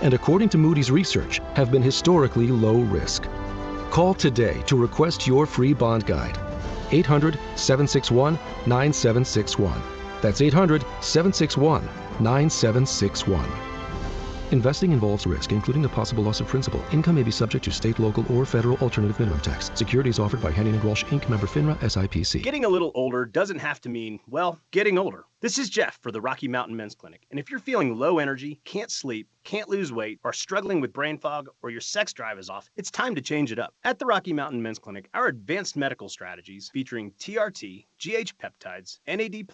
and according to Moody's research, have been historically low risk. Call today to request your free bond guide. 800-761-9761. That's 800-761-9761. Investing involves risk, including the possible loss of principal. Income may be subject to state, local, or federal alternative minimum tax. Securities offered by Henning & Walsh, Inc., member FINRA, SIPC. Getting a little older doesn't have to mean, well, getting older. This is Jeff for the Rocky Mountain Men's Clinic. And if you're feeling low energy, can't sleep, can't lose weight, are struggling with brain fog, or your sex drive is off, it's time to change it up. At the Rocky Mountain Men's Clinic, our advanced medical strategies featuring TRT, GH peptides, NAD+,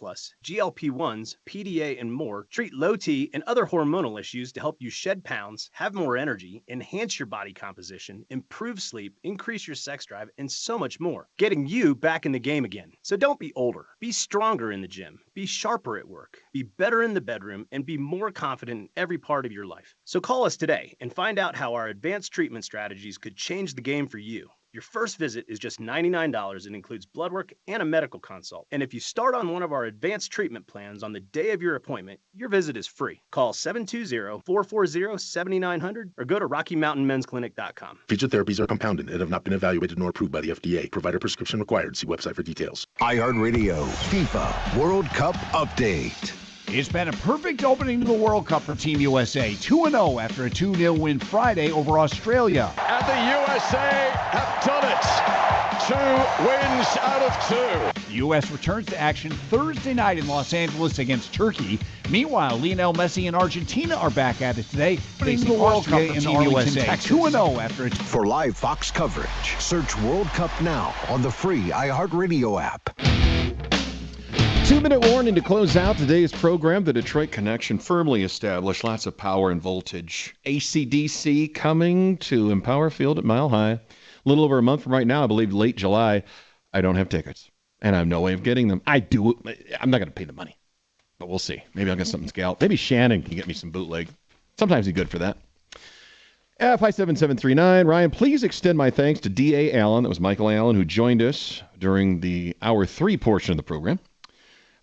GLP-1s, PDA, and more treat low T and other hormonal issues to help you shed pounds, have more energy, enhance your body composition, improve sleep, increase your sex drive, and so much more, getting you back in the game again. So don't be older. Be stronger in the gym. Be sharper at work. Be better in the bedroom, and be more confident in every part of your life. So call us today and find out how our advanced treatment strategies could change the game for you. Your first visit is just $99 and includes blood work and a medical consult. And if you start on one of our advanced treatment plans on the day of your appointment, your visit is free. Call 720-440-7900 or go to RockyMountainMen'sClinic.com. Featured therapies are compounded and have not been evaluated nor approved by the FDA. Provider prescription required. See website for details. iHeartRadio FIFA World Cup Update. It's been a perfect opening to the World Cup for Team USA. 2-0 after a 2-0 win Friday over Australia. And the USA have done it. 2 wins out of 2. The U.S. returns to action Thursday night in Los Angeles against Turkey. Meanwhile, Lionel Messi and Argentina are back at it today, facing the World Cup for Team USA. 2-0 after a... For live Fox coverage, search World Cup now on the free iHeartRadio app. 2-minute warning to close out today's program. The Detroit Connection firmly established. Lots of power and voltage. AC/DC coming to Empower Field at Mile High. A little over a month from right now, I believe late July. I don't have tickets, and I have no way of getting them. I'm not going to pay the money, but we'll see. Maybe I'll get something scalped. Maybe Shannon can get me some bootleg. Sometimes he's good for that. FI7739, Ryan, please extend my thanks to D.A. Allen. That was Michael Allen who joined us during the Hour 3 portion of the program.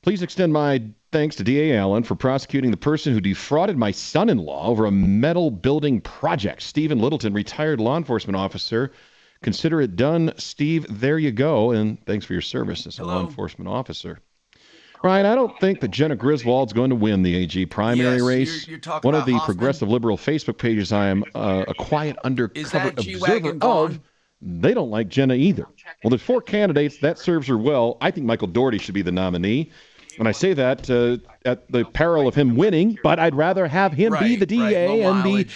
Please extend my thanks to D.A. Allen for prosecuting the person who defrauded my son-in-law over a metal building project. Stephen Littleton, retired law enforcement officer. Consider it done, Steve. There you go. And thanks for your service as a law enforcement officer. Ryan, I don't think that Jenna Griswold's going to win the AG primary race. You're talking One about of the Hoffman? progressive liberal Facebook pages I am a quiet undercover observer of. They don't like Jenna either. Well, there's 4 candidates. That serves her well. I think Michael Doherty should be the nominee. And I say that at the peril of him winning, but I'd rather have him be the DA and the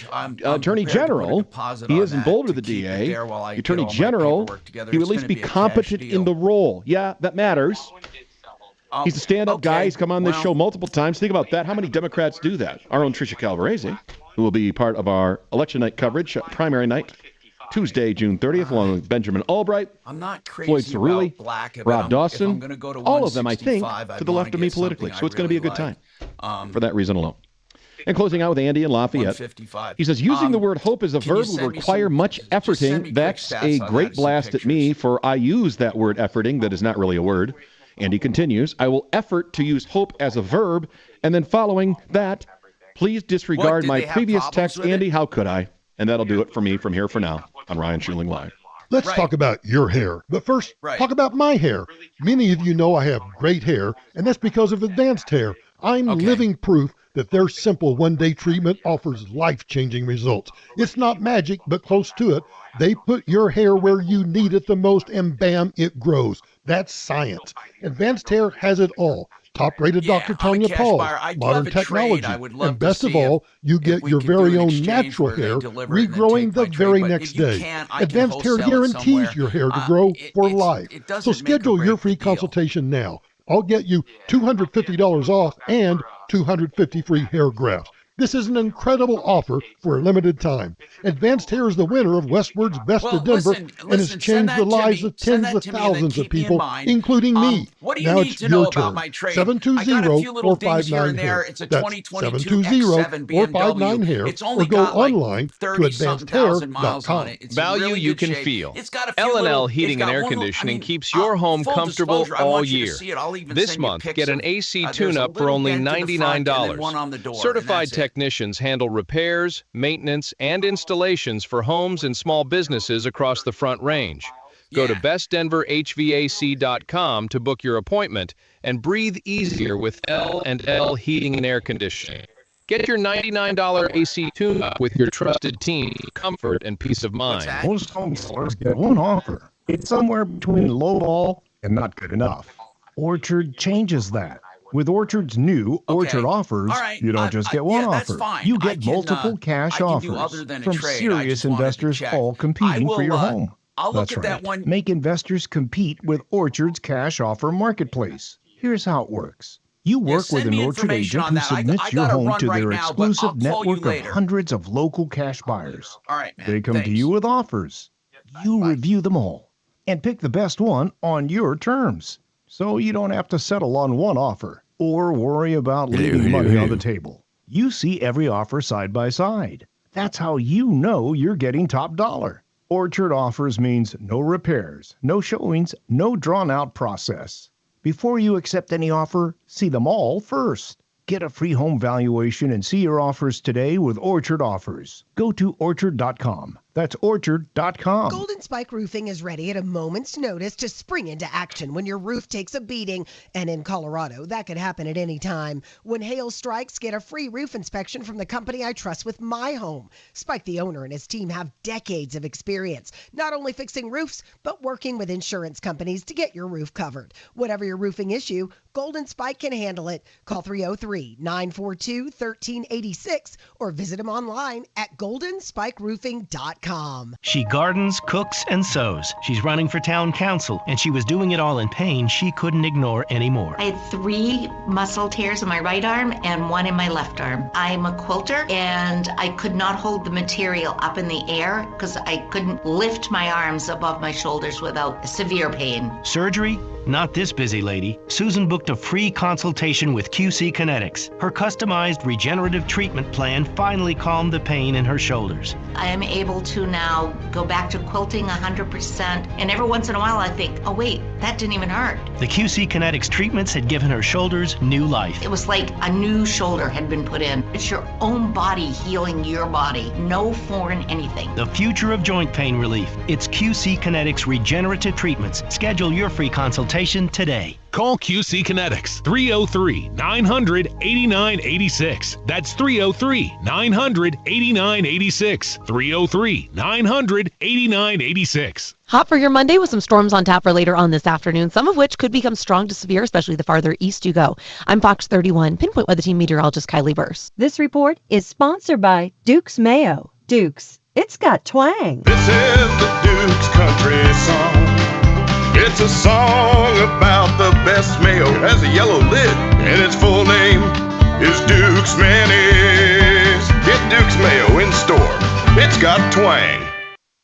Attorney General. He isn't bold with the DA. The Attorney General, he would at least be competent in the role. Yeah, that matters. He's a stand-up guy. He's come on this show multiple times. Think about that. How many Democrats do that? Our own Tricia Calvarese, who will be part of our election night coverage, primary night, Tuesday, June 30th, along with Benjamin Albright, I'm not crazy Floyd Cerulli, about black, Rob Dawson, go to all of them, I think, to the left of me politically. So it's going to be a good time for that reason alone. And closing out with Andy in Lafayette. He says, using the word hope as a verb will require much efforting. That's a great blast at me, for I use that word efforting that is not really a word. And he continues, I will effort to use hope as a verb. And then following that, please disregard my previous text. Andy, how could I? And that'll do it for me from here for now on Ryan Schuling Live. Let's talk about your hair. But first, talk about my hair. Many of you know I have great hair, and that's because of Advanced Hair. I'm living proof that their simple one-day treatment offers life-changing results. It's not magic, but close to it. They put your hair where you need it the most, and bam, it grows. That's science. Advanced Hair has it all. Top-rated Dr. Tanya Paul, modern technology, and best of all, you get your very own natural hair regrowing the very next day. Advanced Hair guarantees your hair to grow for life. So schedule your free consultation now. I'll get you $250 off and 250 free hair grafts. This is an incredible offer for a limited time. Advanced Hair is the winner of Westward's Best of Denver and has changed the lives of tens of thousands of people, including me. Now it's your turn. 720-459-HAIR. That's 720-459-HAIR. Or go online to advancedhair.com. Value you can feel. L&L Heating and Air Conditioning keeps your home comfortable all year. This month, get an AC tune-up for only $99. Certified technicians handle repairs, maintenance, and installations for homes and small businesses across the Front Range. Go to bestdenverhvac.com to book your appointment and breathe easier with L&L Heating and Air Conditioning. Get your $99 AC tune-up with your trusted team, comfort and peace of mind. Most home sellers get one offer. It's somewhere between lowball and not good enough. Orchard changes that. With Orchard's new Orchard offers, you don't just get one offer. You get multiple cash offers from serious investors all competing for your home. I'll look at that one. Make investors compete with Orchard's cash offer marketplace. Here's how it works. You work with an Orchard agent who submits your home to their exclusive network of hundreds of local cash buyers. All right, man. They come to you with offers. You review them all and pick the best one on your terms. So you don't have to settle on one offer or worry about leaving money on the table. You see every offer side by side. That's how you know you're getting top dollar. Orchard offers means no repairs, no showings, no drawn-out process. Before you accept any offer, see them all first. Get a free home valuation and see your offers today with Orchard Offers. Go to Orchard.com. That's Orchard.com. Golden Spike Roofing is ready at a moment's notice to spring into action when your roof takes a beating. And in Colorado, that could happen at any time. When hail strikes, get a free roof inspection from the company I trust with my home. Spike, the owner, and his team have decades of experience, not only fixing roofs, but working with insurance companies to get your roof covered. Whatever your roofing issue, Golden Spike can handle it. Call 303-942-1386 or visit them online at goldenspikeroofing.com. She gardens, cooks, and sews. She's running for town council, and she was doing it all in pain she couldn't ignore anymore. I had 3 muscle tears in my right arm and 1 in my left arm. I'm a quilter, and I could not hold the material up in the air because I couldn't lift my arms above my shoulders without severe pain. Surgery? Not this busy lady. Susan booked a free consultation with QC Kinetics. Her customized regenerative treatment plan finally calmed the pain in her shoulders. I am able to now go back to quilting 100%, and every once in a while I think, oh wait, that didn't even hurt. The QC Kinetics treatments had given her shoulders new life. It was like a new shoulder had been put in. It's your own body healing your body. No foreign anything. The future of joint pain relief. It's QC Kinetics regenerative treatments. Schedule your free consultation today. Call QC Kinetics, 303-900-8986. That's 303-900-8986. 303-900-8986. Hot for your Monday with some storms on tap for later on this afternoon, some of which could become strong to severe, especially the farther east you go. I'm Fox 31 Pinpoint Weather Team meteorologist Kylie Burse. This report is sponsored by Duke's Mayo. Duke's, it's got twang. This is the Duke's country song. It's a song about the best mayo. It has a yellow lid, and its full name is Duke's Mayonnaise. Get Duke's Mayo in store. It's got twang.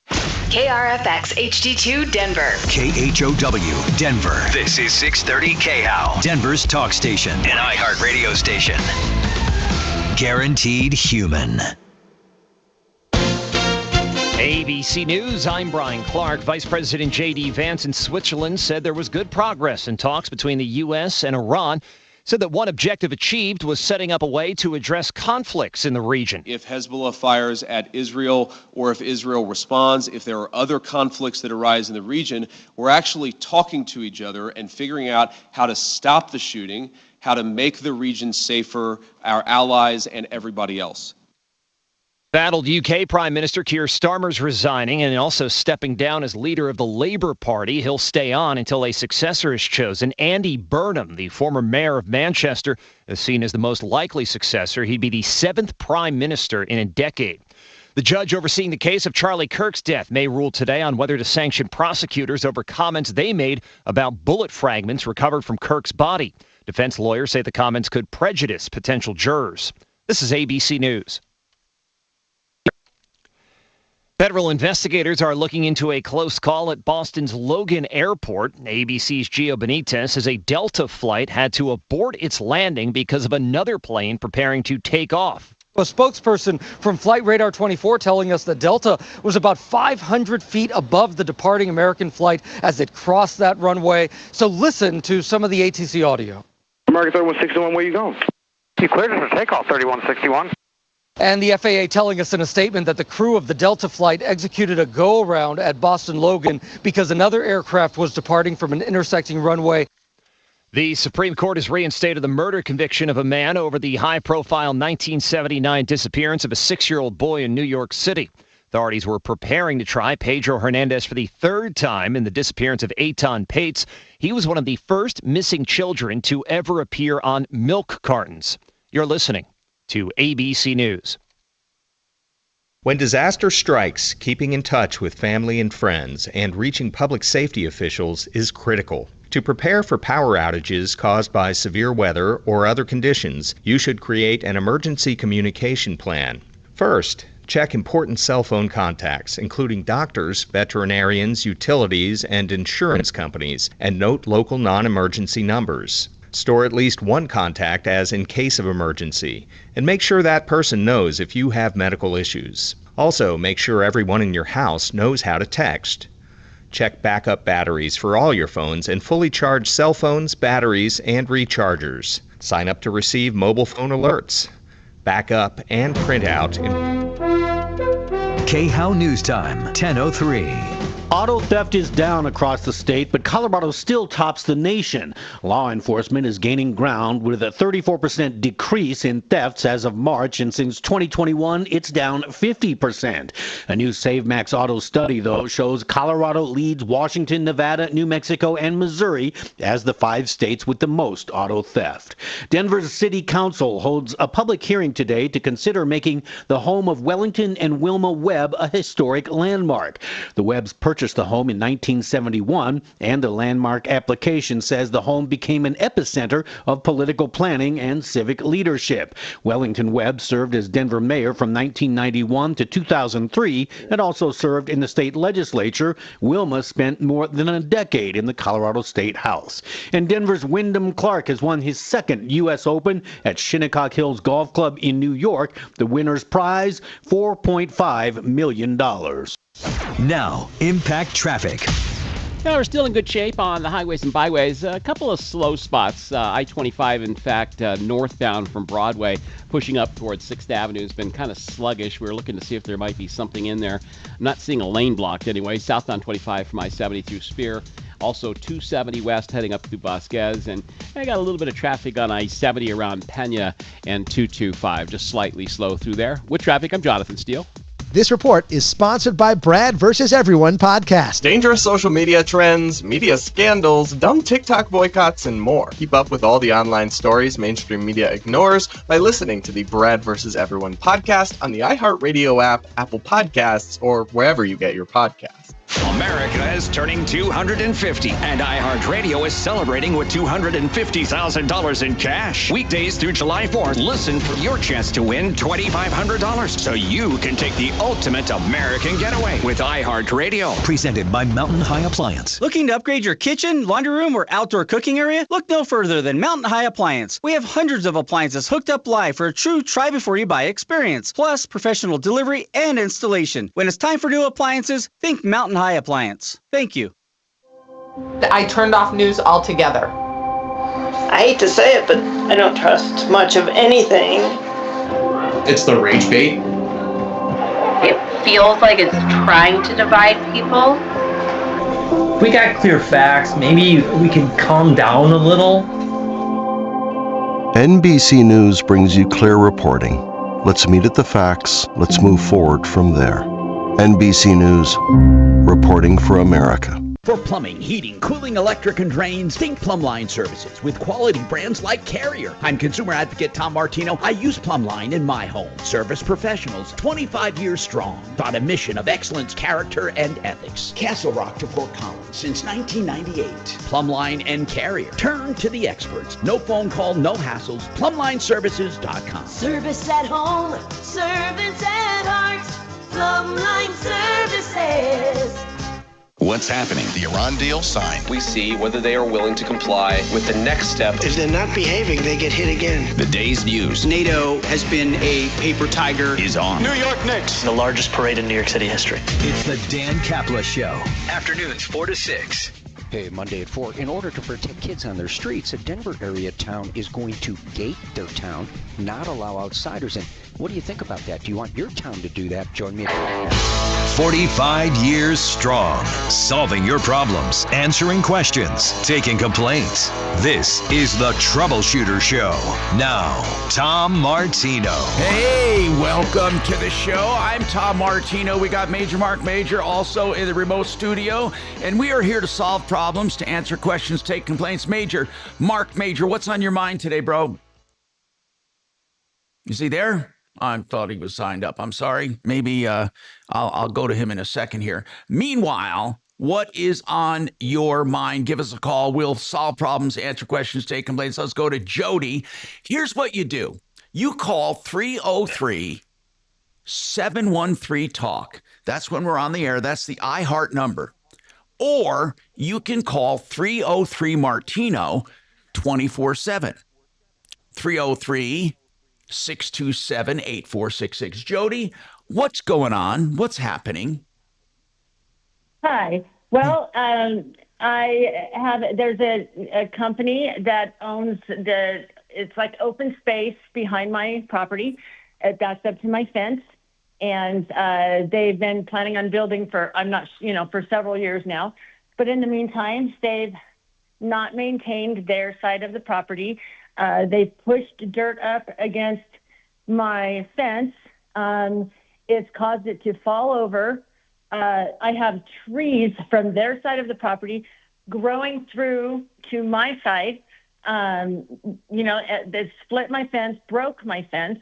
KRFX HD2 Denver. KHOW Denver. This is 630 KHOW, Denver's talk station, an iHeart radio station. Guaranteed human. ABC News, I'm Brian Clark. Vice President J.D. Vance in Switzerland said there was good progress in talks between the U.S. and Iran. Said that one objective achieved was setting up a way to address conflicts in the region. If Hezbollah fires at Israel or if Israel responds, if there are other conflicts that arise in the region, we're actually talking to each other and figuring out how to stop the shooting, how to make the region safer, our allies and everybody else. Battled UK Prime Minister Keir Starmer's resigning and also stepping down as leader of the Labour Party. He'll stay on until a successor is chosen. Andy Burnham, the former mayor of Manchester, is seen as the most likely successor. He'd be the 7th Prime Minister in a decade. The judge overseeing the case of Charlie Kirk's death may rule today on whether to sanction prosecutors over comments they made about bullet fragments recovered from Kirk's body. Defense lawyers say the comments could prejudice potential jurors. This is ABC News. Federal investigators are looking into a close call at Boston's Logan Airport. ABC's Gio Benitez says a Delta flight had to abort its landing because of another plane preparing to take off. A spokesperson from Flight Radar 24 telling us that Delta was about 500 feet above the departing American flight as it crossed that runway. So listen to some of the ATC audio. American 3161, where you going? You cleared it for takeoff, 3161. And the FAA telling us in a statement that the crew of the Delta flight executed a go-around at Boston Logan because another aircraft was departing from an intersecting runway. The Supreme Court has reinstated the murder conviction of a man over the high-profile 1979 disappearance of a 6-year-old boy in New York City. Authorities were preparing to try Pedro Hernandez for the third time in the disappearance of Eitan Pates. He was one of the first missing children to ever appear on milk cartons. You're listening to ABC News. When disaster strikes, keeping in touch with family and friends and reaching public safety officials is critical. To prepare for power outages caused by severe weather or other conditions, you should create an emergency communication plan. First, check important cell phone contacts, including doctors, veterinarians, utilities, and insurance companies, and note local non-emergency numbers. Store at least one contact as in case of emergency, and make sure that person knows if you have medical issues. Also, make sure everyone in your house knows how to text. Check backup batteries for all your phones and fully charge cell phones, batteries, and rechargers. Sign up to receive mobile phone alerts. Back up and print out. KHOW News Time, 10:03. Auto theft is down across the state, but Colorado still tops the nation. Law enforcement is gaining ground with a 34% decrease in thefts as of March, and since 2021, it's down 50%. A new SaveMax Auto study, though, shows Colorado leads Washington, Nevada, New Mexico, and Missouri as the 5 states with the most auto theft. Denver's City Council holds a public hearing today to consider making the home of Wellington and Wilma Webb a historic landmark. The Webbs purchased the home in 1971, and the landmark application says the home became an epicenter of political planning and civic leadership. Wellington Webb served as Denver mayor from 1991 to 2003 and also served in the state legislature. Wilma spent more than a decade in the Colorado State House. And Denver's Wyndham Clark has won his second U.S. Open at Shinnecock Hills Golf Club in New York. The winner's prize, $4.5 million. Now, Impact Traffic. Yeah, we're still in good shape on the highways and byways. A couple of slow spots. I-25, in fact, northbound from Broadway, pushing up towards 6th Avenue has been kind of sluggish. We're looking to see if there might be something in there. I'm not seeing a lane blocked anyway. Southbound 25 from I-70 through Spear. Also 270 west heading up through Vasquez. And I got a little bit of traffic on I-70 around Pena and 225. Just slightly slow through there. With traffic, I'm Jonathan Steele. This report is sponsored by Brad vs. Everyone podcast. Dangerous social media trends, media scandals, dumb TikTok boycotts, and more. Keep up with all the online stories mainstream media ignores by listening to the Brad vs. Everyone podcast on the iHeartRadio app, Apple Podcasts, or wherever you get your podcasts. America is turning 250, and iHeartRadio is celebrating with $250,000 in cash. Weekdays through July 4th, listen for your chance to win $2,500 so you can take the ultimate American getaway with iHeartRadio. Presented by Mountain High Appliance. Looking to upgrade your kitchen, laundry room, or outdoor cooking area? Look no further than Mountain High Appliance. We have hundreds of appliances hooked up live for a true try-before-you-buy experience, plus professional delivery and installation. When it's time for new appliances, think Mountain High Appliance. Thank you. I turned off news altogether. I hate to say it, but I don't trust much of anything. It's the rage bait. It feels like it's trying to divide people. If we got clear facts, maybe we can calm down a little. NBC News brings you clear reporting. Let's meet at the facts. Let's move forward from there. NBC News, reporting for America. For plumbing, heating, cooling, electric, and drains, think Plumbline Services with quality brands like Carrier. I'm consumer advocate Tom Martino. I use Plumbline in my home. Service professionals, 25 years strong. Taught a mission of excellence, character, and ethics. Castle Rock to Fort Collins since 1998. Plumbline and Carrier. Turn to the experts. No phone call, no hassles. PlumlineServices.com. Service at home, service at heart. Plumbline Services. What's happening? The Iran deal signed. We see whether they are willing to comply with the next step. If they're not behaving, they get hit again. The day's news. NATO has been a paper tiger. Is on. New York Knicks. The largest parade in New York City history. It's the Dan Kapla Show. Afternoons 4 to 6. Hey, Monday at 4. In order to protect kids on their streets, a Denver area town is going to gate their town, not allow outsiders in. What do you think about that? Do you want your town to do that? Join me. 45 years strong, solving your problems, answering questions, taking complaints. This is the Troubleshooter Show. Now, Tom Martino. Hey, welcome to the show. I'm Tom Martino. We got Marc Mager also in the remote studio, and we are here to solve problems, to answer questions, take complaints. Marc Mager, what's on your mind today, bro? Is he there? I thought he was signed up. I'm sorry. Maybe I'll go to him in a second here. Meanwhile, what is on your mind? Give us a call. We'll solve problems, answer questions, take complaints. Let's go to Jody. Here's what you do. You call 303-713-TALK. That's when we're on the air. That's the iHeart number. Or you can call 303-MARTINO 24/7. 303-627-8466. Jody, what's going on? What's happening? Hi. Well, there's a company that owns it's like open space behind my property. It backs up to my fence. And they've been planning on building for several years now. But in the meantime, they've not maintained their side of the property. They've pushed dirt up against my fence. It's caused it to fall over. I have trees from their side of the property growing through to my side. They split my fence, broke my fence.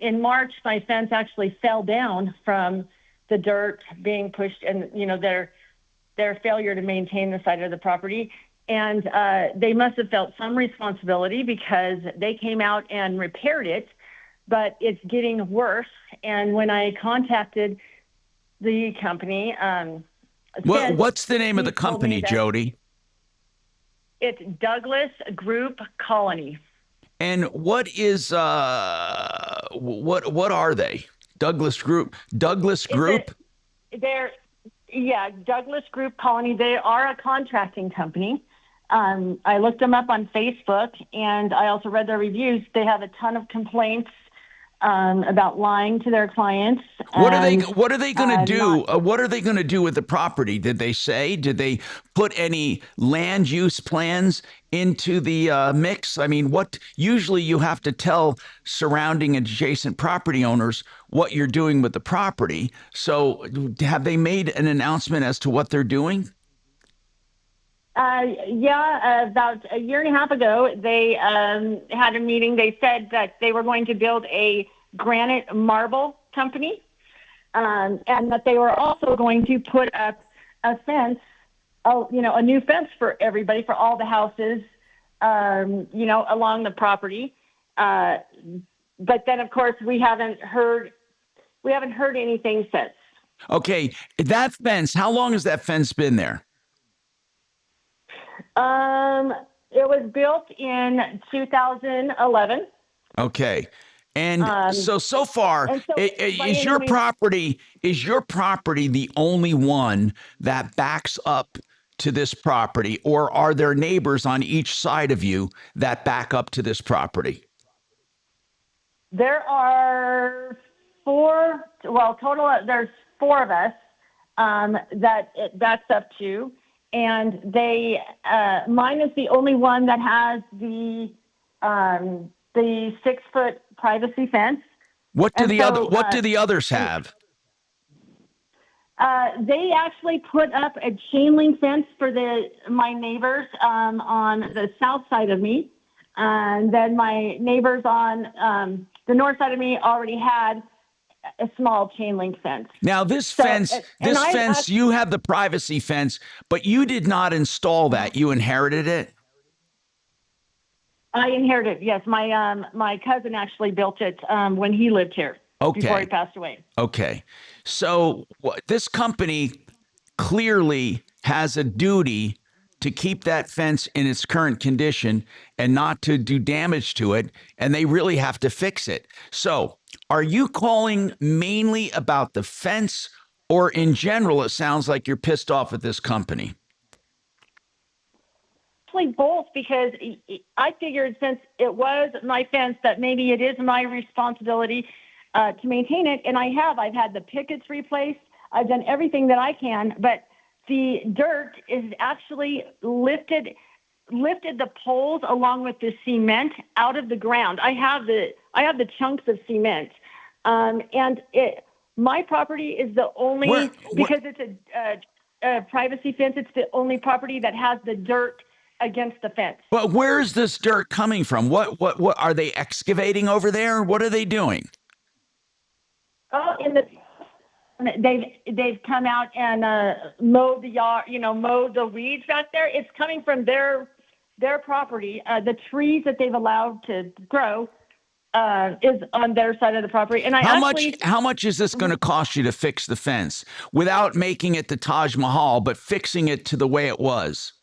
In March, my fence actually fell down from the dirt being pushed and, their failure to maintain the side of the property. And they must have felt some responsibility because they came out and repaired it, but it's getting worse. And when I contacted the company, what's the name of the company, Jody? It's Douglas Group Colony. And what is what are they? Douglas Group. Douglas Group. Douglas Group Colony. They are a contracting company. I looked them up on Facebook, and I also read their reviews. They have a ton of complaints about lying to their clients. What are they going to do? What are they going to do with the property? Did they say? Did they put any land use plans into the mix? I mean, usually you have to tell surrounding adjacent property owners what you're doing with the property. So have they made an announcement as to what they're doing? About a year and a half ago, they had a meeting. They said that they were going to build a granite marble company, and that they were also going to put up a fence, a new fence for everybody, for all the houses, along the property. But then, of course, we haven't heard anything since. Okay, that fence. How long has that fence been there? It was built in 2011. Okay. And so far, is your property the only one that backs up to this property, or are there neighbors on each side of you that back up to this property? There are there's four of us that it backs up to. And mine is the only one that has the 6-foot privacy fence. What do the others have? They actually put up a chain link fence for my neighbors on the south side of me, and then my neighbors on the north side of me already had a small chain link fence. Now this fence, you have the privacy fence, but you did not install that. You inherited it? I inherited, yes. My cousin actually built it when he lived here before he passed away. Okay. So this company clearly has a duty to keep that fence in its current condition and not to do damage to it, and they really have to fix it. So are you calling mainly about the fence, or in general, it sounds like you're pissed off at this company? actually both, because I figured since it was my fence that maybe it is my responsibility to maintain it, and I've had the pickets replaced. I've done everything that I can, but the dirt is actually lifted the poles along with the cement out of the ground. I have the chunks of cement, and my property is the only because it's a privacy fence. It's the only property that has the dirt against the fence. But where's this dirt coming from? What are they excavating over there? What are they doing? Oh, they've come out and mowed the yard, mowed the weeds back there. It's coming from their property. The trees that they've allowed to grow is on their side of the property. And how much is this going to cost you to fix the fence without making it the Taj Mahal, but fixing it to the way it was?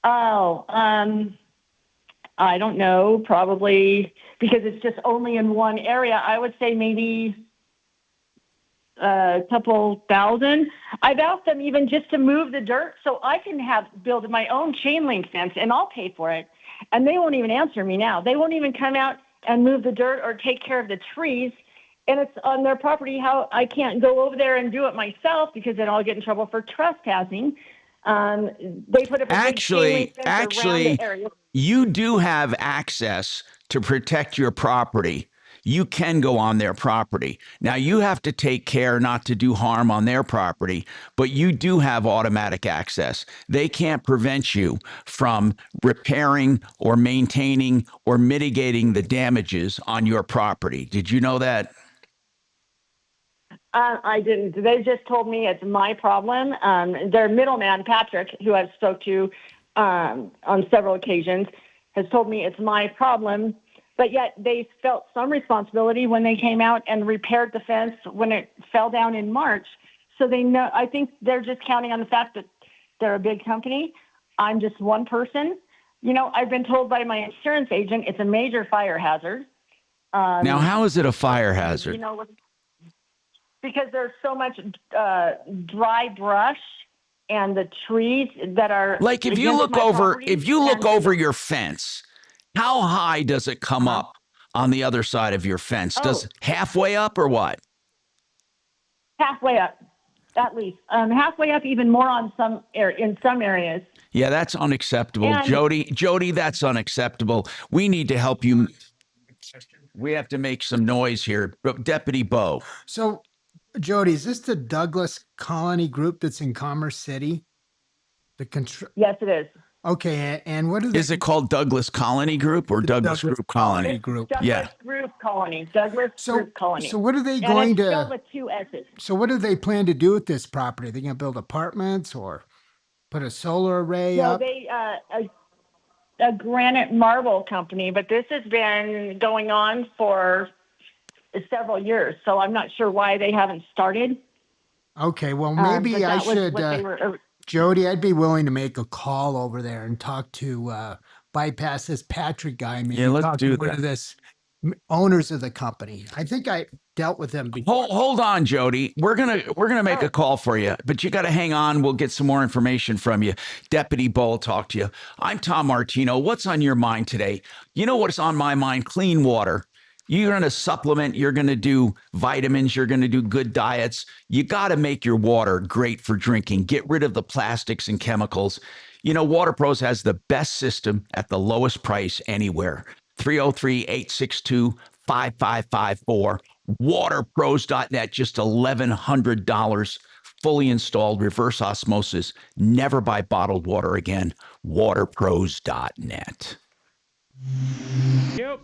Oh, I don't know. Probably because it's just only in one area. I would say maybe a couple thousand. I've asked them even just to move the dirt so I can build my own chain link fence, and I'll pay for it. And they won't even answer me now. They won't even come out and move the dirt or take care of the trees. And it's on their property. How I can't go over there and do it myself because then I'll get in trouble for trespassing. They put up a big chain link fence around the area. You do have access to protect your property. You can go on their property. Now, you have to take care not to do harm on their property, but you do have automatic access. They can't prevent you from repairing or maintaining or mitigating the damages on your property. Did you know that? I didn't. They just told me it's my problem. Their middleman, Patrick, who I've spoke to on several occasions, has told me it's my problem. But yet they felt some responsibility when they came out and repaired the fence when it fell down in March. So they know. I think they're just counting on the fact that they're a big company. I'm just one person. I've been told by my insurance agent it's a major fire hazard. Now, how is it a fire hazard? Because there's so much dry brush and the trees that are like if you look over your fence. How high does it come up on the other side of your fence? Does halfway up or what? Halfway up, at least. Halfway up, even more in some areas. Yeah, that's unacceptable. And Jody, that's unacceptable. We need to help you. We have to make some noise here. Deputy Bo. So, Jody, is this the Douglas Colony Group that's in Commerce City? Yes, it is. Okay, and what is it called? Douglas Colony Group or Douglas Group Colony? Douglas Group Colony. Douglas Group Colony. So what are they going to? Spelled with 2 S's. So what do they plan to do with this property? Are they going to build apartments or put a solar array up? They a granite marble company, but this has been going on for several years. So I'm not sure why they haven't started. Okay, well maybe I should. Jody, I'd be willing to make a call over there and talk to bypass this Patrick guy. Maybe let's do that. One of this owners of the company. I think I dealt with them before. Hold on, Jody. We're gonna make a call for you, but you got to hang on. We'll get some more information from you. Deputy Bo will talk to you. I'm Tom Martino. What's on your mind today? You know what's on my mind? Clean water. You're going to supplement, you're going to do vitamins, you're going to do good diets. You got to make your water great for drinking. Get rid of the plastics and chemicals. Water Pros has the best system at the lowest price anywhere. 303-862-5554. Waterpros.net, just $1,100. Fully installed, reverse osmosis. Never buy bottled water again. Waterpros.net. Yep.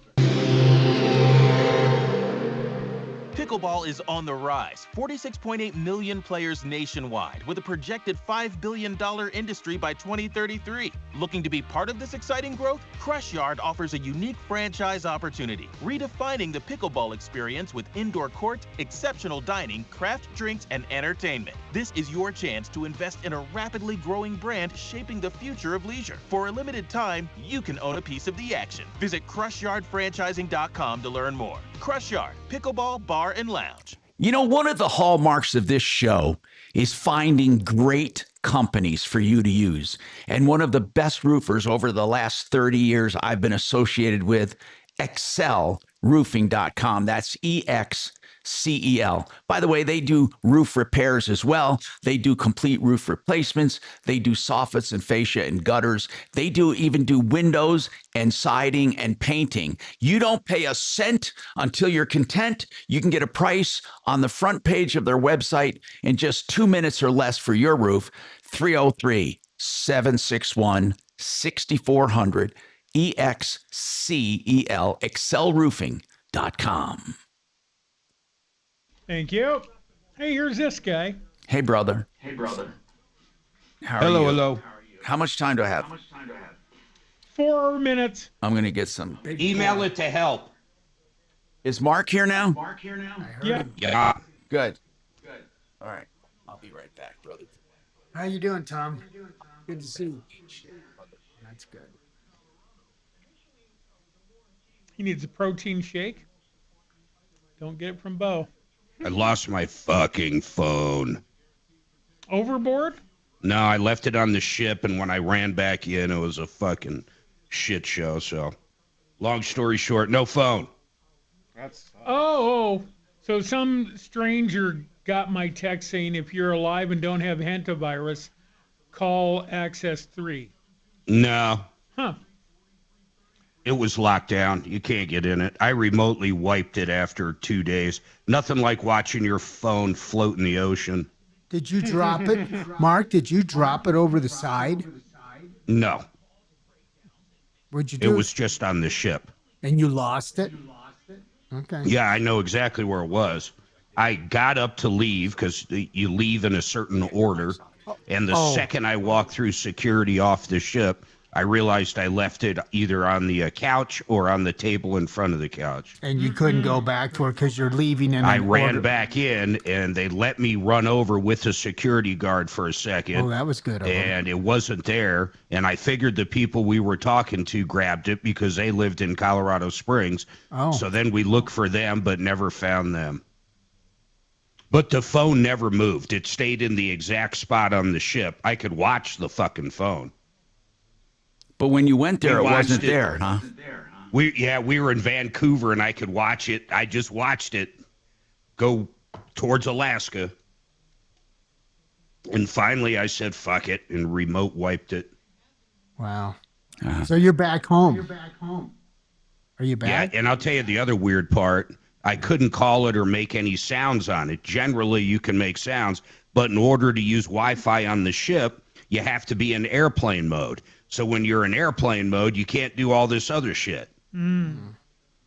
Pickleball is on the rise. 46.8 million players nationwide, with a projected $5 billion industry by 2033. Looking to be part of this exciting growth? Crush Yard offers a unique franchise opportunity, redefining the pickleball experience with indoor court, exceptional dining, craft drinks, and entertainment. This is your chance to invest in a rapidly growing brand shaping the future of leisure. For a limited time, you can own a piece of the action. Visit CrushYardFranchising.com to learn more. Crush Yard, pickleball, bar, and lounge. One of the hallmarks of this show is finding great companies for you to use. And one of the best roofers over the last 30 years I've been associated with, excelroofing.com. That's EXCEL. By the way, they do roof repairs as well. They do complete roof replacements. They do soffits and fascia and gutters. They even do windows and siding and painting. You don't pay a cent until you're content. You can get a price on the front page of their website in just 2 minutes or less for your roof. 303-761-6400. EXCEL, excelroofing.com. Thank you. Hey, here's this guy. Hey, brother. Hello. How much time do I have? 4 minutes. I'm going to get some. Email it to help. Is Mark here now? Yeah. Yeah. Good. All right. I'll be right back, brother. How you doing, Tom? Good to see you. That's good. He needs a protein shake. Don't get it from Bo. I lost my fucking phone. Overboard? No, I left it on the ship, and when I ran back in, it was a fucking shit show. So, long story short, no phone. Oh, so some stranger got my text saying if you're alive and don't have hantavirus, call Access 3. No. Huh. It was locked down. You can't get in it. I remotely wiped it after 2 days. Nothing like watching your phone float in the ocean. Did you drop it? Mark, did you drop it over the side? No. What'd you do? It was just on the ship. And you lost it? Okay. Yeah, I know exactly where it was. I got up to leave because you leave in a certain order. And the second I walked through security off the ship, I realized I left it either on the couch or on the table in front of the couch. And you couldn't go back for it because you're leaving in I ran back in, and they let me run over with a security guard for a second. Oh, that was good. And it wasn't there. And I figured the people we were talking to grabbed it because they lived in Colorado Springs. Oh. So then we looked for them but never found them. But the phone never moved. It stayed in the exact spot on the ship. I could watch the fucking phone. But when you went there, it wasn't there, huh? We were in Vancouver, and I could watch it. I just watched it go towards Alaska. And finally, I said, fuck it, and remote wiped it. Wow. So you're back home. Are you back? Yeah, and I'll tell you the other weird part. I couldn't call it or make any sounds on it. Generally, you can make sounds, but in order to use Wi-Fi on the ship, you have to be in airplane mode. So when you're in airplane mode, you can't do all this other shit.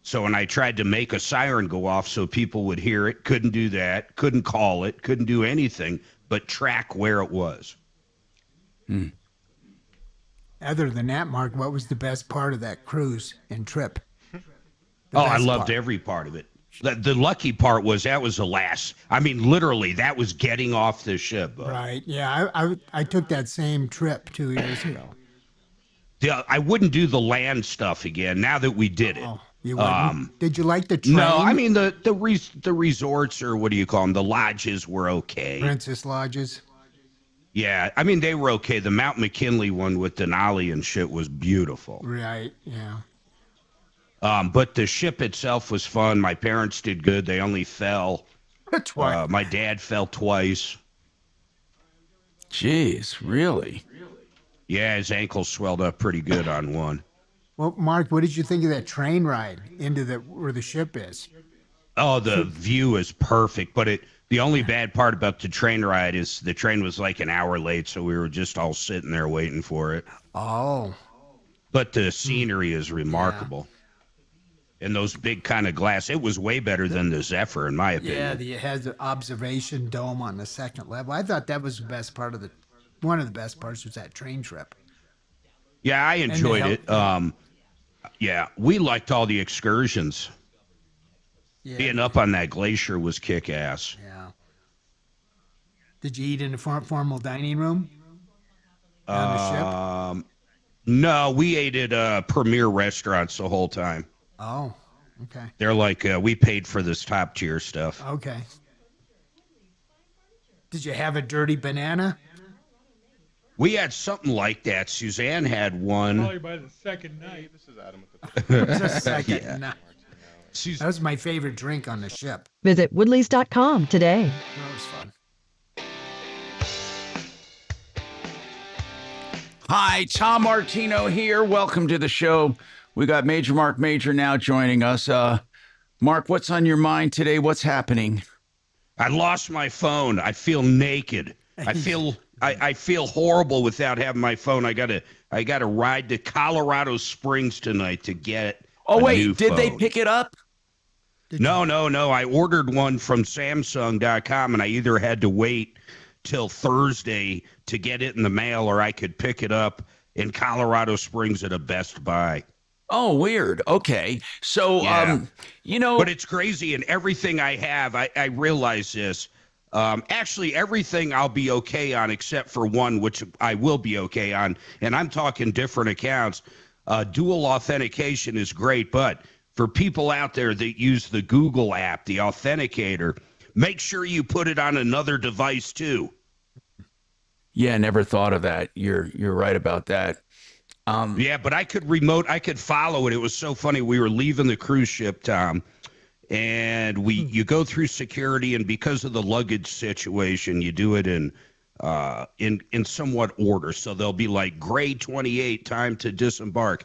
So when I tried to make a siren go off so people would hear it, couldn't do that, couldn't call it, couldn't do anything but track where it was. Other than that, Mark, what was the best part of that cruise and trip? I loved every part of it. The lucky part was that was the last. I mean, literally, that was getting off the ship. Right. Yeah, I took that same trip 2 years ago. Yeah, I wouldn't do the land stuff again now that we did it. You wouldn't? Did you like the train? No, I mean the resorts, or what do you call them? The lodges were okay. Princess Lodges. Yeah, I mean they were okay. The Mount McKinley one with Denali and shit was beautiful. Right. Yeah. But the ship itself was fun. My parents did good. They only fell twice. My dad fell twice. Jeez, really? Yeah, his ankle swelled up pretty good on one. Well, Mark, what did you think of that train ride into where the ship is? Oh, the view is perfect, but the only bad part about the train ride is the train was like an hour late, so we were just all sitting there waiting for it. Oh. But the scenery is remarkable. Yeah. And those big kind of glass, it was way better than the Zephyr, in my opinion. Yeah, it has the observation dome on the second level. I thought that was the best part of one of the best parts was that train trip. Yeah, I enjoyed it. Yeah, we liked all the excursions. Yeah. Being up on that glacier was kick-ass. Yeah. Did you eat in the formal dining room on the ship? No, we ate at premier restaurants the whole time. Oh, okay. They're like, we paid for this top-tier stuff. Okay. Did you have a dirty banana? We had something like that. Suzanne had one. Probably by the second night. This is Adam with It's a second night. That was my favorite drink on the ship. Visit Woodleys.com today. That was fun. Hi, Tom Martino here. Welcome to the show. We got Major Marc Mager now joining us. Mark, what's on your mind today? What's happening? I lost my phone. I feel naked. I feel horrible without having my phone. I gotta ride to Colorado Springs tonight to get. Oh wait, did they pick it up? No. I ordered one from Samsung.com, and I either had to wait till Thursday to get it in the mail, or I could pick it up in Colorado Springs at a Best Buy. Oh, weird. Okay. So, yeah. But it's crazy. And everything I have, I realize this. Actually, everything I'll be okay on except for one, which I will be okay on. And I'm talking different accounts. Dual authentication is great. But for people out there that use the Google app, the Authenticator, make sure you put it on another device too. Yeah, never thought of that. You're right about that. Yeah, but I could follow it. It was so funny. We were leaving the cruise ship, Tom, and you go through security, and because of the luggage situation, you do it in somewhat order. So they'll be like grade 28, time to disembark.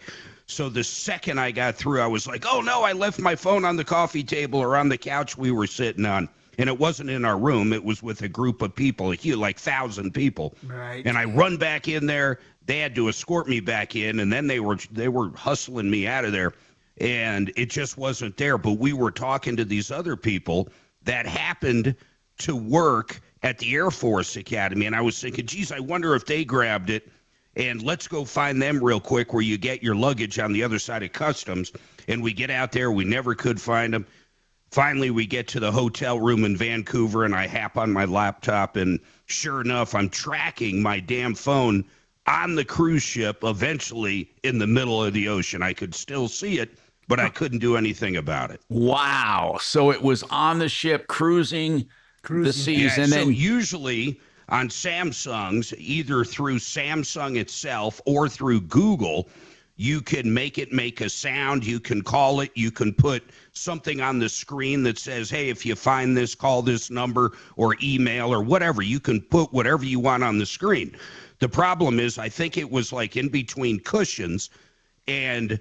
So the second I got through, I was like, oh no, I left my phone on the coffee table or on the couch we were sitting on. And it wasn't in our room. It was with a group of people, like 1,000 people. Right. And I run back in there. They had to escort me back in, and then they were hustling me out of there. And it just wasn't there. But we were talking to these other people that happened to work at the Air Force Academy. And I was thinking, geez, I wonder if they grabbed it. And let's go find them real quick where you get your luggage on the other side of customs. And we get out there. We never could find them. Finally, we get to the hotel room in Vancouver, and I hop on my laptop, and sure enough, I'm tracking my damn phone on the cruise ship, eventually in the middle of the ocean. I could still see it, but I couldn't do anything about it. Wow. So it was on the ship cruising the seas. Yeah, and so then usually on Samsungs, either through Samsung itself or through Google, you can make it make a sound. You can call it. You can put something on the screen that says, hey, if you find this, call this number or email or whatever. You can put whatever you want on the screen. The problem is, I think it was like in between cushions, and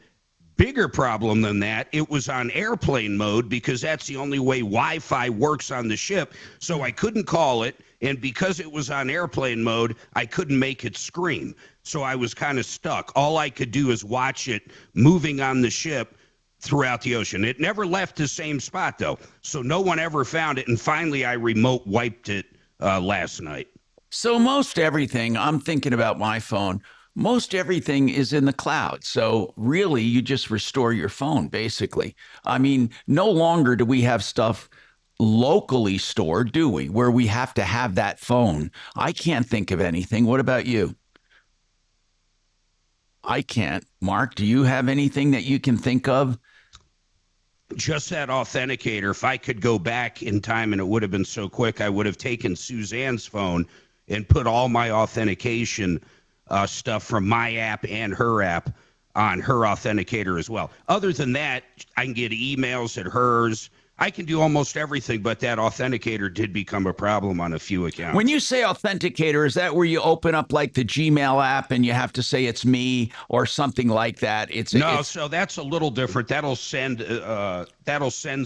bigger problem than that, it was on airplane mode because that's the only way Wi-Fi works on the ship. So I couldn't call it. And because it was on airplane mode, I couldn't make it scream. So I was kind of stuck. All I could do is watch it moving on the ship throughout the ocean. It never left the same spot, though. So no one ever found it. And finally, I remote wiped it last night. So most everything, I'm thinking about my phone, most everything is in the cloud. So really, you just restore your phone, basically. I mean, no longer do we have stuff locally stored, do we, where we have to have that phone. I can't think of anything. What about you? I can't. Mark, do you have anything that you can think of? Just that authenticator. If I could go back in time, and it would have been so quick, I would have taken Suzanne's phone and put all my authentication stuff from my app and her app on her authenticator as well. Other than that, I can get emails at hers. I can do almost everything, but that authenticator did become a problem on a few accounts. When you say authenticator, is that where you open up like the Gmail app and you have to say it's me or something like that? So that's a little different. That'll send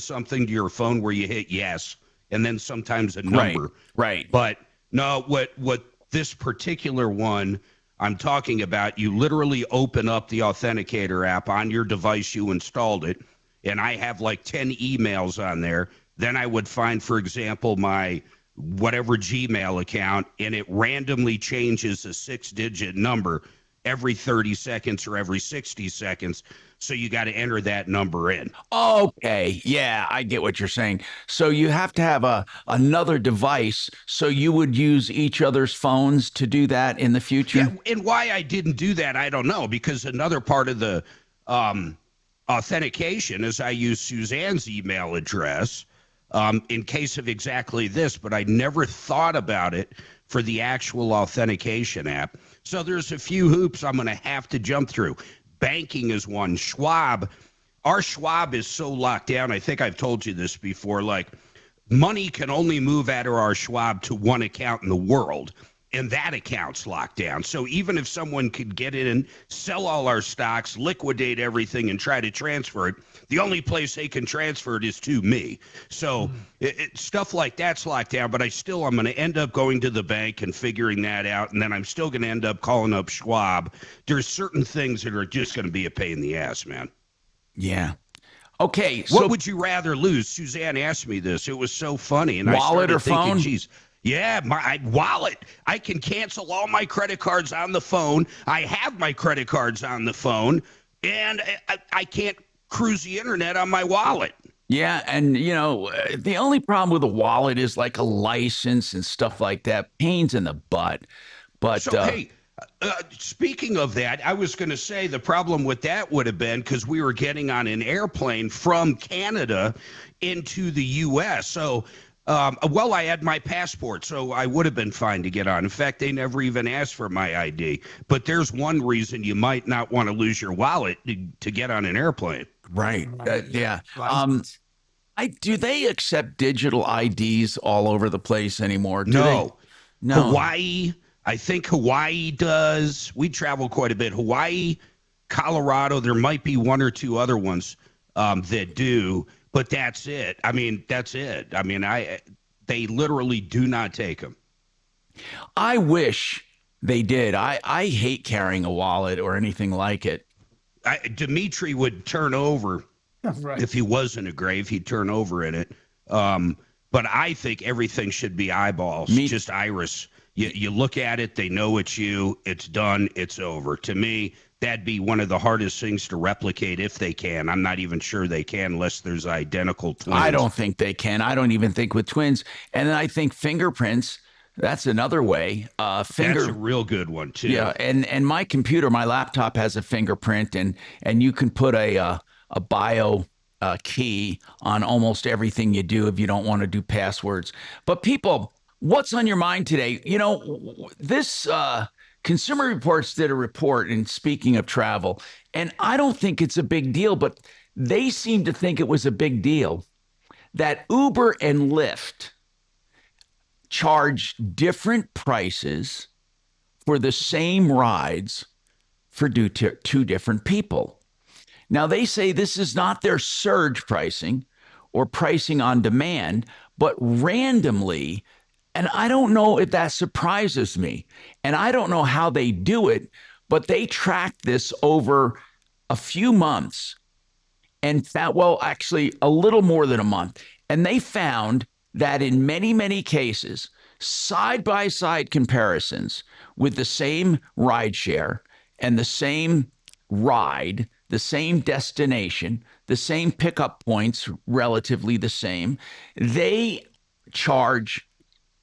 something to your phone where you hit yes, and then sometimes a number. Right. But no, what this particular one I'm talking about, you literally open up the authenticator app on your device, you installed it, and I have like 10 emails on there. Then I would find, for example, my whatever Gmail account, and it randomly changes a 6-digit number every 30 seconds or every 60 seconds. So you got to enter that number in. Okay. Yeah, I get what you're saying. So you have to have another device. So you would use each other's phones to do that in the future? Yeah, and why I didn't do that, I don't know, because another part of the authentication is I use Suzanne's email address in case of exactly this, but I never thought about it for the actual authentication app. So there's a few hoops I'm going to have to jump through. Banking is one. Our Schwab is so locked down. I think I've told you this before. Like, money can only move out of our Schwab to one account in the world, and that account's locked down. So even if someone could get in and sell all our stocks, liquidate everything, and try to transfer it, the only place they can transfer it is to me. So stuff like that's locked down, but I'm going to end up going to the bank and figuring that out, and then I'm still going to end up calling up Schwab. There's certain things that are just going to be a pain in the ass, man. Yeah. Okay. What would you rather lose? Suzanne asked me this. It was so funny. And wallet I started or thinking, phone? geez, yeah, my wallet. I can cancel all my credit cards on the phone. I have my credit cards on the phone, and I can't cruise the internet on my wallet. Yeah, and the only problem with a wallet is like a license and stuff like that. Pains in the butt. But so, hey, speaking of that, I was going to say the problem with that would have been because we were getting on an airplane from Canada into the U.S. So, I had my passport, so I would have been fine to get on. In fact, they never even asked for my ID. But there's one reason you might not want to lose your wallet to get on an airplane. Right. Yeah. Do they accept digital IDs all over the place anymore? No. No. Hawaii. I think Hawaii does. We travel quite a bit. Hawaii, Colorado, there might be one or two other ones that do, but that's it. I mean, that's it. I mean, they literally do not take them. I wish they did. I hate carrying a wallet or anything like it. Dimitri would turn over. Right. If he was in a grave, he'd turn over in it. But I think everything should be eyeballs, just iris. You look at it, they know it's you, it's done, it's over. To me, that'd be one of the hardest things to replicate if they can. I'm not even sure they can unless there's identical twins. I don't think they can. I don't even think with twins. And then I think fingerprints, that's another way. That's a real good one, too. Yeah, and my computer, my laptop has a fingerprint, and you can put a bio key on almost everything you do if you don't want to do passwords. But people, what's on your mind today? This Consumer Reports did a report, and speaking of travel, and I don't think it's a big deal, but they seem to think it was a big deal that Uber and Lyft charge different prices for the same rides for two different people. Now, they say this is not their surge pricing or pricing on demand, but randomly. And I don't know if that surprises me. And I don't know how they do it, but they track this over a few months and actually a little more than a month. And they found that in many, many cases, side-by-side comparisons with the same rideshare and the same ride, the same destination, the same pickup points, relatively the same, they charge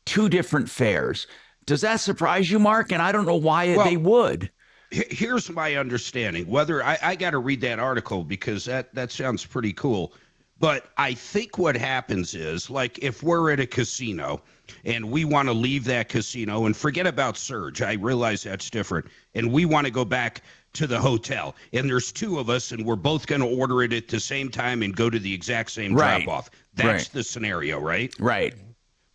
two different fares. Does that surprise you, Mark? And I don't know why they would. Here's my understanding. Whether I got to read that article because that sounds pretty cool. But I think what happens is, like, if we're at a casino and we want to leave that casino and forget about surge, I realize that's different, and we want to go back to the hotel, and there's two of us, and we're both going to order it at the same time and go to the exact same drop-off. That's the scenario, right? Right.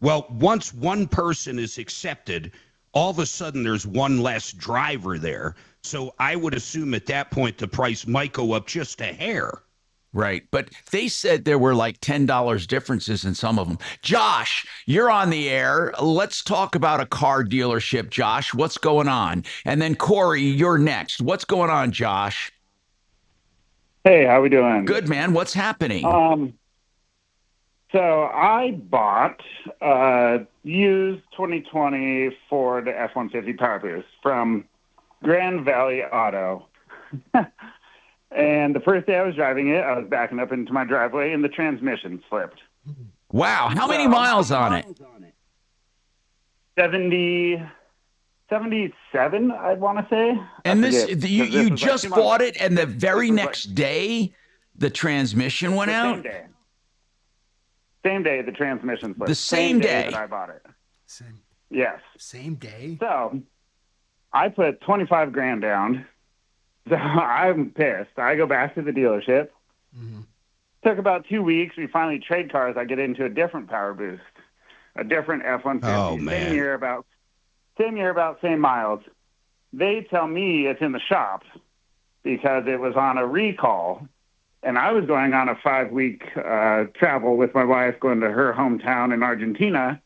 Well, once one person is accepted, all of a sudden there's one less driver there. So I would assume at that point the price might go up just a hair. Right. But they said there were like $10 differences in some of them. Josh, you're on the air. Let's talk about a car dealership, Josh. What's going on? And then Corey, you're next. What's going on, Josh? Hey, how we doing? Good, man. What's happening? So I bought a used 2020 Ford F-150 Power Boost from Grand Valley Auto. And the first day I was driving it, I was backing up into my driveway, and the transmission slipped. Wow. How many miles on it? 77, I want to say. And you just bought it, and the very next day, the transmission went out? Same day the transmission slipped. The same day that I bought it. Yes. Same day? So I put 25 grand down. So I'm pissed. I go back to the dealership. Took about 2 weeks. We finally trade cars. I get into a different Power Boost, a different F-150. Oh, man. Same year, about same miles. They tell me it's in the shop because it was on a recall. And I was going on a 5-week travel with my wife, going to her hometown in Argentina,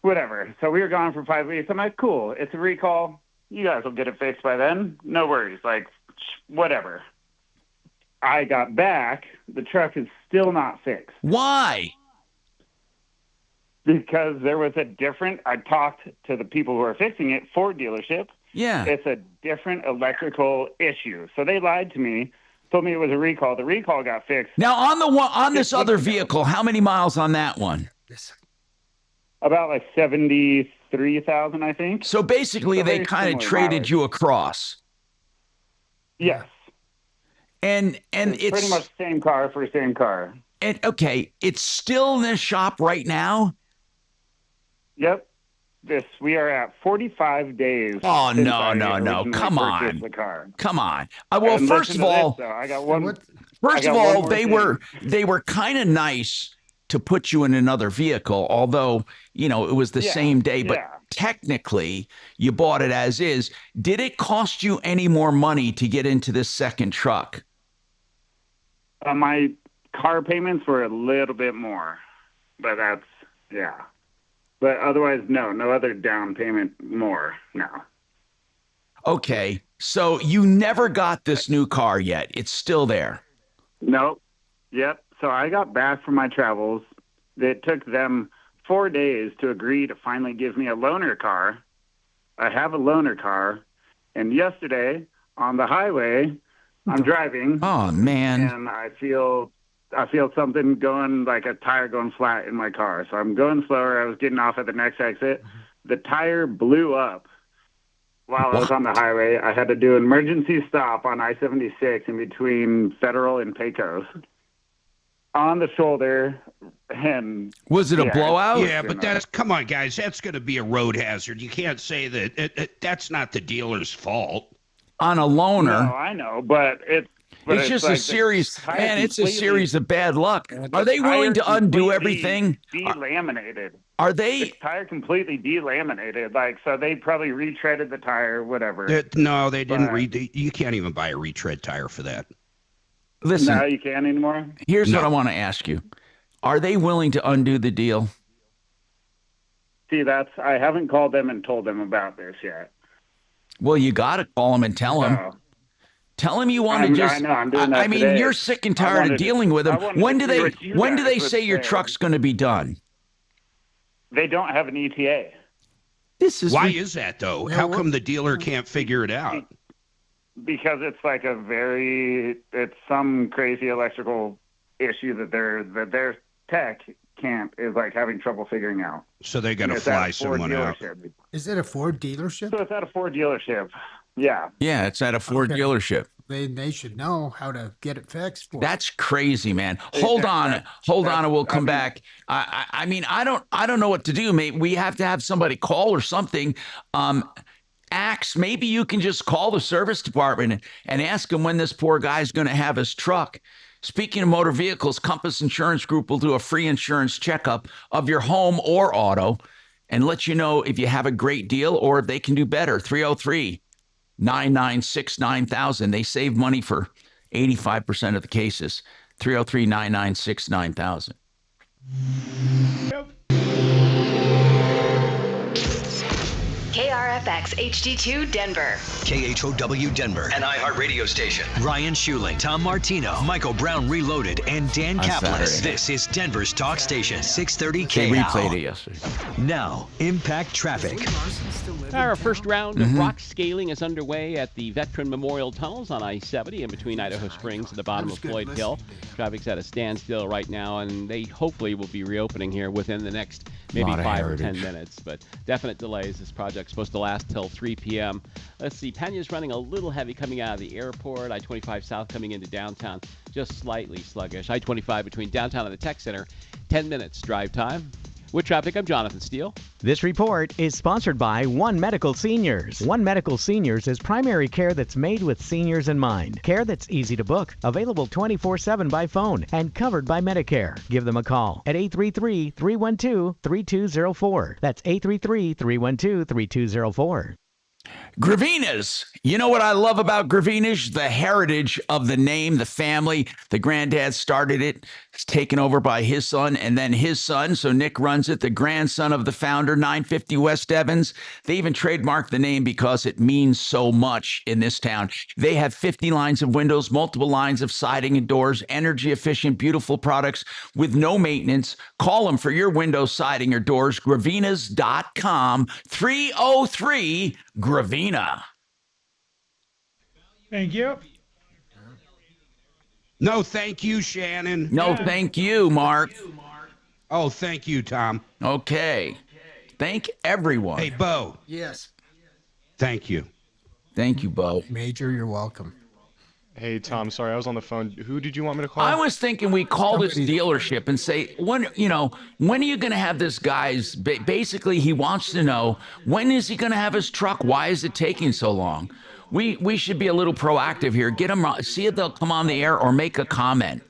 whatever. So we were gone for 5 weeks. I'm like, cool, it's a recall. You guys will get it fixed by then. No worries. Like, whatever. I got back. The truck is still not fixed. Why? Because there was I talked to the people who are fixing it, Ford dealership. Yeah. It's a different electrical issue. So they lied to me, told me it was a recall. The recall got fixed. Now, on this other vehicle, how many miles on that one? About like 73,000, I think. So basically, they kind of traded you across. Yes. And it's pretty much same car for same car. And okay, it's still in the shop right now? Yep. We are at 45 days. Oh, since no. purchased Come on. the car. Come on. Well, first of all, I got one. they were kind of nice to put you in another vehicle, although, it was the same day, but technically you bought it as is. Did it cost you any more money to get into this second truck? My car payments were a little bit more, but but otherwise, no other down payment more, no. Okay, so you never got this new car yet. It's still there. Nope. Yep. So I got back from my travels. It took them 4 days to agree to finally give me a loaner car. I have a loaner car. And yesterday on the highway, I'm driving. Oh, man. And I feel something going, like a tire going flat in my car. So I'm going slower. I was getting off at the next exit. The tire blew up while I was on the highway. I had to do an emergency stop on I-76 in between Federal and Pecos. On the shoulder. And was it a blowout? Yeah, but come on, guys. That's going to be a road hazard. You can't say that that's not the dealer's fault. On a loaner. No, I know, but it's just like a series, man. It's a series of bad luck. Are they willing to undo everything? Delaminated. Are they? The tire completely delaminated. Like, so they probably retreaded the tire, whatever. No, they didn't. You can't even buy a retread tire for that. Listen. No, you can't anymore. Here's what I want to ask you: are they willing to undo the deal? See, I haven't called them and told them about this yet. Well, you got to call them and tell them. No. Tell them you want to just. I know, I'm doing that I mean, today. you're sick and tired of dealing with them. When do they say your truck's going to be done? They don't have an ETA. Why is that though? How come the dealer can't figure it out? Because it's like it's some crazy electrical issue that their tech is like having trouble figuring out. So they got to fly someone out. Is it a Ford dealership? So it's at a Ford dealership. Yeah. Yeah, it's at a Ford dealership. They should know how to get it fixed. That's crazy, man. Hold on, and we'll come back. I mean, I don't know what to do, mate. We have to have somebody call or something. Axe, maybe you can just call the service department and ask them when this poor guy's going to have his truck. Speaking of motor vehicles, Compass Insurance Group will do a free insurance checkup of your home or auto and let you know if you have a great deal or if they can do better. 303-996-9000. They save money for 85% of the cases. 303-996-9000. KRFX HD2 Denver. KHOW Denver, an iHeartRadio station. Ryan Schuling, Tom Martino, Michael Brown Reloaded, and Dan Kaplan. This is Denver's talk station, 630 KL. They replayed it yesterday. Now, Impact Traffic. Our first round of rock scaling is underway at the Veteran Memorial Tunnels on I-70 in between Idaho Springs and the bottom of Floyd Hill. Traffic's at a standstill right now, and they hopefully will be reopening here within the next maybe 5 or 10 minutes. But definite delays. This project's supposed to last till 3 p.m. Let's see. Pena's running a little heavy coming out of the airport. I-25 south coming into downtown, just slightly sluggish. I-25 between downtown and the tech center, 10 minutes drive time. With traffic, I'm Jonathan Steele. This report is sponsored by One Medical Seniors. One Medical Seniors is primary care that's made with seniors in mind. Care that's easy to book, available 24/7 by phone, and covered by Medicare. Give them a call at 833-312-3204. That's 833-312-3204. Gravina's. You know what I love about Gravina's? The heritage of the name, the family. The granddad started it. It's taken over by his son and then his son. So Nick runs it, the grandson of the founder, 950 West Evans. They even trademarked the name because it means so much in this town. They have 50 lines of windows, multiple lines of siding and doors, energy efficient, beautiful products with no maintenance. Call them for your windows, siding, or doors. Gravinas.com, 303 Gravina. Thank you. No, thank you, Shannon. No, thank you, Mark. Oh, thank you, Tom. Okay. Thank everyone. Hey, Bo. Yes. Thank you. Thank you, Bo. Major, you're welcome. Hey, Tom, sorry, I was on the phone. Who did you want me to call? I was thinking we call this dealership and say, when are you going to have this guy's, basically he wants to know, when is he going to have his truck? Why is it taking so long? We should be a little proactive here. Get them, see if they'll come on the air or make a comment.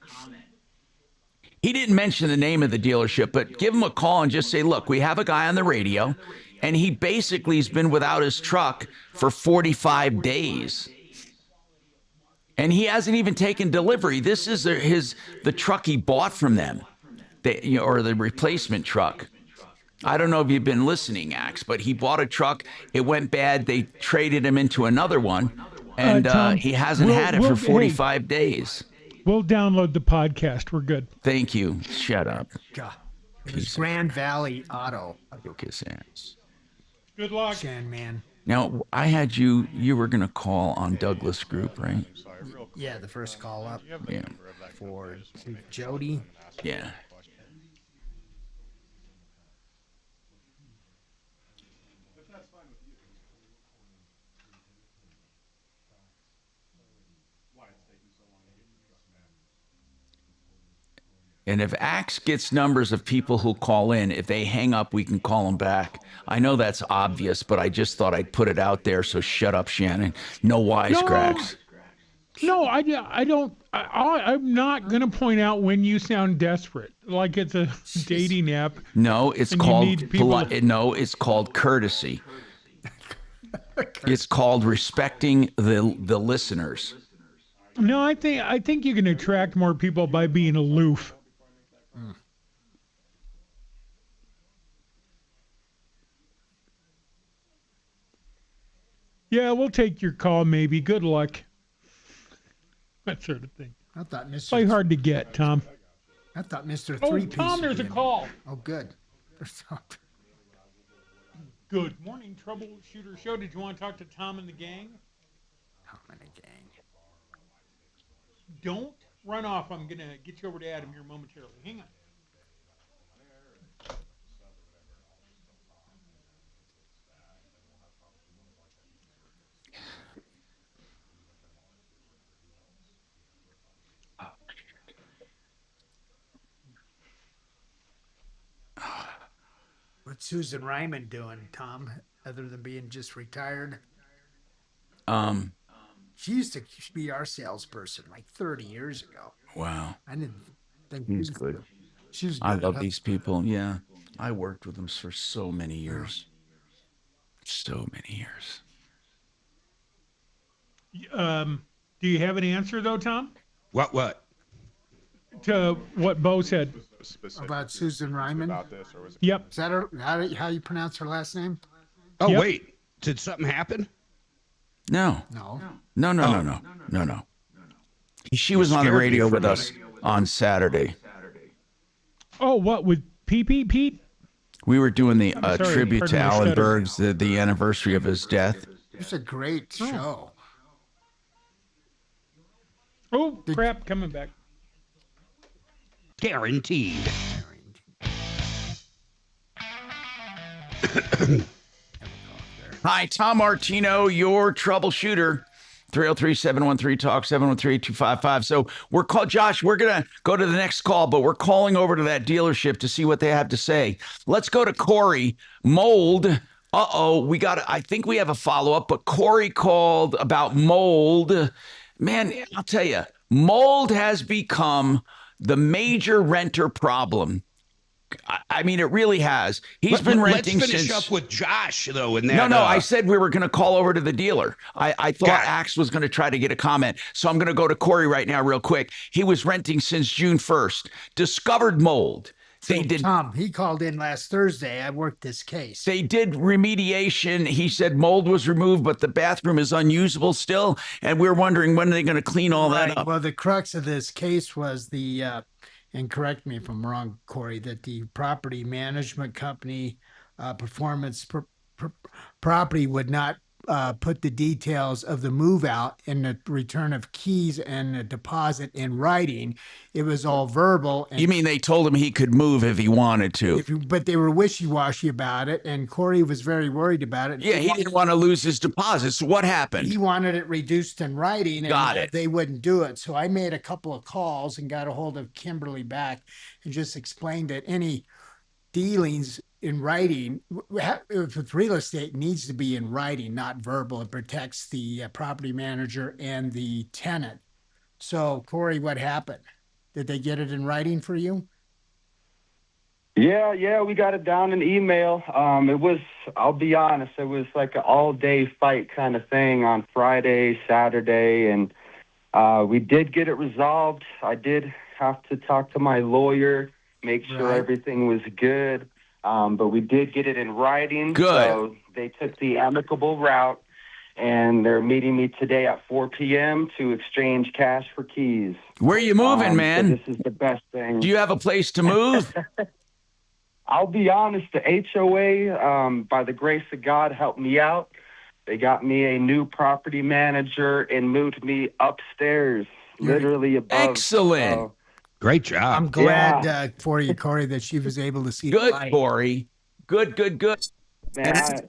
He didn't mention the name of the dealership, but give him a call and just say, look, we have a guy on the radio, and he basically has been without his truck for 45 days. And he hasn't even taken delivery. This is the truck he bought from them, or the replacement truck. I don't know if you've been listening, Axe, but he bought a truck. It went bad. They traded him into another one, and Tom, he hasn't had it for 45 days. We'll download the podcast. We're good. Thank you. Shut up. God. It was Grand Valley Auto. Go kiss ass. Good luck. Man. Now, I had you were going to call on Douglas Group, right? Yeah, the first call up. Yeah. For Jody. Yeah. And if Axe gets numbers of people who call in, if they hang up, we can call them back. I know that's obvious, but I just thought I'd put it out there, so shut up, Shannon. No wisecracks. No, I don't. I'm not going to point out when you sound desperate, like it's a dating app. No, it's called it's called courtesy. It's called respecting the listeners. No, I think you can attract more people by being aloof. Yeah, we'll take your call, maybe. Good luck. That sort of thing. I thought Mr. Play hard to get, Tom. I thought Mr. Oh, Three-Piece. Tom, there's a call. Oh, good. There's something. Good morning, Troubleshooter Show. Did you want to talk to Tom and the gang? Tom and the gang. Don't run off. I'm going to get you over to Adam here momentarily. Hang on. What's Susan Ryman doing, Tom, other than being just retired? She used to be our salesperson like 30 years ago. Wow. I didn't think He's good. She was good. I love these people. Yeah. I worked with them for so many years. So many years. Do you have an answer, though, Tom? What? To what Bo said. About Susan Ryman? Yep. Is that her, how you pronounce her last name? Oh, yep. Wait. Did something happen? No. No. No. She was on the radio with us on Saturday. Oh, what, with Pete? We were doing the tribute to Alan Berg's, the anniversary of his death. It's a great show. Oh, crap, coming back. Guaranteed. Hi, Tom Martino, your troubleshooter. 303-713-TALK, 713-255. So we're called, Josh, we're going to go to the next call, but we're calling over to that dealership to see what they have to say. Let's go to Corey. Mold. I think we have a follow-up, but Corey called about mold. Man, I'll tell you, mold has become the major renter problem. I mean, it really has. He's been renting since... Let's finish up with Josh, though. In that, No, I said we were going to call over to the dealer. I thought Axe was going to try to get a comment. So I'm going to go to Corey right now real quick. He was renting since June 1st. Discovered mold. Tom, he called in last Thursday. I worked this case. They did remediation. He said mold was removed, but the bathroom is unusable still. And we're wondering when are they going to clean all that up? Well, the crux of this case was and correct me if I'm wrong, Corey, that the property management company, Performance Property, would not put the details of the move out and the return of keys and the deposit in writing. It was all verbal. You mean they told him he could move if he wanted to? But they were wishy-washy about it, and Corey was very worried about it. Yeah, he didn't want to lose his deposit. So what happened? He wanted it reduced in writing, and they wouldn't do it. So I made a couple of calls and got a hold of Kimberly back and just explained that any dealings in writing, if it's real estate, needs to be in writing, not verbal. It protects the property manager and the tenant. So, Corey, what happened? Did they get it in writing for you? Yeah, we got it down in email. I'll be honest, it was like an all-day fight kind of thing on Friday, Saturday, and we did get it resolved. I did have to talk to my lawyer, make sure everything was good. But we did get it in writing. Good. So they took the amicable route, and they're meeting me today at 4 p.m. to exchange cash for keys. Where are you moving, man? So this is the best thing. Do you have a place to move? I'll be honest, the HOA, by the grace of God, helped me out. They got me a new property manager and moved me upstairs, literally above. Excellent. Great job. I'm glad for you, Corey, that she was able to see the light. Good, Corey. Good.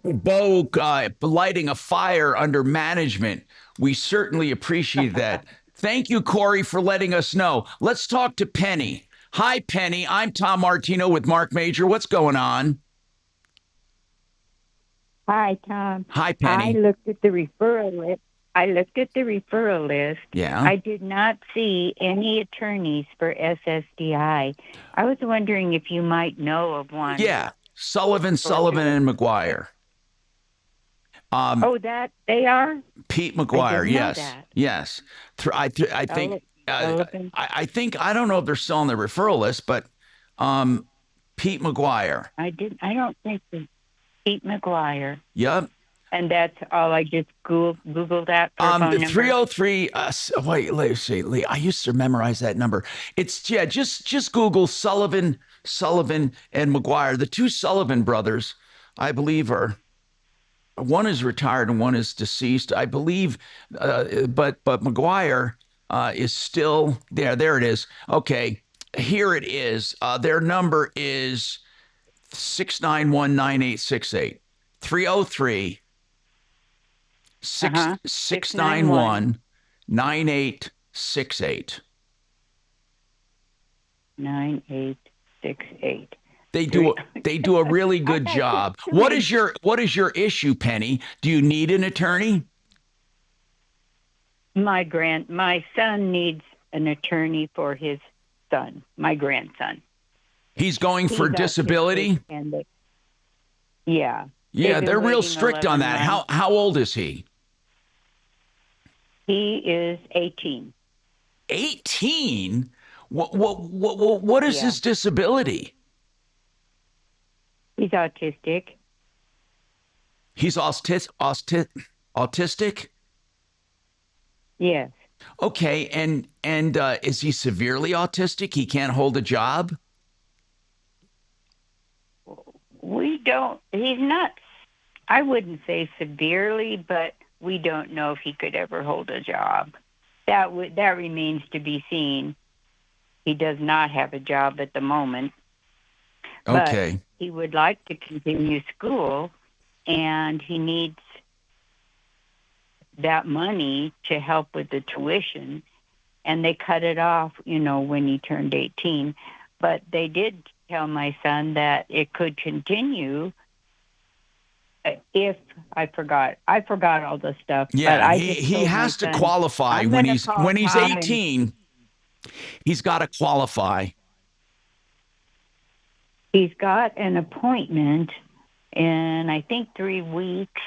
Bo lighting a fire under management. We certainly appreciate that. Thank you, Corey, for letting us know. Let's talk to Penny. Hi, Penny. I'm Tom Martino with Marc Mager. What's going on? Hi, Tom. Hi, Penny. I looked at the referral list. Yeah. I did not see any attorneys for SSDI. I was wondering if you might know of one. Yeah. Sullivan, and McGuire. That they are? Pete McGuire, yes. Yes. I think I don't know if they're still on the referral list, but Pete McGuire. I don't think so. Pete McGuire. Yep. And that's all. I just Googled that. The 303. Wait, let's see. Lee, I used to memorize that number. It's just Google Sullivan, and McGuire. The two Sullivan brothers, I believe, one is retired and one is deceased, I believe. But McGuire is still there. There it is. Okay, here it is. Their number is 691-9868. 303. 691-9868. 9868. They do a really good job. What is your issue, Penny? Do you need an attorney? My son needs an attorney for his son, my grandson. He's going for disability? Yeah. Yeah, they're real strict on that. How old is he? He is 18. 18? What is his disability? He's autistic. He's autistic? Yes. Okay, and is he severely autistic? He can't hold a job? He's not, I wouldn't say severely, but we don't know if he could ever hold a job. That remains to be seen. He does not have a job at the moment. Okay. But he would like to continue school, and he needs that money to help with the tuition, and they cut it off, when he turned 18. But they did tell my son that it could continue if I forgot all the stuff. Yeah, but I he has to qualify when he's 18. He's got to qualify. He's got an appointment in, I think, 3 weeks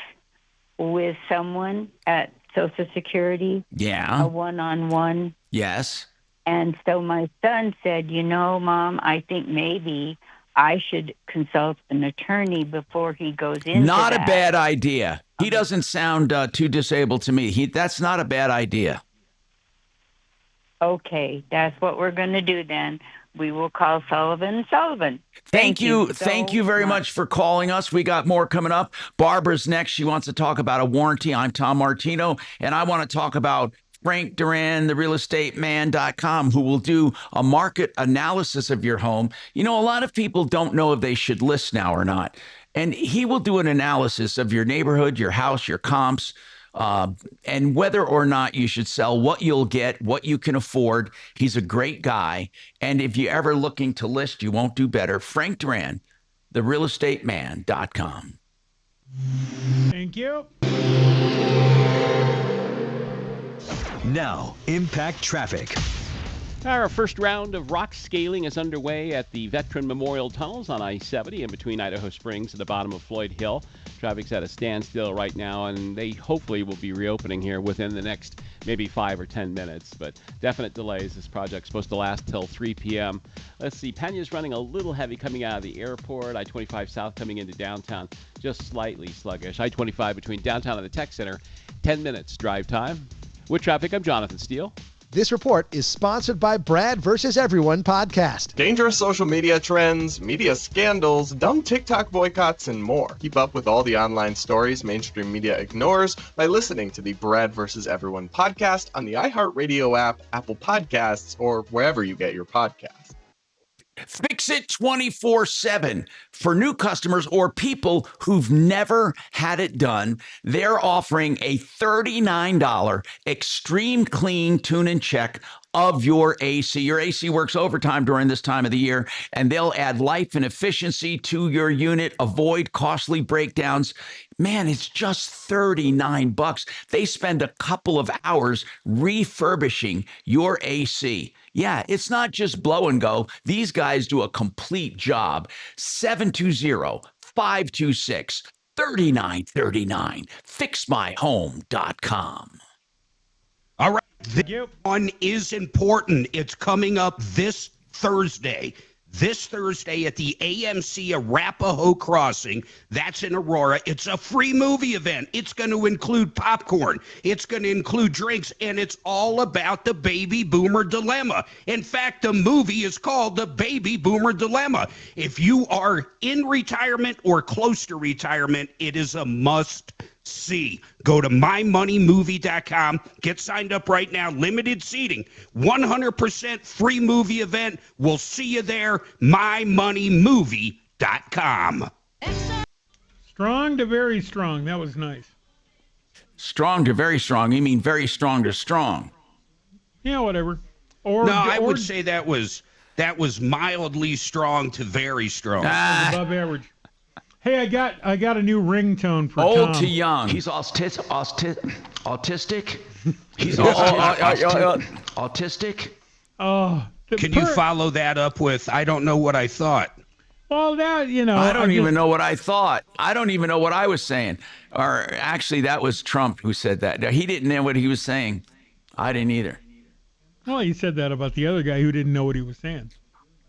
with someone at Social Security. Yeah. A one-on-one. Yes. And so my son said, Mom, I think maybe I should consult an attorney before he goes into Not that. a bad idea. He doesn't sound too disabled to me. That's not a bad idea. Okay, that's what we're going to do then. We will call Sullivan & Sullivan. Thank you very much for calling us. We got more coming up. Barbara's next. She wants to talk about a warranty. I'm Tom Martino, and I want to talk about Frank Duran, the realestateman.com, who will do a market analysis of your home. A lot of people don't know if they should list now or not. And he will do an analysis of your neighborhood, your house, your comps, and whether or not you should sell, what you'll get, what you can afford. He's a great guy. And if you're ever looking to list, you won't do better. Frank Duran, the realestateman.com. Thank you. Now, impact traffic. Our first round of rock scaling is underway at the Veteran Memorial Tunnels on I-70 in between Idaho Springs and the bottom of Floyd Hill. Traffic's at a standstill right now, and they hopefully will be reopening here within the next maybe 5 or 10 minutes. But definite delays. This project's supposed to last till 3 p.m. Let's see. Pena's running a little heavy coming out of the airport. I-25 south coming into downtown, just slightly sluggish. I-25 between downtown and the tech center, 10 minutes drive time. With traffic, I'm Jonathan Steele. This report is sponsored by Brad vs. Everyone podcast. Dangerous social media trends, media scandals, dumb TikTok boycotts, and more. Keep up with all the online stories mainstream media ignores by listening to the Brad vs. Everyone podcast on the iHeartRadio app, Apple Podcasts, or wherever you get your podcasts. Fix It 24/7 for new customers or people who've never had it done. They're offering a $39 extreme clean tune and check of your AC. Your AC works overtime during this time of the year, and they'll add life and efficiency to your unit, avoid costly breakdowns. Man, it's just $39. They spend a couple of hours refurbishing your AC. Yeah, it's not just blow and go. These guys do a complete job. 720-526-3939. FixMyHome.com. All right. This one is important. It's coming up this Thursday. This Thursday at the AMC Arapahoe Crossing. That's in Aurora. It's a free movie event. It's going to include popcorn. It's going to include drinks, and it's all about the baby boomer dilemma. In fact, the movie is called The Baby Boomer Dilemma. If you are in retirement or close to retirement, it is a must see. Go to mymoneymovie.com. Get signed up right now. Limited seating. 100% free movie event. We'll see you there. mymoneymovie.com. Strong to very strong. That was nice. Strong to very strong. You mean very strong to strong? Yeah, whatever. I would say that was mildly strong to very strong. Above average. Hey, I got a new ringtone for Old Tom. to young. He's autistic. He's autistic. Oh, can you follow that up with I don't know what I thought? Well, that, I don't even know what I thought. I don't even know what I was saying. Or actually, that was Trump who said that. He didn't know what he was saying. I didn't either. Well, he said that about the other guy who didn't know what he was saying.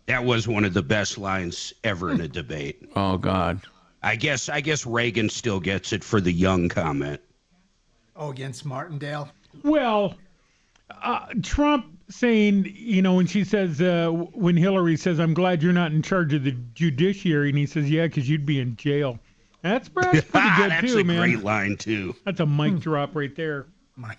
That was one of the best lines ever in a debate. Oh, God. I guess Reagan still gets it for the young comment. Oh, against Martindale? Well, Trump saying, when she says, when Hillary says, I'm glad you're not in charge of the judiciary, and he says, yeah, because you'd be in jail. That's pretty good, That's too, man. That's a great line, too. That's a mic drop right there. Mic.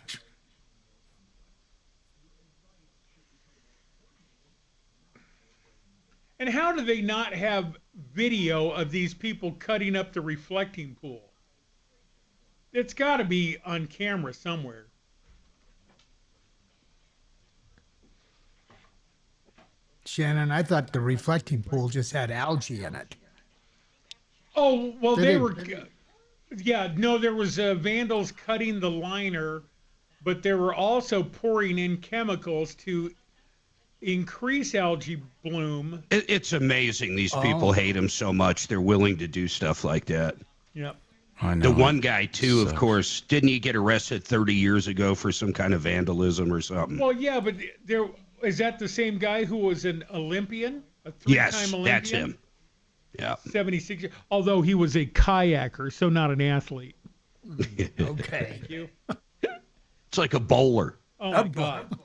And how do they not have video of these people cutting up the reflecting pool? It's got to be on camera somewhere. Shannon, I thought the reflecting pool just had algae in it. Oh, well, there was vandals cutting the liner, but they were also pouring in chemicals to increase algae bloom. It's amazing. These people hate him so much. They're willing to do stuff like that. Yep. I know. The one guy, too, of course, didn't he get arrested 30 years ago for some kind of vandalism or something? Well, yeah, but is that the same guy who was an Olympian? A three-time Olympian? That's him. Yeah. 76 years. Although he was a kayaker, so not an athlete. Okay. Thank you. It's like a bowler. Oh, my God.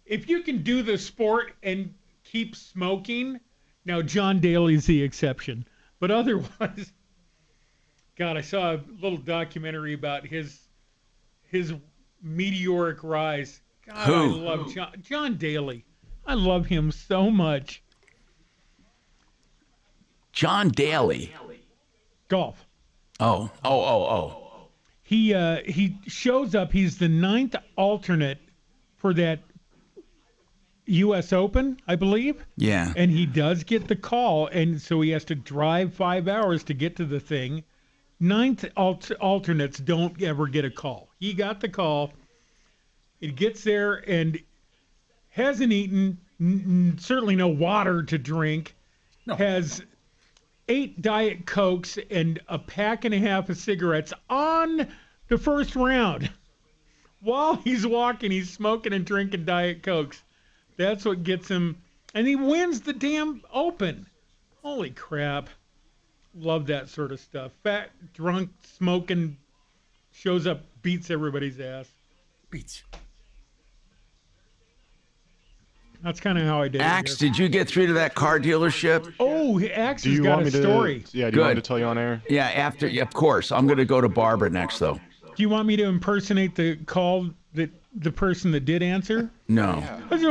If you can do the sport and keep smoking, now John Daly's the exception. But otherwise, God, I saw a little documentary about his meteoric rise. God, Who? I love John Daly. I love him so much. John Daly. Golf. Oh. He shows up. He's the 9th alternate for that U.S. Open, I believe. Yeah. And he does get the call, and so he has to drive 5 hours to get to the thing. 9th alternates don't ever get a call. He got the call. He gets there and hasn't eaten, certainly no water to drink. No. Has 8 Diet Cokes and a pack and a half of cigarettes on the first round. While he's walking, he's smoking and drinking Diet Cokes. That's what gets him. And he wins the damn Open. Holy crap. Love that sort of stuff. Fat, drunk, smoking, shows up, beats everybody's ass. Beats. That's kind of how I did Axe, it. did you get through to that car dealership? Oh, Axe has got a story. Do you want me to tell you on air? Yeah, after. Yeah, of course. I'm going to go to Barbara next, though. Do you want me to impersonate the call that the person that did answer? No. Click.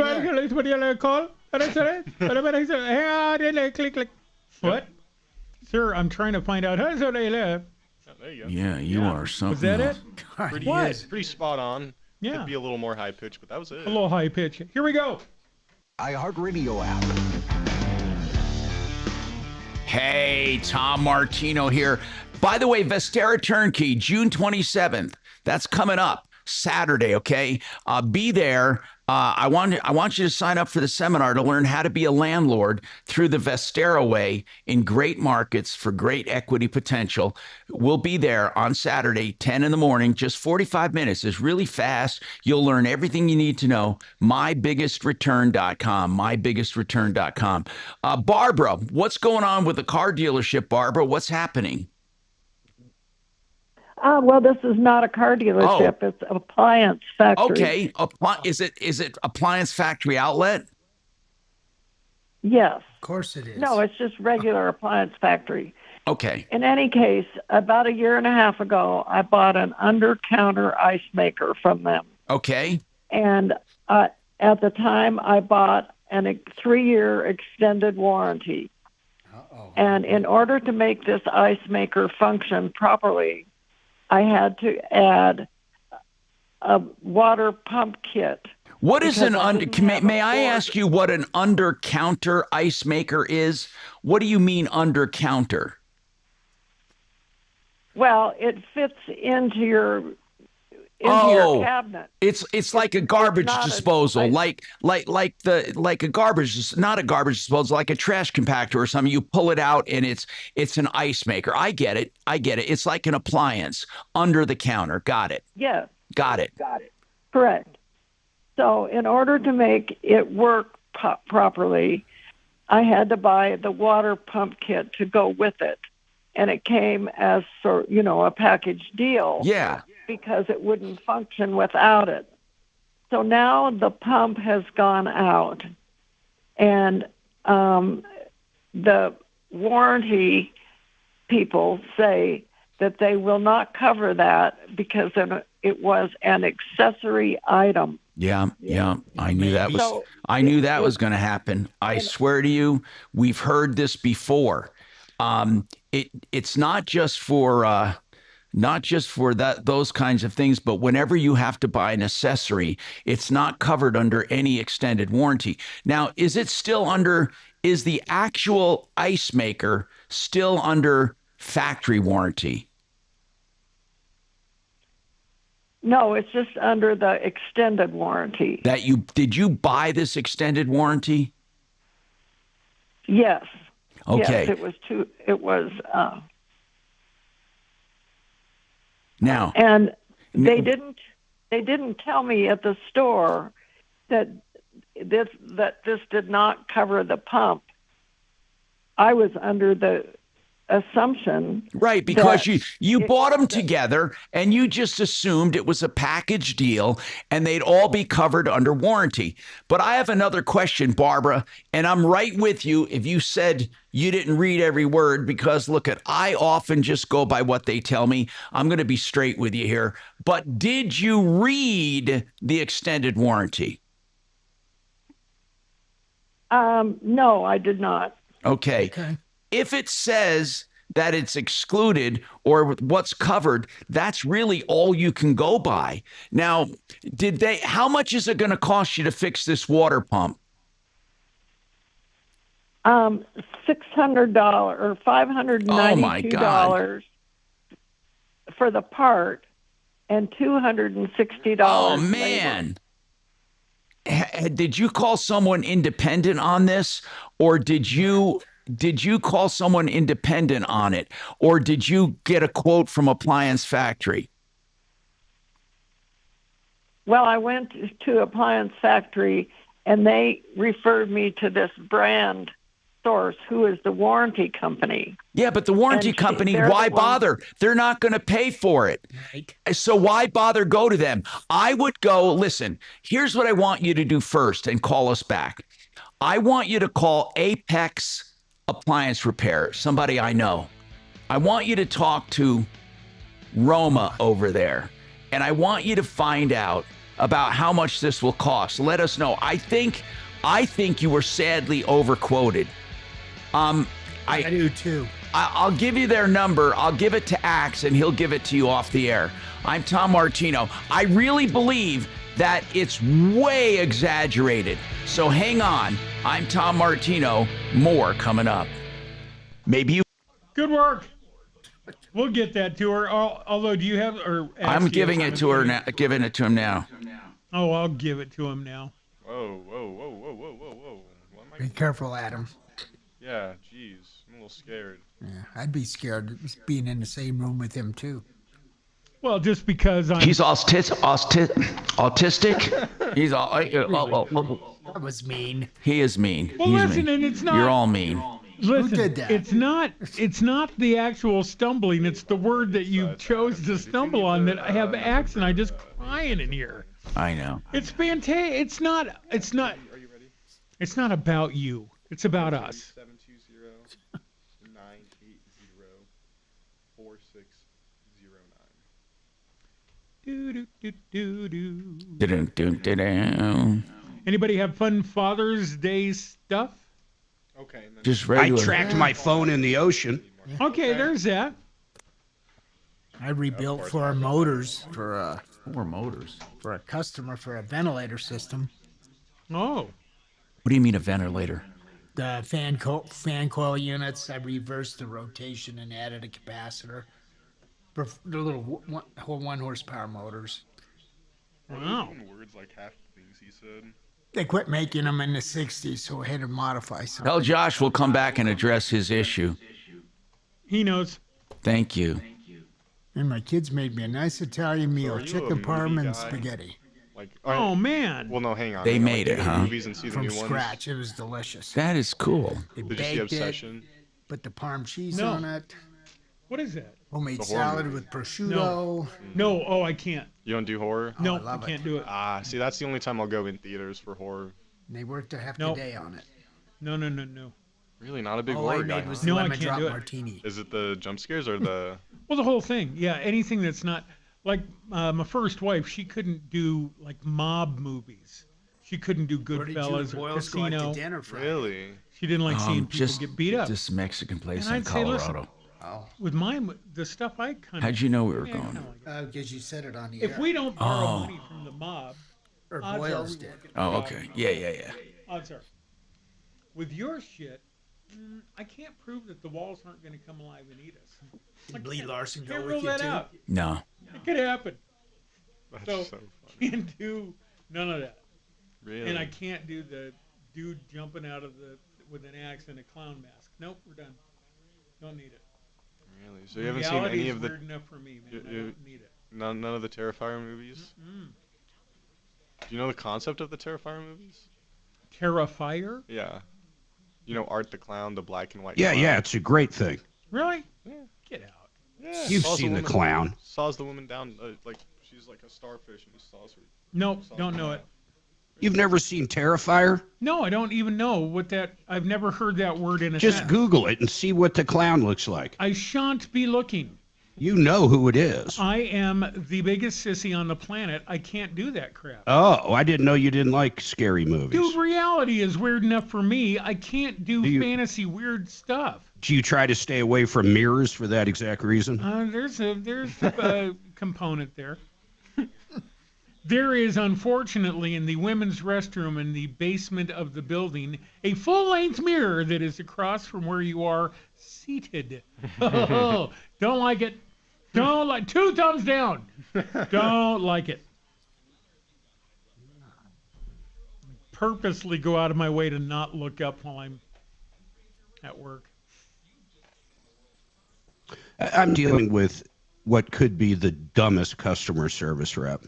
What? Sir, I'm trying to find out. There you go. Yeah, you are something. Was that it? Pretty spot on. Yeah. Could be a little more high pitch, but that was it. A little high pitch. Here we go. iHeartRadio app. Hey, Tom Martino here. By the way, Vestera Turnkey, June 27th. That's coming up Saturday, okay? Be there. I want you to sign up for the seminar to learn how to be a landlord through the Vestera way in great markets for great equity potential. We'll be there on Saturday, 10 in the morning, just 45 minutes. It's really fast. You'll learn everything you need to know. MyBiggestReturn.com, MyBiggestReturn.com. Barbara, what's going on with the car dealership, Barbara? What's happening? Well, this is not a car dealership. It's an appliance factory. Okay. Is it appliance factory outlet? Yes. Of course it is. No, it's just regular appliance factory. Okay. In any case, about a year and a half ago, I bought an under-counter ice maker from them. Okay. And at the time, I bought a 3-year extended warranty. Uh-oh. And in order to make this ice maker function properly, I had to add a water pump kit. What is an may I ask you what an under-counter ice maker is? What do you mean under-counter? Well, it fits into your cabinet. It's like a garbage disposal, like a garbage, not a garbage disposal, like a trash compactor or something. You pull it out and it's an ice maker. I get it. It's like an appliance under the counter. Got it. Yes. Got it. Correct. So in order to make it work properly, I had to buy the water pump kit to go with it. And it came as a package deal. Yeah. Because it wouldn't function without it. So now the pump has gone out, and the warranty people say that they will not cover that because it was an accessory item. Yeah. I knew that was going to happen. I swear to you, we've heard this before. It's not just for not just for those kinds of things, but whenever you have to buy an accessory, it's not covered under any extended warranty. Now, is the actual ice maker still under factory warranty? No, it's just under the extended warranty. Did you buy this extended warranty? Yes. Okay. Yes, it was now. And they didn't tell me at the store that this did not cover the pump. I was under the assumption, right, because you bought them together and you just assumed it was a package deal and they'd all be covered under warranty. But I have another question, Barbara, and I'm right with you if you said you didn't read every word, because look, I often just go by what they tell me. I'm going to be straight with you here. But did you read the extended warranty? No, I did not. Okay. If it says that it's excluded or what's covered, that's really all you can go by. Now, how much is it going to cost you to fix this water pump? $600 or $592 for the part and $260. Oh, man. Did you call someone independent on this, or did you call someone independent on it, or did you get a quote from Appliance Factory? Well, I went to Appliance Factory and they referred me to this brand source, who is the warranty company. Yeah, but the warranty company, why bother? They're not going to pay for it. Right. So why bother go to them? I would go, listen, here's what I want you to do first and call us back. I want you to call Apex Appliance Repair, somebody I know. I want you to talk to Roma over there, and I want you to find out about how much this will cost. Let us know. I think you were sadly overquoted. I do too. I'll give you their number. I'll give it to Axe, and he'll give it to you off the air. I'm Tom Martino. I really believe that it's way exaggerated. So hang on. I'm Tom Martino. More coming up. Maybe you. Good work. We'll get that to her. Although, do you have or? I'm giving it to her now. Giving it to him now. Oh, I'll give it to him now. Whoa. Be careful, Adam. Yeah, geez, I'm a little scared. Yeah, I'd be scared of being in the same room with him too. Well, just because he's autistic. He's all. That was mean. He is mean. Well, He's listen, mean. and it's not. You're all mean. Listen, who did that? It's not the actual stumbling. It's the word that you chose to stumble on that I have Axe and I just crying in here. I know. It's fantastic. It's not. Are you ready? It's not about you. It's about us. 720-460-49. Anybody have fun Father's Day stuff? Okay. Just regular. I tracked my phone in the ocean. Okay, there's that. I rebuilt four motors for a customer for a ventilator system. Oh. What do you mean a ventilator? The fan coil units. I reversed the rotation and added a capacitor for the little one horsepower motors. Wow. Words like half the things he said. They quit making them in the 60s, so I had to modify some. Tell Josh we'll come back and address his issue. He knows. Thank you. And my kids made me a nice Italian meal, chicken parm and spaghetti. Oh, man. Well, no, hang on. They made it, huh? Movies and see the From new scratch. ones. It was delicious. That is cool. Did you see Obsession? Put the parm cheese on it. What is that? Homemade salad with prosciutto. No, I can't. You don't do horror? No, I can't do it. See, that's the only time I'll go in theaters for horror. They worked a half the day on it. No. Really, not a big All I horror guy. made was the lemon drop do it. martini. Is it the jump scares or the? Well, the whole thing. Yeah, anything that's not like my first wife. She couldn't do like mob movies. She couldn't do Goodfellas or Casino. Dinner for? Really? She didn't like seeing people get beat up. This Mexican place And in I'd say, Colorado. With mine, the stuff I kind of. How'd you know we were going? Because you said it on the air. If we don't borrow money from the mob, or odds are Boyles we did. won't get Oh, robbed. okay. Yeah. Odds are. With your shit, I can't prove that the walls aren't going to come alive and eat us. Did Lee Larson go Can't with rule you that too? out. No. It could happen. That's So, so can't do none of that. Really? And I can't do the dude jumping out of with an axe and a clown mask. Nope, we're done. Don't need it. Really? So you haven't seen Reality any is of the... weird enough for me, man. I don't need it. None of the Terrifier movies? Do you know the concept of the Terrifier movies? Terrifier? Yeah. You know Art the Clown, the black and white Yeah, clown? yeah, it's a great thing. Really? Yeah. Get out. Yeah. You've Saws seen the woman- clown. Saws the woman down, like, she's like a starfish and he saws her. Nope, don't know it. You've never seen Terrifier? No, I don't even know what that. I've never heard that word in a Just sentence. Google it and see what the clown looks like. I shan't be looking. You know who it is. I am the biggest sissy on the planet. I can't do that crap. Oh, I didn't know you didn't like scary movies. Dude, reality is weird enough for me. I can't do fantasy weird stuff. Do you try to stay away from mirrors for that exact reason? There's a component there. There is, unfortunately, in the women's restroom in the basement of the building, a full-length mirror that is across from where you are seated. Oh, don't like it. Don't like. 2 thumbs down. Don't like it. Purposely go out of my way to not look up while I'm at work. I'm dealing with what could be the dumbest customer service rep.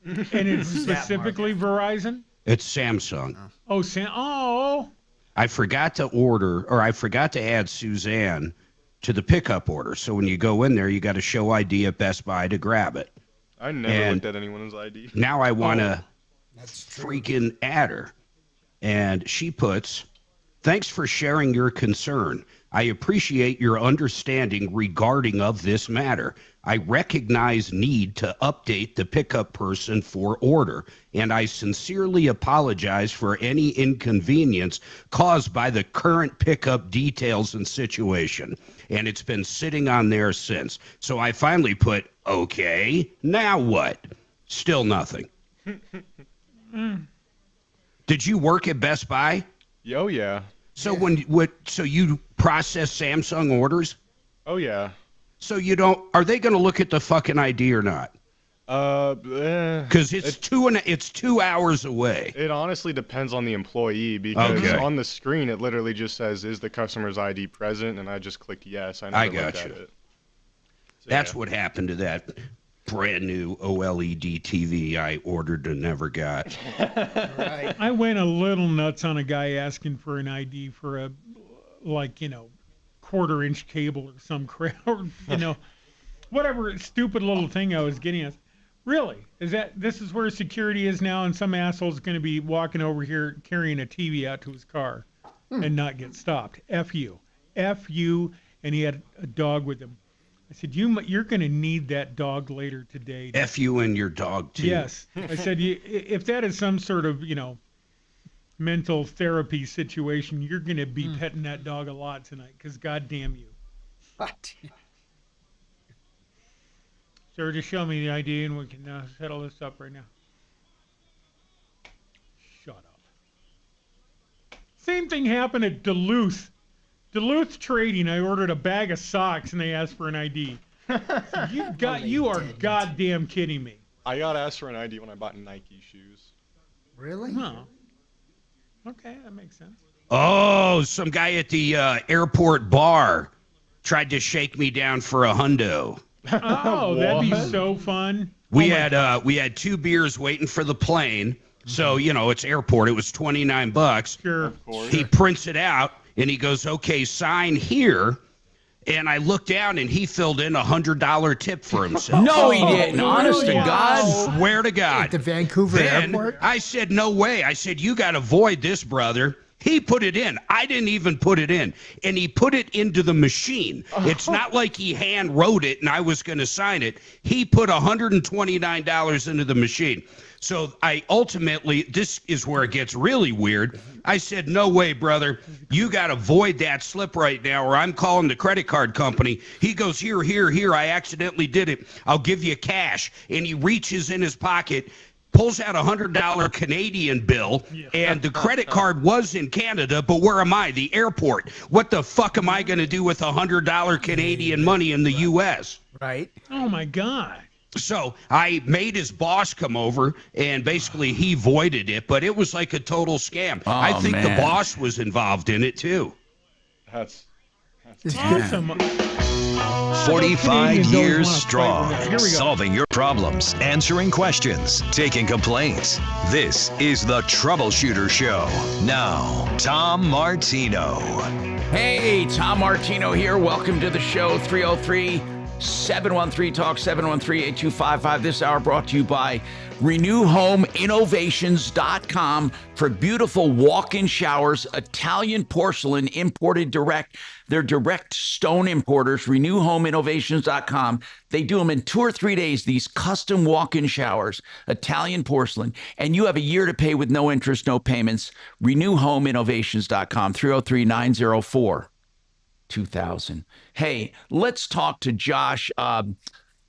And it's specifically Verizon? It's Samsung. Oh, oh. I forgot to add Suzanne to the pickup order. So when you go in there, you got to show ID at Best Buy to grab it. I never looked at anyone's ID. Now I want to freaking add her. And she puts, "Thanks for sharing your concern. I appreciate your understanding regarding of this matter. I recognize need to update the pickup person for order, and I sincerely apologize for any inconvenience caused by the current pickup details and situation." And it's been sitting on there since. So I finally put, "Okay, now what?" Still nothing. Did you work at Best Buy? Oh, yeah. So so you process Samsung orders? Oh, yeah. So are they going to look at the fucking ID or not? Because it's 2 hours away. It honestly depends on the employee because on the screen it literally just says, "Is the customer's ID present?" And I just clicked yes. I never looked at it. So, That's what happened to that brand new OLED TV I ordered and never got. Right. I went a little nuts on a guy asking for an ID for a, 1/4-inch cable or some crap, or, whatever stupid little thing I was getting at. Really? This is where security is now, and some asshole's going to be walking over here carrying a TV out to his car and not get stopped? F you. F you. And he had a dog with him. I said, you're going to need that dog later today. F you and your dog, too. Yes. I said, if that is some sort of, mental therapy situation, you're going to be petting that dog a lot tonight, because goddamn you. What? Sir, just show me the ID and we can settle this up right now. Shut up. Same thing happened at Duluth. Duluth Trading, I ordered a bag of socks and they asked for an ID. So you are goddamn kidding me. I got asked for an ID when I bought Nike shoes. Really? No. Okay, that makes sense. Oh, some guy at the airport bar tried to shake me down for a hundo. Oh, that'd be so fun. We had 2 beers waiting for the plane. So, it's airport. It was $29. Sure. Of course. He prints it out and he goes, "Okay, sign here." And I looked down and he filled in $100 tip for himself. No, he didn't. Honest to God. Swear to God. At the Vancouver Then airport? I said, "No way." I said, "You got to void this, brother." He put it in. I didn't even put it in. And he put it into the machine. It's not like he hand wrote it and I was going to sign it. He put $129 into the machine. So I ultimately, this is where it gets really weird. I said, no way, brother. You got to void that slip right now or I'm calling the credit card company. He goes, here. I accidentally did it. I'll give you cash. And he reaches in his pocket, pulls out $100 Canadian bill, and the credit card was in Canada, but where am I? The airport. What the fuck am I going to do with $100 Canadian money in the U.S.? Right. Oh, my God. So I made his boss come over, and basically he voided it, but it was like a total scam. Oh, I think man. the boss was involved in it, too. That's awesome. 45 years strong, solving your problems, answering questions, taking complaints. This is the Troubleshooter Show. Now, Tom Martino. Hey, Tom Martino here. Welcome to the show. 303-713-TALK, 713-8255. This hour brought to you by RenewHomeInnovations.com for beautiful walk-in showers, Italian porcelain imported direct. They're direct stone importers, RenewHomeInnovations.com. They do them in 2 or 3 days, these custom walk-in showers, Italian porcelain, and you have a year to pay with no interest, no payments. RenewHomeInnovations.com, 303-904-2000. Hey, let's talk to Josh.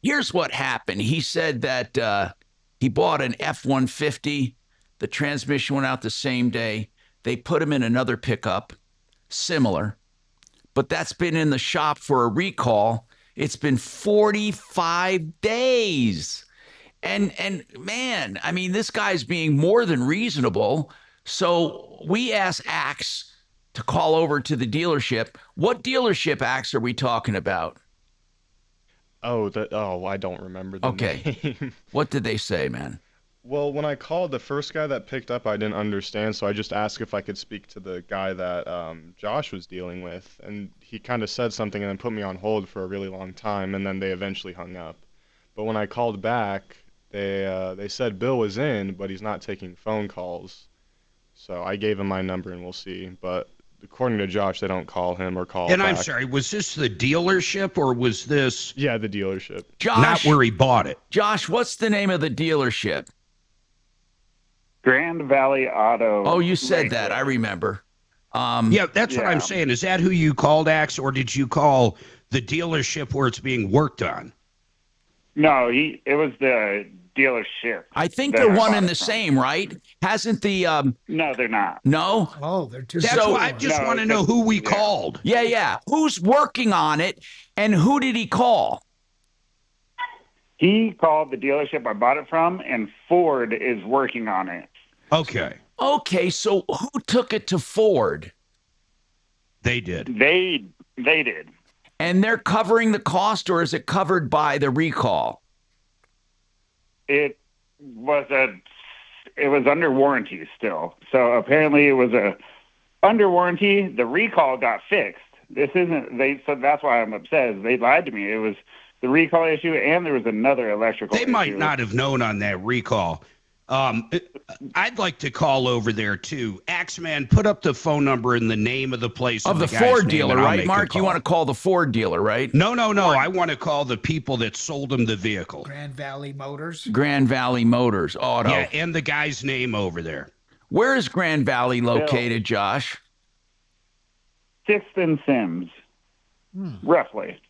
Here's what happened. He said that he bought an F-150. The transmission went out the same day. They put him in another pickup, similar, but that's been in the shop for a recall. It's been 45 days. And man, I mean, this guy's being more than reasonable. So we asked Axe to call over to the dealership. What dealership, Axe, are we talking about? I don't remember the name. What did they say, man? Well, when I called, the first guy that picked up, I didn't understand, so I just asked if I could speak to the guy that Josh was dealing with, and he kind of said something and then put me on hold for a really long time, and then they eventually hung up. But when I called back, they said Bill was in, but he's not taking phone calls. So I gave him my number, and we'll see. But according to Josh, they don't call him or call And back. I'm sorry, was this the dealership or was this... Yeah, the dealership. Josh, not where he bought it. Josh, what's the name of the dealership? Grand Valley Auto. Oh, you said that. I remember. Yeah, that's what I'm saying. Is that who you called, Axe, or did you call the dealership where it's being worked on? No, it was the dealership. I think they're one and the same, right? Hasn't the No, they're not. No? Oh, they're two. That's why I just want to know who we called. Yeah. Who's working on it, and who did he call? He called the dealership I bought it from, and Ford is working on it. Okay. Okay, so who took it to Ford? They did. They did. And they're covering the cost, or is it covered by the recall? It was under warranty still. So apparently it was under warranty. The recall got fixed. So that's why I'm upset. They lied to me. It was the recall issue, and there was another electrical issue. They might not have known on that recall. I'd like to call over there too. Axeman, put up the phone number and the name of the place of the Ford dealer, right, Mark? You want to call the Ford dealer, right? No. I want to call the people that sold him the vehicle. Grand Valley Motors. Grand Valley Motors Auto. Yeah, and the guy's name over there. Where is Grand Valley located, Josh? 6th and Sims, roughly.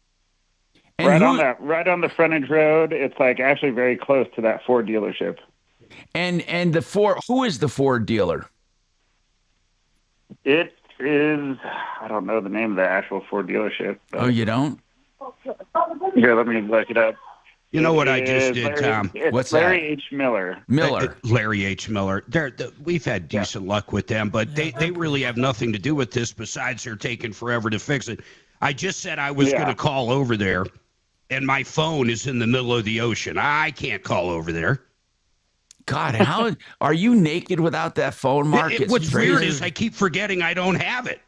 And right on the frontage road. It's like actually very close to that Ford dealership. And the Ford, who is the Ford dealer? It is, I don't know the name of the actual Ford dealership. Oh, you don't? Here, let me look it up. You know what I just did, Tom? What's Larry H. Miller. Larry H. Miller. We've had decent luck with them, but they really have nothing to do with this besides they're taking forever to fix it. I just said I was going to call over there, and my phone is in the middle of the ocean. I can't call over there. God, how are you naked without that phone, Mark? What's weird is I keep forgetting I don't have it.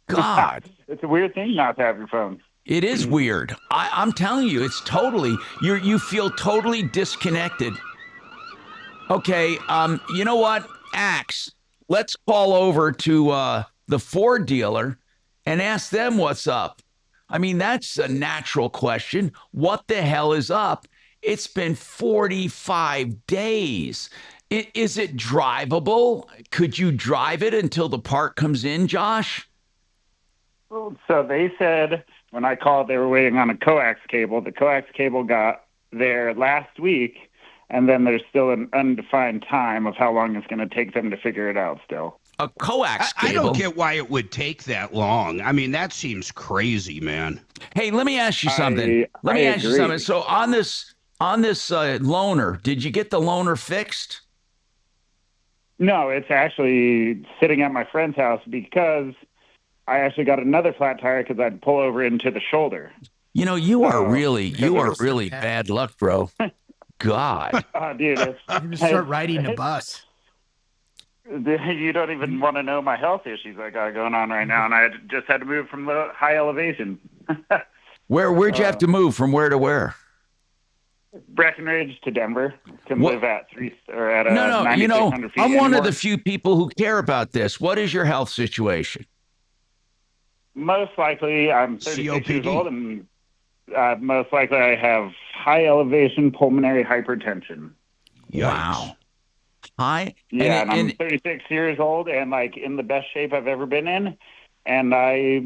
God. It's a weird thing not to have your phone. It is weird. I'm telling you, it's totally, you feel totally disconnected. Okay, you know what, Axe, let's call over to the Ford dealer and ask them what's up. I mean, that's a natural question. What the hell is up? It's been 45 days. Is it drivable? Could you drive it until the part comes in, Josh? Well, so they said when I called, they were waiting on a coax cable. The coax cable got there last week, and then there's still an undefined time of how long it's going to take them to figure it out still. A coax cable? I don't get why it would take that long. I mean, that seems crazy, man. Hey, let me ask you something. Let me ask you something. So on this loaner, did you get the loaner fixed? No, it's actually sitting at my friend's house because I actually got another flat tire because I'd pull over into the shoulder. You know, you are really bad luck, bro. God. Oh, dude. You're going to start riding a bus. You don't even want to know my health issues I got going on right now, and I just had to move from the high elevation. Where'd you have to move? From where to where? Breckenridge to Denver. Live at 9,600 feet. I'm one anymore. of the few people who care about this. What is your health situation? Most likely, I'm 36 years old, and most likely I have high elevation pulmonary hypertension. Wow. High? Yeah, and I'm 36 years old and like in the best shape I've ever been in, and I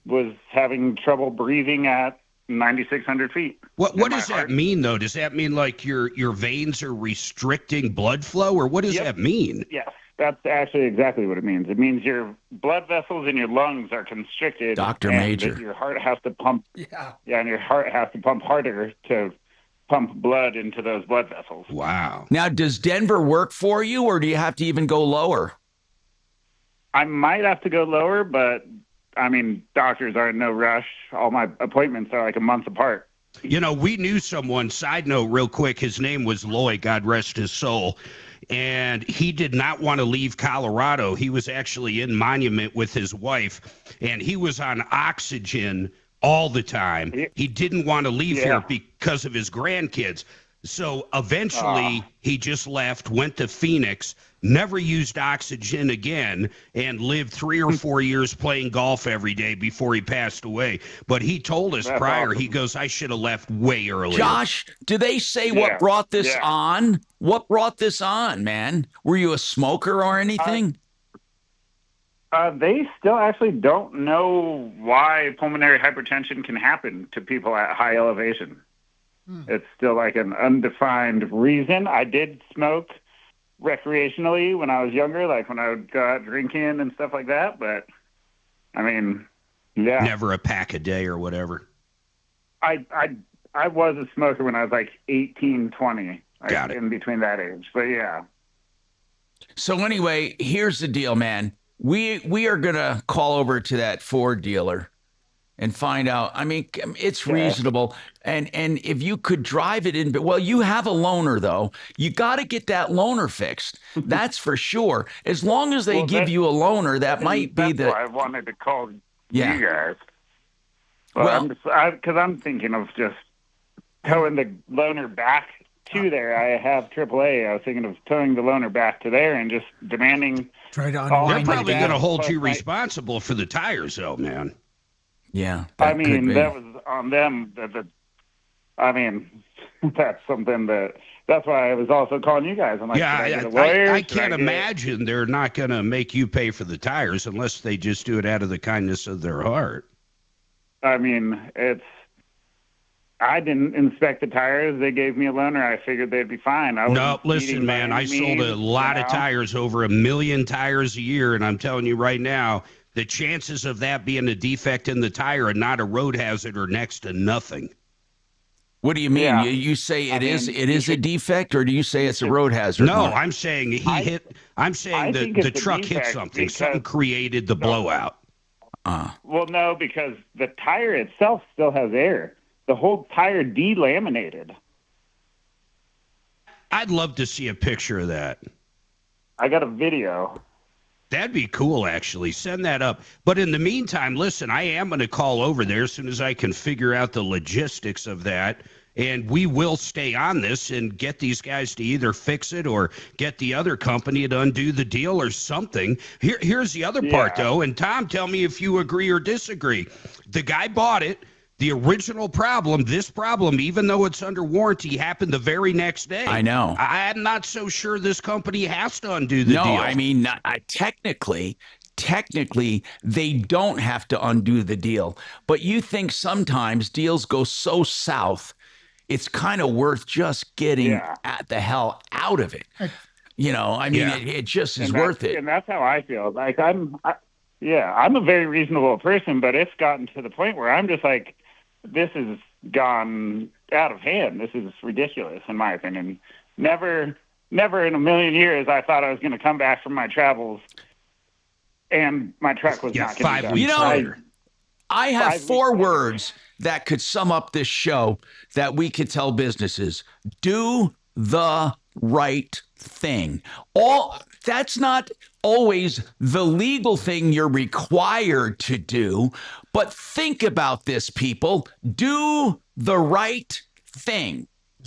was having trouble breathing at 9,600 feet. What does that mean, though? Does that mean like your veins are restricting blood flow, or what does that mean? Yes, that's actually exactly what it means. It means your blood vessels in your lungs are constricted. Dr. and Mager. Your heart has to pump. Yeah, and your heart has to pump harder to pump blood into those blood vessels. Wow. Now, does Denver work for you, or do you have to even go lower? I might have to go lower, but I mean, doctors are in no rush. All my appointments are like a month apart. You know, we knew someone, side note real quick, his name was Lloyd, God rest his soul, and he did not want to leave Colorado. He was actually in Monument with his wife, and he was on oxygen all the time. He didn't want to leave here because of his grandkids. So eventually he just left, went to Phoenix, never used oxygen again, and lived 3 or 4 years playing golf every day before he passed away. But he told us prior, he goes, I should have left way earlier. Josh, do they say what brought this on? What brought this on, man? Were you a smoker or anything? They still actually don't know why pulmonary hypertension can happen to people at high elevation. It's still like an undefined reason. I did smoke recreationally when I was younger, like when I would go out drinking and stuff like that. But, I mean, yeah. Never a pack a day or whatever. I was a smoker when I was like 18, 20. Got it. In between that age. But, yeah. So, anyway, here's the deal, man. We are going to call over to that Ford dealer and find out. I mean, it's reasonable. And if you could drive it in, but well, you have a loaner, though. You got to get that loaner fixed. That's for sure. As long as they give you a loaner, that might be the. That's why I wanted to call you guys. Well, because I'm thinking of just towing the loaner back to there. I have AAA. I was thinking of towing the loaner back to there and just demanding. Try to They're probably going to hold you responsible for the tires, though, man. Yeah. I mean, that was on them. I mean, that's something that's why I was also calling you guys. I'm like, I can't imagine they're not going to make you pay for the tires unless they just do it out of the kindness of their heart. I mean, I didn't inspect the tires. They gave me a loaner. I figured they'd be fine. No, listen, man, I sold a lot of tires, over 1 million tires a year, and I'm telling you right now, the chances of that being a defect in the tire and not a road hazard are next to nothing. What do you mean? Yeah. You say it is a defect, or do you say it's a road hazard? No, I'm saying the truck hit something. Something created the blowout. Well, no, because the tire itself still has air. The whole tire delaminated. I'd love to see a picture of that. I got a video. That'd be cool, actually. Send that up. But in the meantime, listen, I am going to call over there as soon as I can figure out the logistics of that And we will stay on this and get these guys to either fix it or get the other company to undo the deal or something. Here's the other part, though. And Tom, tell me if you agree or disagree. The guy bought it. The original problem, this problem, even though it's under warranty, happened the very next day. I know. I'm not so sure this company has to undo the deal. No, I mean, technically, they don't have to undo the deal. But you think sometimes deals go so south, it's kind of worth just getting at the hell out of it. You know, I mean, it just is worth it. And that's how I feel. Like, I'm a very reasonable person, but it's gotten to the point where I'm just like, this has gone out of hand. This is ridiculous, in my opinion. Never in a million years I thought I was going to come back from my travels and my truck was not going to be done. You know, I have 4 words that could sum up this show that we could tell businesses. Do the right thing. That's not always the legal thing you're required to do, but think about this, people. Do the right thing.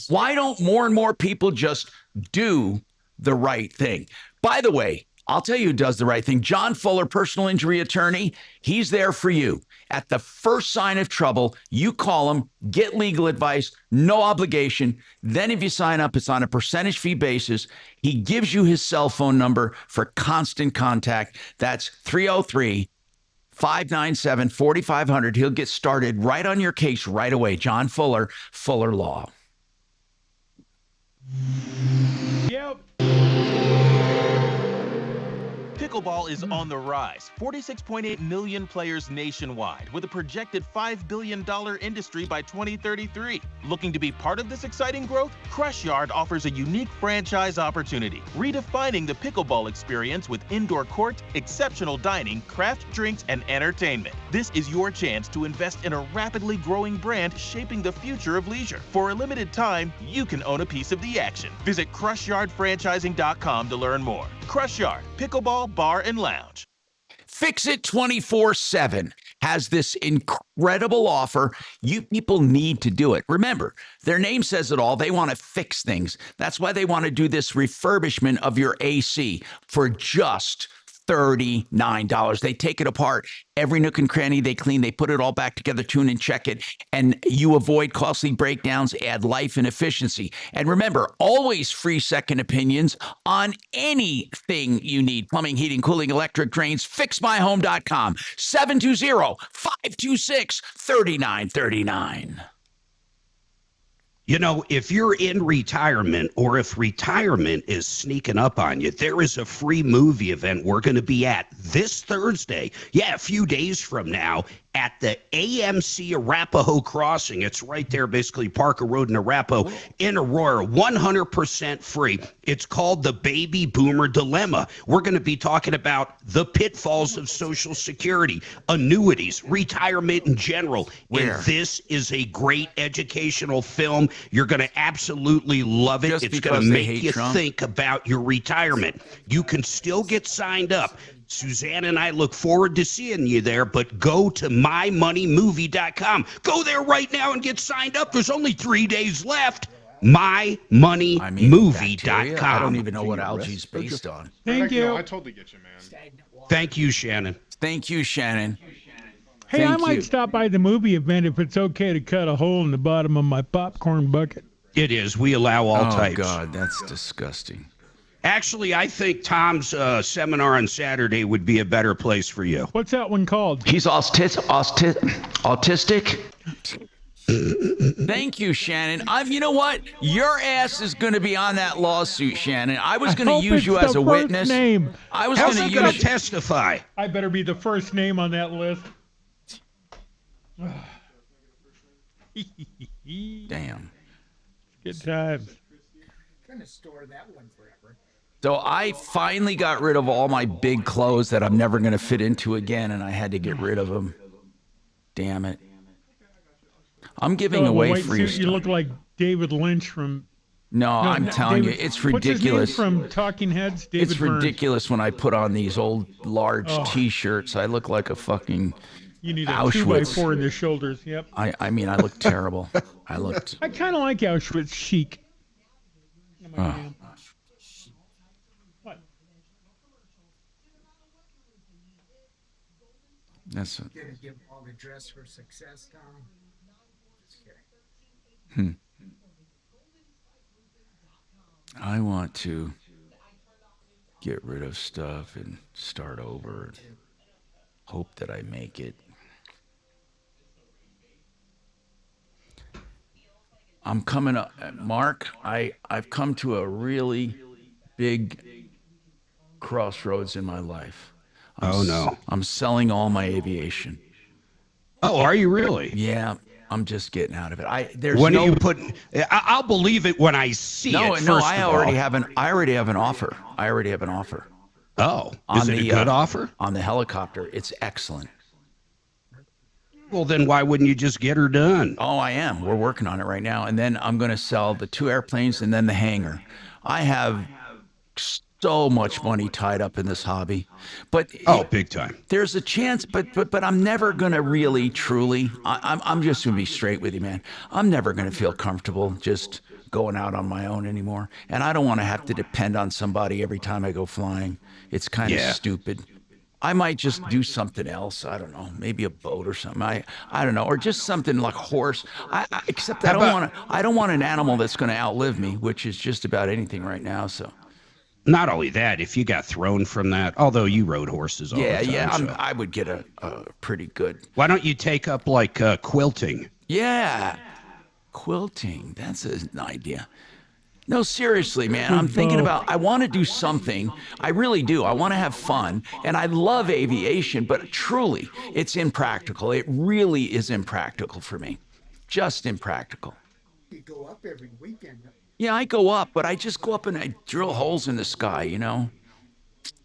Why don't more and more people just do the right thing? By the way, I'll tell you who does the right thing. John Fuller, personal injury attorney. He's there for you. At the first sign of trouble, you call him, get legal advice, no obligation. Then if you sign up, it's on a percentage fee basis. He gives you his cell phone number for constant contact. That's 303-597-4500. He'll get started right on your case right away. John Fuller, Fuller Law. Yep. Pickleball is on the rise. 46.8 million players nationwide with a projected $5 billion industry by 2033. Looking to be part of this exciting growth? Crush Yard offers a unique franchise opportunity, redefining the pickleball experience with indoor court, exceptional dining, craft drinks, and entertainment. This is your chance to invest in a rapidly growing brand shaping the future of leisure. For a limited time, you can own a piece of the action. Visit CrushYardFranchising.com to learn more. Crush Yard, pickleball, bar, and lounge. Fix It 24/7 has this incredible offer. You people need to do it. Remember, their name says it all. They want to fix things. That's why they want to do this refurbishment of your AC for just $39. They take it apart. Every nook and cranny they clean. They put it all back together, tune and check it. And you avoid costly breakdowns, add life and efficiency. And remember, always free second opinions on anything you need. Plumbing, heating, cooling, electric, drains. FixMyHome.com. 720-526-3939. You know, if you're in retirement or if retirement is sneaking up on you, there is a free movie event we're going to be at this Thursday. Yeah, a few days from now at the AMC Arapahoe Crossing. It's right there, basically Parker Road in Arapahoe in Aurora, 100% free. It's called The Baby Boomer Dilemma. We're going to be talking about the pitfalls of Social Security, annuities, retirement in general. And this is a great educational film. You're going to absolutely love it. It's going to make you think about your retirement. You can still get signed up. Suzanne and I look forward to seeing you there, but go to mymoneymovie.com. Go there right now and get signed up. There's only 3 days left. mymoneymovie.com. I don't even know what algae's based on. Thank you. No, I totally get you, man. Thank you, Shannon. Thank you, Shannon. Hey, I might stop by the movie event if it's okay to cut a hole in the bottom of my popcorn bucket. It is. We allow all types. Oh, God, that's disgusting. Actually, I think Tom's seminar on Saturday would be a better place for you. What's that one called? He's autistic. Thank you, Shannon. You know what? Your ass is going to be on that lawsuit, Shannon. I was going to use you as a witness. Name. I was going to use you. Testify. I better be the first name on that list. Damn. Good times. I'm gonna store that one forever. So I finally got rid of all my big clothes that I'm never going to fit into again, and I had to get rid of them. Damn it. I'm giving away free stuff. You look like David Lynch from... No, I'm telling you, it's ridiculous. What's his name from Talking Heads? David It's ridiculous when I put on these old, large T-shirts. I look like a fucking You need a Auschwitz. 2x4 in the shoulders. Yep. I mean, I looked terrible. I kind of like Auschwitz chic. Oh. What? That's Gonna give all the dress for success, Tom. Just kidding. I want to get rid of stuff and start over and hope that I make it. I'm coming up, Mark. I've come to a really big crossroads in my life. I'm selling all my aviation. Oh, are you really? Yeah, I'm just getting out of it. When are you putting? I'll believe it when I see it. No, I already have an offer. I already have an offer. Oh, is it a good offer? On the helicopter, it's excellent. Well, then why wouldn't you just get her done? Oh, I am. We're working on it right now. And then I'm going to sell the 2 airplanes and then the hangar. I have so much money tied up in this hobby. But big time. There's a chance, but I'm never going to really, truly, I'm just going to be straight with you, man. I'm never going to feel comfortable just going out on my own anymore. And I don't want to have to depend on somebody every time I go flying. It's kind of stupid. I might just do something else. I don't know, maybe a boat or something. I don't know, or just something like a horse. Except I don't want an animal that's going to outlive me, which is just about anything right now. So, not only that, if you got thrown from that, although you rode horses all the time. I would get a pretty good. Why don't you take up like quilting? Yeah, quilting. That's an idea. No, seriously, man. I'm thinking about, I want to do something. I really do. I want to have fun. And I love aviation, but truly, it's impractical. It really is impractical for me. Just impractical. You go up every weekend. Yeah, I go up, but I just go up and I drill holes in the sky, you know?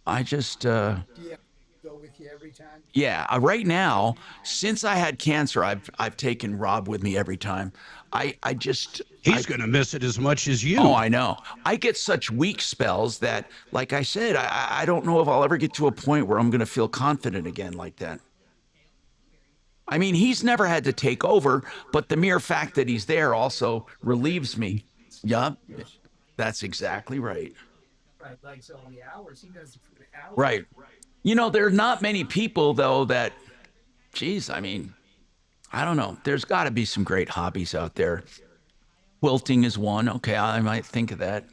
I just... Do you go with you every time? Yeah, right now, since I had cancer, I've taken Rob with me every time. He's going to miss it as much as you. Oh, I know. I get such weak spells that, like I said, I don't know if I'll ever get to a point where I'm going to feel confident again like that. I mean, he's never had to take over, but the mere fact that he's there also relieves me. Yup, that's exactly right. Like so many hours, he does it for the hours. Right. You know, there are not many people, though, that, geez, I mean, I don't know. There's got to be some great hobbies out there. Quilting is one. Okay, I might think of that.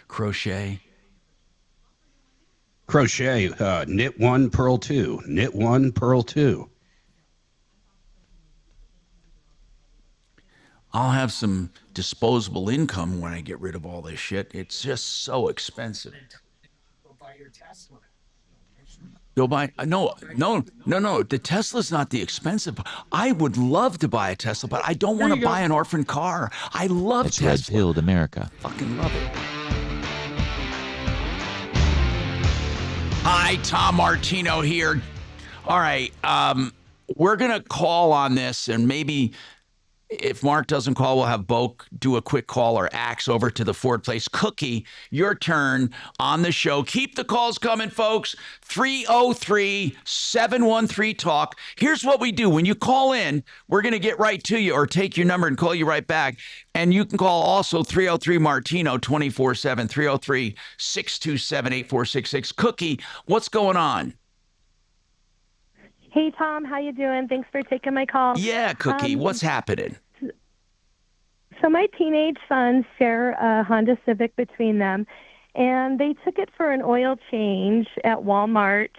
Crochet. Knit 1, purl 2. Knit 1, purl 2. I'll have some disposable income when I get rid of all this shit. It's just so expensive. Go buy your Tesla. Go buy no. The Tesla's not the expensive. I would love to buy a Tesla, but I don't want to buy an orphan car. I love Tesla. Red pilled America. Fucking love it. Hi, Tom Martino here. All right, we're gonna call on this, and maybe if Mark doesn't call, we'll have Bo do a quick call or axe over to the Ford place. Cookie, your turn on the show. Keep the calls coming, folks. 303-713-TALK. Here's what we do. When you call in, we're going to get right to you or take your number and call you right back. And you can call also 303-MARTINO 24/7, 303-627-8466. Cookie, what's going on? Hey, Tom, how you doing? Thanks for taking my call. Yeah, Cookie, what's happening? So my teenage sons share a Honda Civic between them, and they took it for an oil change at Walmart.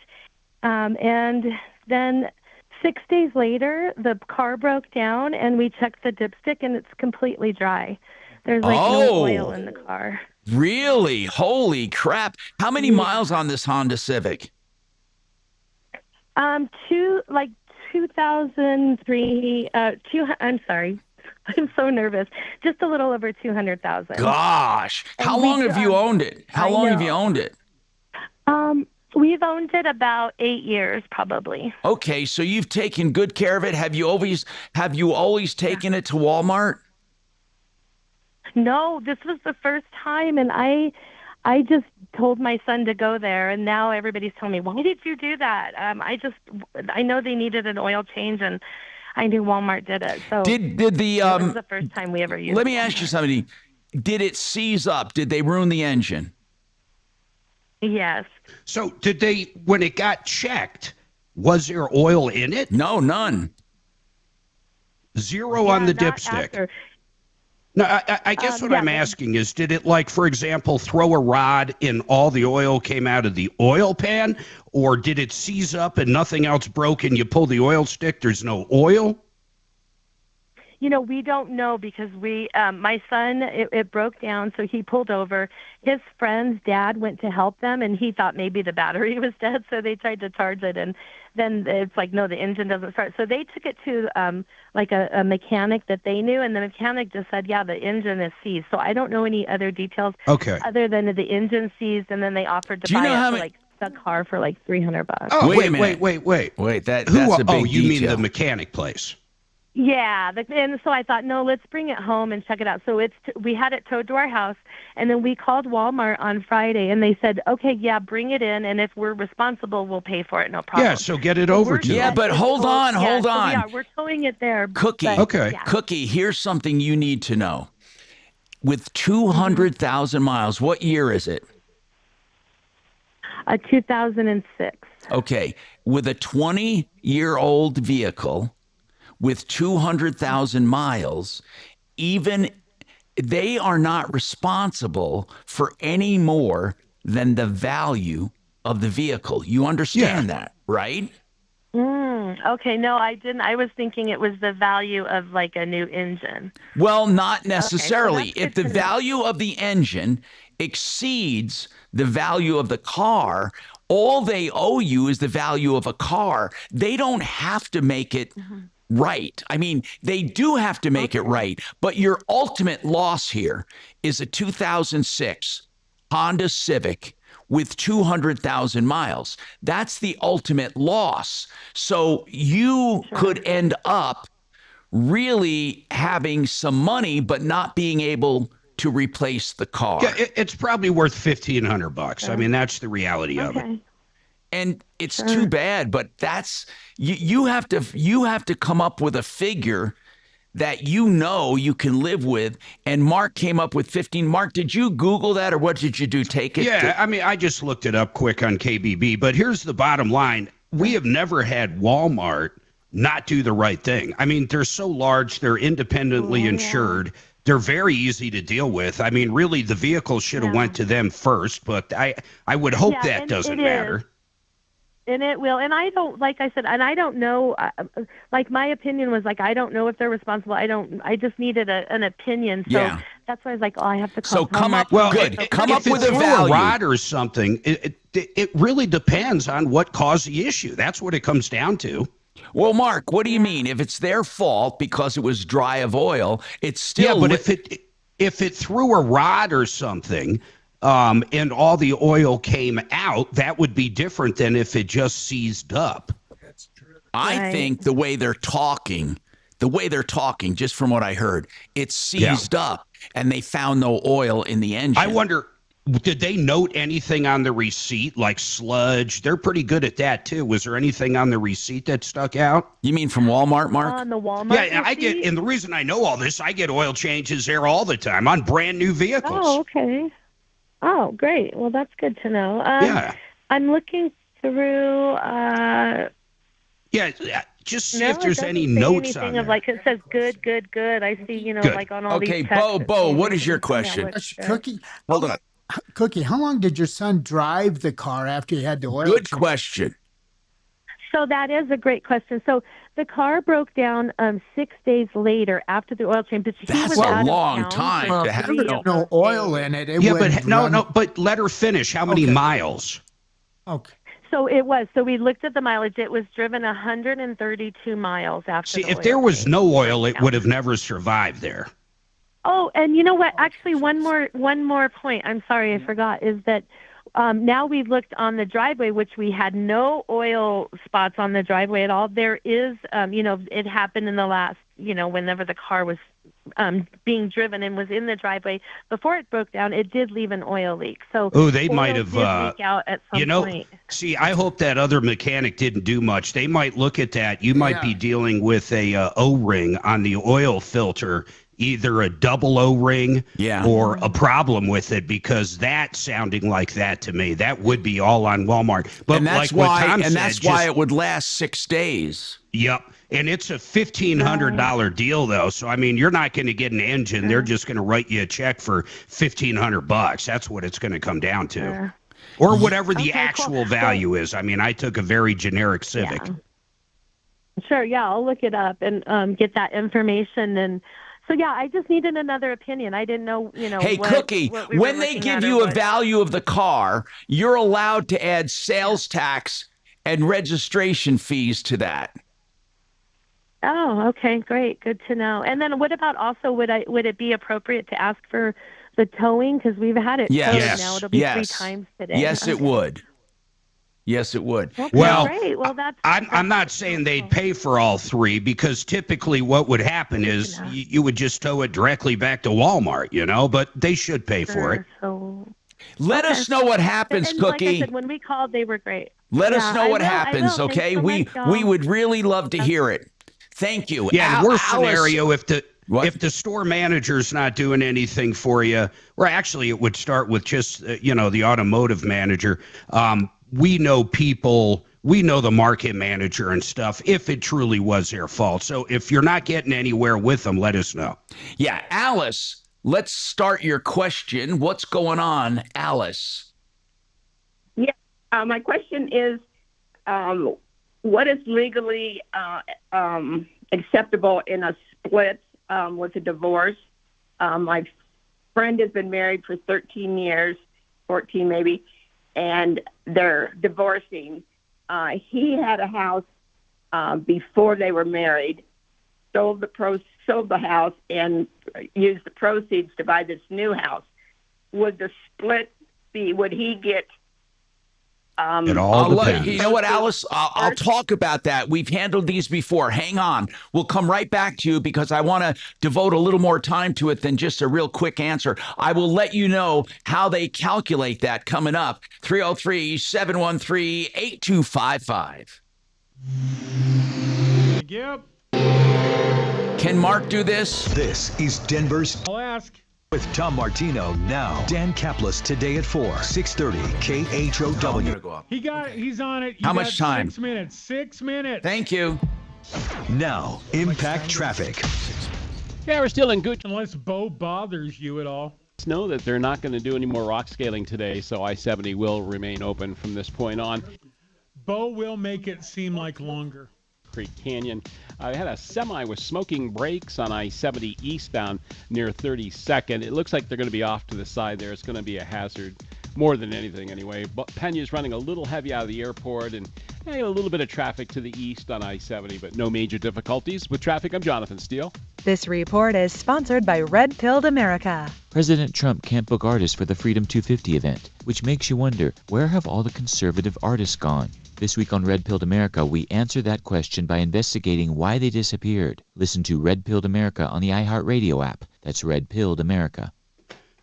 And then 6 days later, the car broke down, and we checked the dipstick, and it's completely dry. There's no oil in the car. Really? Holy crap. How many miles on this Honda Civic? 2003, I'm sorry. I'm so nervous. Just a little over 200,000. Gosh. How long have you owned it? How long have you owned it? We've owned it about 8 years, probably. Okay, so you've taken good care of it. Have you always taken it to Walmart? No, this was the first time, and I I just told my son to go there, and now everybody's telling me, why did you do that? I know they needed an oil change, and I knew Walmart did it. So did the it was the first time we ever used. Let me ask you something. Did it seize up? Did they ruin the engine? Yes. So did they, when it got checked, was there oil in it? No, none. Zero on the dipstick. After. No, I guess what I'm asking is, did it, like, for example, throw a rod and all the oil came out of the oil pan? Or did it seize up and nothing else broke and you pull the oil stick, there's no oil? We don't know because my son, it broke down, so he pulled over. His friend's dad went to help them, and he thought maybe the battery was dead, so they tried to charge it, and then it's like, no, the engine doesn't start. So they took it to like a mechanic that they knew, and the mechanic just said, yeah, the engine is seized. So I don't know any other details other than the engine seized, and then they offered to buy it for like the car for like $300. Oh, wait. That's a big you mean detail. the mechanic place? Yeah, and so I thought, no, let's bring it home and check it out. So we had it towed to our house, and then we called Walmart on Friday, and they said, okay, yeah, bring it in, and if we're responsible, we'll pay for it, no problem. Yeah, so get it over to them. Yeah, but hold on. So we're towing it there. Cookie, Cookie, here's something you need to know. With 200,000 miles, what year is it? 2006. Okay, with a 20-year-old vehicle, with 200,000 miles, even they are not responsible for any more than the value of the vehicle. You understand that, right? Okay, no, I didn't. I was thinking it was the value of like a new engine. Well, not necessarily. Okay, so if the value of the engine exceeds the value of the car, all they owe you is the value of a car. They don't have to make it right. I mean, they do have to make it right, but your ultimate loss here is a 2006 Honda Civic with 200,000 miles. That's the ultimate loss. So you could end up really having some money, but not being able to replace the car. Yeah, it's probably worth $1,500. I mean, that's the reality of it. And it's too bad, but that's you have to come up with a figure that you can live with. And Mark came up with 15. Mark, did you Google that, or what did you do? Take it? Yeah, I mean, I just looked it up quick on KBB. But here's the bottom line: we have never had Walmart not do the right thing. I mean, they're so large, they're independently insured. They're very easy to deal with. I mean, really, the vehicle should have went to them first, but I would hope that doesn't matter. And it will. And I don't, like I said, and I don't know, like my opinion was like, I don't know if they're responsible. I just needed an opinion. So that's why I was like, oh, I have to call. So come up, come up with a value. A rod or something, it really depends on what caused the issue. That's what it comes down to. Well, Mark, what do you mean? If it's their fault because it was dry of oil, it's still... Yeah, but if it threw a rod or something... and all the oil came out, that would be different than if it just seized up. That's true. I think the way they're talking, just from what I heard, it's seized up and they found no oil in the engine. I wonder, did they note anything on the receipt, like sludge? They're pretty good at that, too. Was there anything on the receipt that stuck out? You mean from Walmart, Mark? On the Walmart receipt? And the reason I know all this, I get oil changes there all the time on brand new vehicles. Oh, okay. Oh, great. Well, that's good to know. I'm looking through. Just see if there's any notes on there. Like it says good. I see, like on all these texts. Bo, what is your question? Cookie, hold on. Cookie, how long did your son drive the car after he had the oil? Good question. So that is a great question. So the car broke down 6 days later after the oil change. But that's a long time to have no oil in it. But let her finish. How many miles? Okay. So it was. So we looked at the mileage. It was driven 132 miles after. See, if there was no oil, it would have never survived there. Oh, and you know what? Actually, one more point. I'm sorry, I forgot. Is that now we've looked on the driveway, which we had no oil spots on the driveway at all. There is, it happened in the last whenever the car was being driven and was in the driveway before it broke down, it did leave an oil leak. So they might have leak out at some point. See, I hope that other mechanic didn't do much. They might look at that. You might be dealing with a O-ring on the oil filter, either a double O-ring or a problem with it, because that sounding like that to me, that would be all on Walmart. But and that's why it would last 6 days. Yep. And it's a $1,500 deal, though. So, I mean, you're not going to get an engine. They're just going to write you a check for $1,500. That's what it's going to come down to. Or whatever the actual value is. I mean, I took a very generic Civic. Sure, I'll look it up and get that information. And so, I just needed another opinion. I didn't know, Hey, Cookie, when they give you a value of the car, you're allowed to add sales tax and registration fees to that. Oh, okay, great. Good to know. And then what about also, would it be appropriate to ask for the towing? Because we've had it towed now. It'll be 3 times today. Yes, it would. Yes, it would. Okay, great. Well, I'm not saying they'd pay for all 3, because typically what would happen is you would just tow it directly back to Walmart, but they should pay for it. So let us know what happens, and Cookie. Like I said, when we called, they were great. Let us know what happens, okay? We would really love to hear it. Thank you. Yeah, the worst scenario, if the store manager's not doing anything for you, or actually it would start with just, the automotive manager. We know people, we know the market manager and stuff, if it truly was their fault. So if you're not getting anywhere with them, let us know. Yeah, Alice, let's start your question. What's going on, Alice? Yeah, my question is, what is legally acceptable in a split with a divorce? My friend has been married for 13 years, 14 maybe, and they're divorcing. He had a house before they were married, sold the house, and used the proceeds to buy this new house. Would the split be? Would he get? It all depends. You know what, Alice? I'll talk about that. We've handled these before. Hang on. We'll come right back to you because I want to devote a little more time to it than just a real quick answer. I will let you know how they calculate that coming up. 303-713-8255. Yep. Can Mark do this? This is Denver's I'll ask. With Tom Martino now. Dan Kaplis today at 4, 630 KHOW. He's on it. How much time? 6 minutes. 6 minutes. Thank you. Now, impact traffic. Yeah, we're still in good. Unless Bo bothers you at all. Know that they're not going to do any more rock scaling today, so I-70 will remain open from this point on. Bo will make it seem like longer. Creek Canyon. I had a semi with smoking brakes on I-70 eastbound near 32nd. It looks like they're going to be off to the side there. It's going to be a hazard more than anything anyway. But Pena's running a little heavy out of the airport, and a little bit of traffic to the east on I-70, but no major difficulties with traffic. I'm Jonathan Steele. This report is sponsored by Red Pilled America. President Trump can't book artists for the Freedom 250 event, which makes you wonder, where have all the conservative artists gone? This week on Red Pilled America, we answer that question by investigating why they disappeared. Listen to Red Pilled America on the iHeartRadio app. That's Red Pilled America.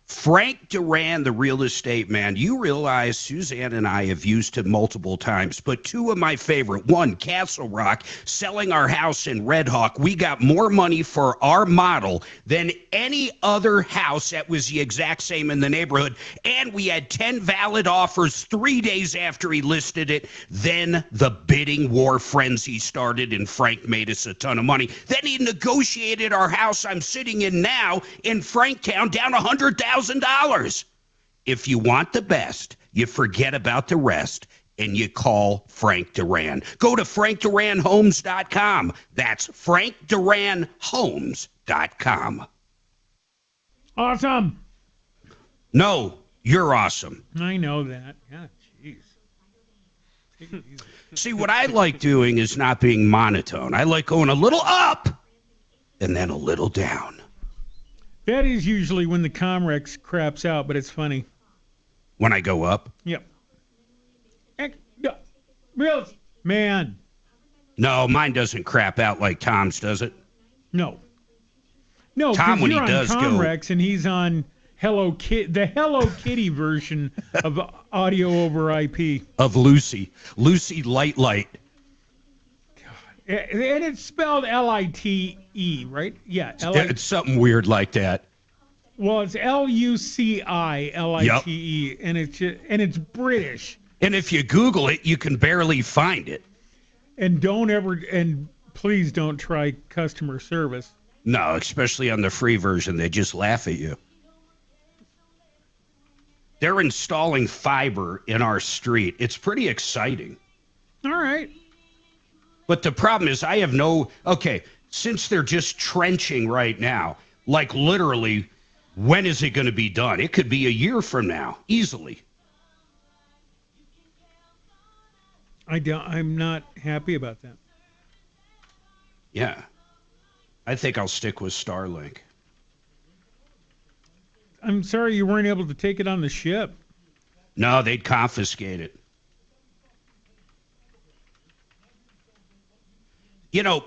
Frank Duran, the real estate man. You realize Suzanne and I have used him multiple times, but 2 of my favorite. 1, Castle Rock, selling our house in Red Hawk. We got more money for our model than any other house that was the exact same in the neighborhood. And we had 10 valid offers 3 days after he listed it. Then the bidding war frenzy started, and Frank made us a ton of money. Then he negotiated our house I'm sitting in now in Franktown down $100,000. If you want the best, you forget about the rest and you call Frank Duran. Go to frankduranhomes.com. That's frankduranhomes.com. Awesome. No, you're awesome. I know that. Yeah, jeez. See, what I like doing is not being monotone. I like going a little up and then a little down. That is usually when the Comrex craps out, but it's funny. When I go up? Yep. Real man. No, mine doesn't crap out like Tom's, does it? No, Tom, because when you're he on does Comrex and he's on the Hello Kitty version of audio over IP. Of Lucy Light. And it's spelled Lite, right? Yeah, It's something weird like that. Well, it's Lucilite, and it's British. And if you Google it, you can barely find it. And please don't try customer service. No, especially on the free version, they just laugh at you. They're installing fiber in our street. It's pretty exciting. All right. But the problem is since they're just trenching right now, like literally, when is it going to be done? It could be a year from now, easily. I'm not happy about that. Yeah. I think I'll stick with Starlink. I'm sorry you weren't able to take it on the ship. No, they'd confiscate it.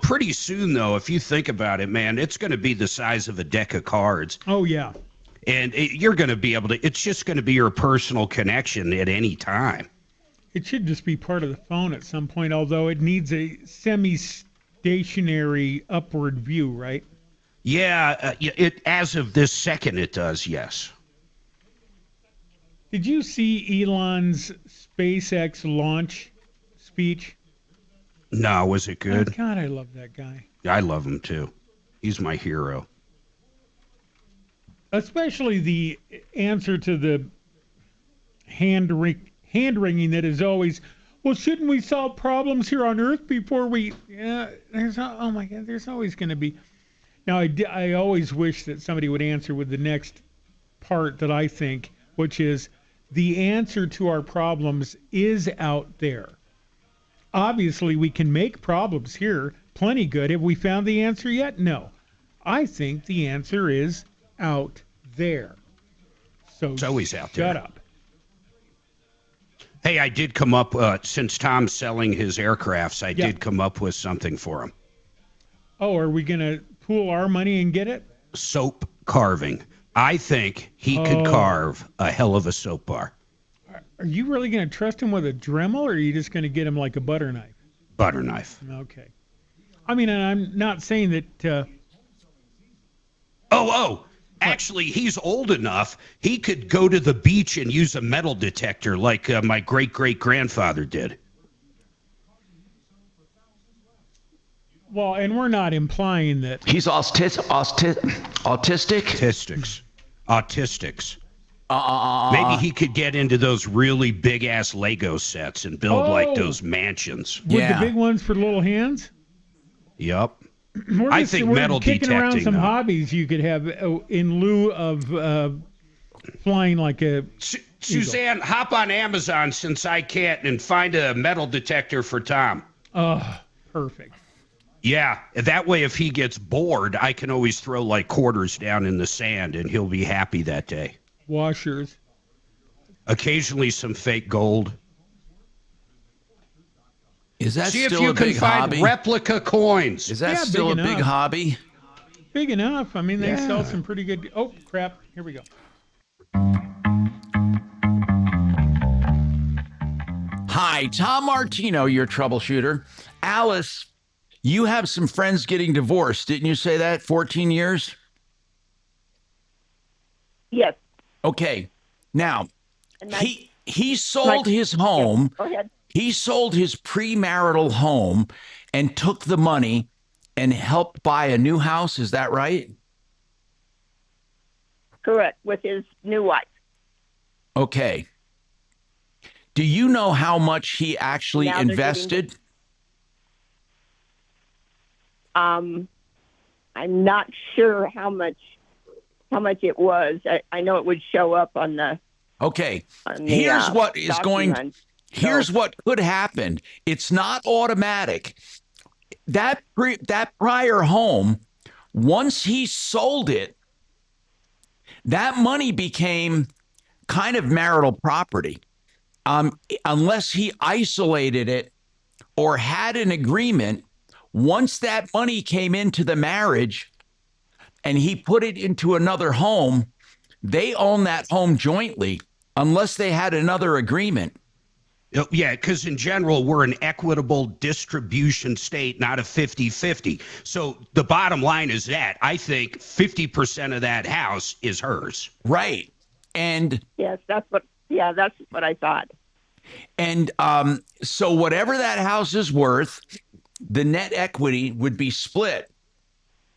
Pretty soon, though, if you think about it, man, it's going to be the size of a deck of cards. Oh, yeah. And you're going to be able to, it's just going to be your personal connection at any time. It should just be part of the phone at some point, although it needs a semi-stationary upward view, right? Yeah, as of this second, it does, yes. Did you see Elon's SpaceX launch speech? No, was it good? Oh, God, I love that guy. I love him, too. He's my hero. Especially the answer to the hand-wringing that is always, well, shouldn't we solve problems here on Earth before we... there's always going to be... Now, I always wish that somebody would answer with the next part that I think, which is the answer to our problems is out there. Obviously, we can make problems here plenty good. Have we found the answer yet? No. I think the answer is out there. So it's always out there. Shut up. Hey, I did come up, since Tom's selling his aircrafts, I did come up with something for him. Oh, are we going to pool our money and get it? Soap carving. I think he could carve a hell of a soap bar. Are you really going to trust him with a Dremel, or are you just going to get him like a butter knife? Butter knife. Okay. I mean, and I'm not saying that... Actually, he's old enough, he could go to the beach and use a metal detector like my great-great-grandfather did. Well, and we're not implying that... He's autistic? Autistics. Maybe he could get into those really big-ass Lego sets and build like those mansions. With the big ones for little hands? Yep. I think metal kicking detecting. Around some hobbies you could have in lieu of flying like a... Suzanne, hop on Amazon since I can't and find a metal detector for Tom. Oh, perfect. Yeah, that way if he gets bored, I can always throw like quarters down in the sand and he'll be happy that day. Washers. Occasionally some fake gold. Is that See still if you a can big find hobby? Replica coins. Is that still a big hobby? Big enough. I mean, they sell some pretty good... Oh, crap. Here we go. Hi, Tom Martino, your troubleshooter. Alice, you have some friends getting divorced. Didn't you say that? 14 years? Yes. Okay. Now, he sold his home. Go ahead. He sold his premarital home and took the money and helped buy a new house. Is that right? Correct, with his new wife. Okay. Do you know how much he actually invested? I'm not sure how much it was. I know it would show up on the. Okay. Here's what is going. Here's what could happen. It's not automatic. That prior home, once he sold it, that money became kind of marital property, unless he isolated it or had an agreement Once that money came into the marriage and he put it into another home, they own that home jointly unless they had another agreement. Yeah, because in general, we're an equitable distribution state, not a 50-50. So the bottom line is that I think 50% of that house is hers. Right. And yes, that's what I thought. And so whatever that house is worth, the net equity would be split.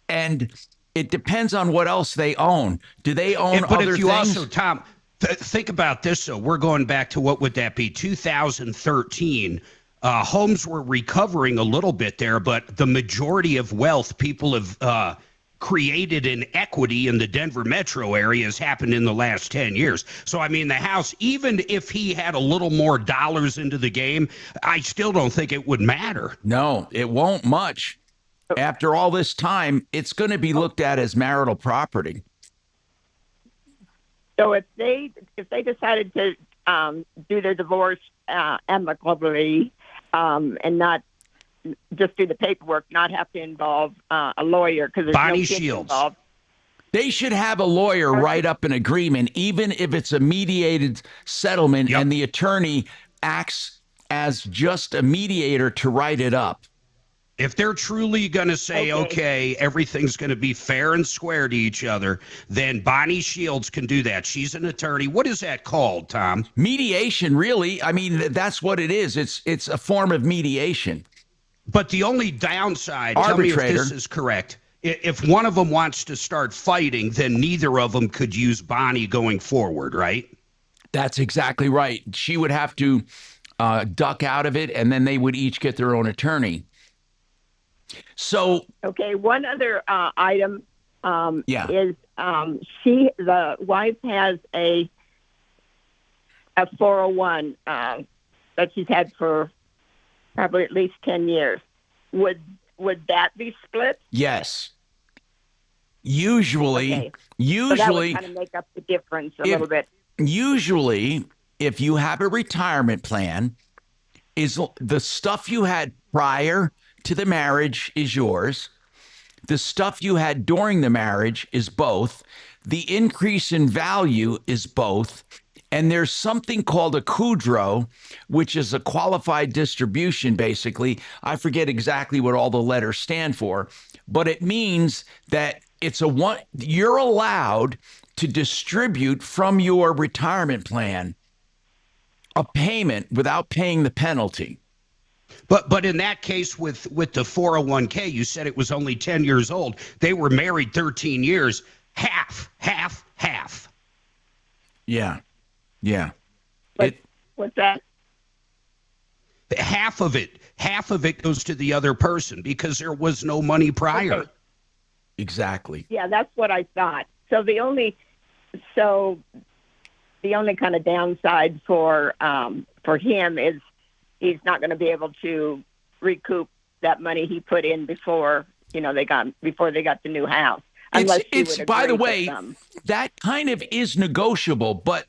And it depends on what else they own. Do they own but other if you things? also, Tom, think about this, though. We're going back to, what would that be, 2013. Homes were recovering a little bit there, but the majority of wealth people have created in equity in the Denver metro area has happened in the last 10 years. So, I mean, the house, even if he had a little more dollars into the game, I still don't think it would matter. No, it won't much. After all this time, it's going to be looked at as marital property. So if they decided to do their divorce amicably and not just do the paperwork, not have to involve a lawyer because there's Bonnie no kids Shields involved. They should have a lawyer write up an agreement, even if it's a mediated settlement, and the attorney acts as just a mediator to write it up. If they're truly going to say, okay, everything's going to be fair and square to each other, then Bonnie Shields can do that. She's an attorney. What is that called, Tom? Mediation, really. I mean, that's what it is. It's a form of mediation. But the only downside, tell me if this is correct, if one of them wants to start fighting, then neither of them could use Bonnie going forward, right? That's exactly right. She would have to duck out of it, and then they would each get their own attorney. So okay, one other item is the wife has a 401 that she's had for probably at least 10 years. Would that be split? Yes. Usually, so that would kind of make up the difference a little bit. Usually, if you have a retirement plan, is the stuff you had prior to the marriage is yours. The stuff you had during the marriage is both. The increase in value is both. And there's something called a kudro, which is a qualified distribution, basically. I forget exactly what all the letters stand for, but it means that you're allowed to distribute from your retirement plan a payment without paying the penalty. But in that case with the 401k, you said it was only 10 years old. They were married 13 years. Half. Yeah. Yeah. What's that? Half of it goes to the other person because there was no money prior. Okay. Exactly. Yeah, that's what I thought. So the only kind of downside for him is he's not going to be able to recoup that money he put in before they got the new house. It's by the way, that kind of is negotiable, but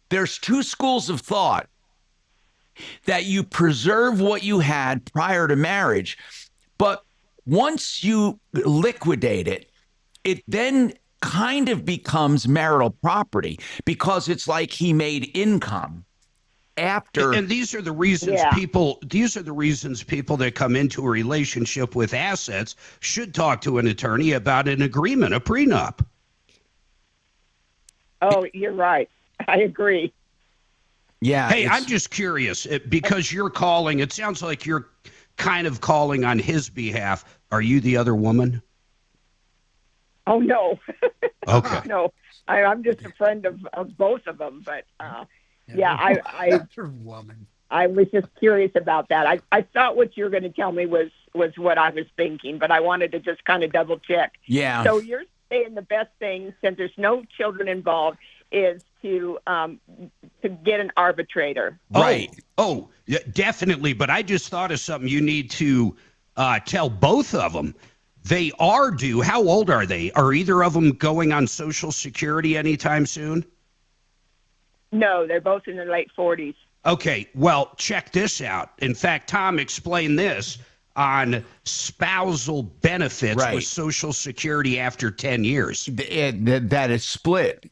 there's two schools of thought: that you preserve what you had prior to marriage, but once you liquidate it, it then kind of becomes marital property because it's like he made income after. And these are the reasons people that come into a relationship with assets should talk to an attorney about an agreement, a prenup. Oh, you're right. I agree. Yeah. Hey, I'm just curious because you're calling. It sounds like you're kind of calling on his behalf. Are you the other woman? Oh, no. Okay. No, I'm just a friend of both of them. But I was just curious about that. I thought what you were going to tell me was what I was thinking, but I wanted to just kind of double check. Yeah. So you're saying the best thing, since there's no children involved, is to get an arbitrator. Right. Oh, yeah, definitely. But I just thought of something you need to tell both of them. They are due. How old are they? Are either of them going on Social Security anytime soon? No, they're both in their late 40s. Okay, well, check this out. In fact, Tom explained this. on spousal benefits with Social Security after 10 years. That is split.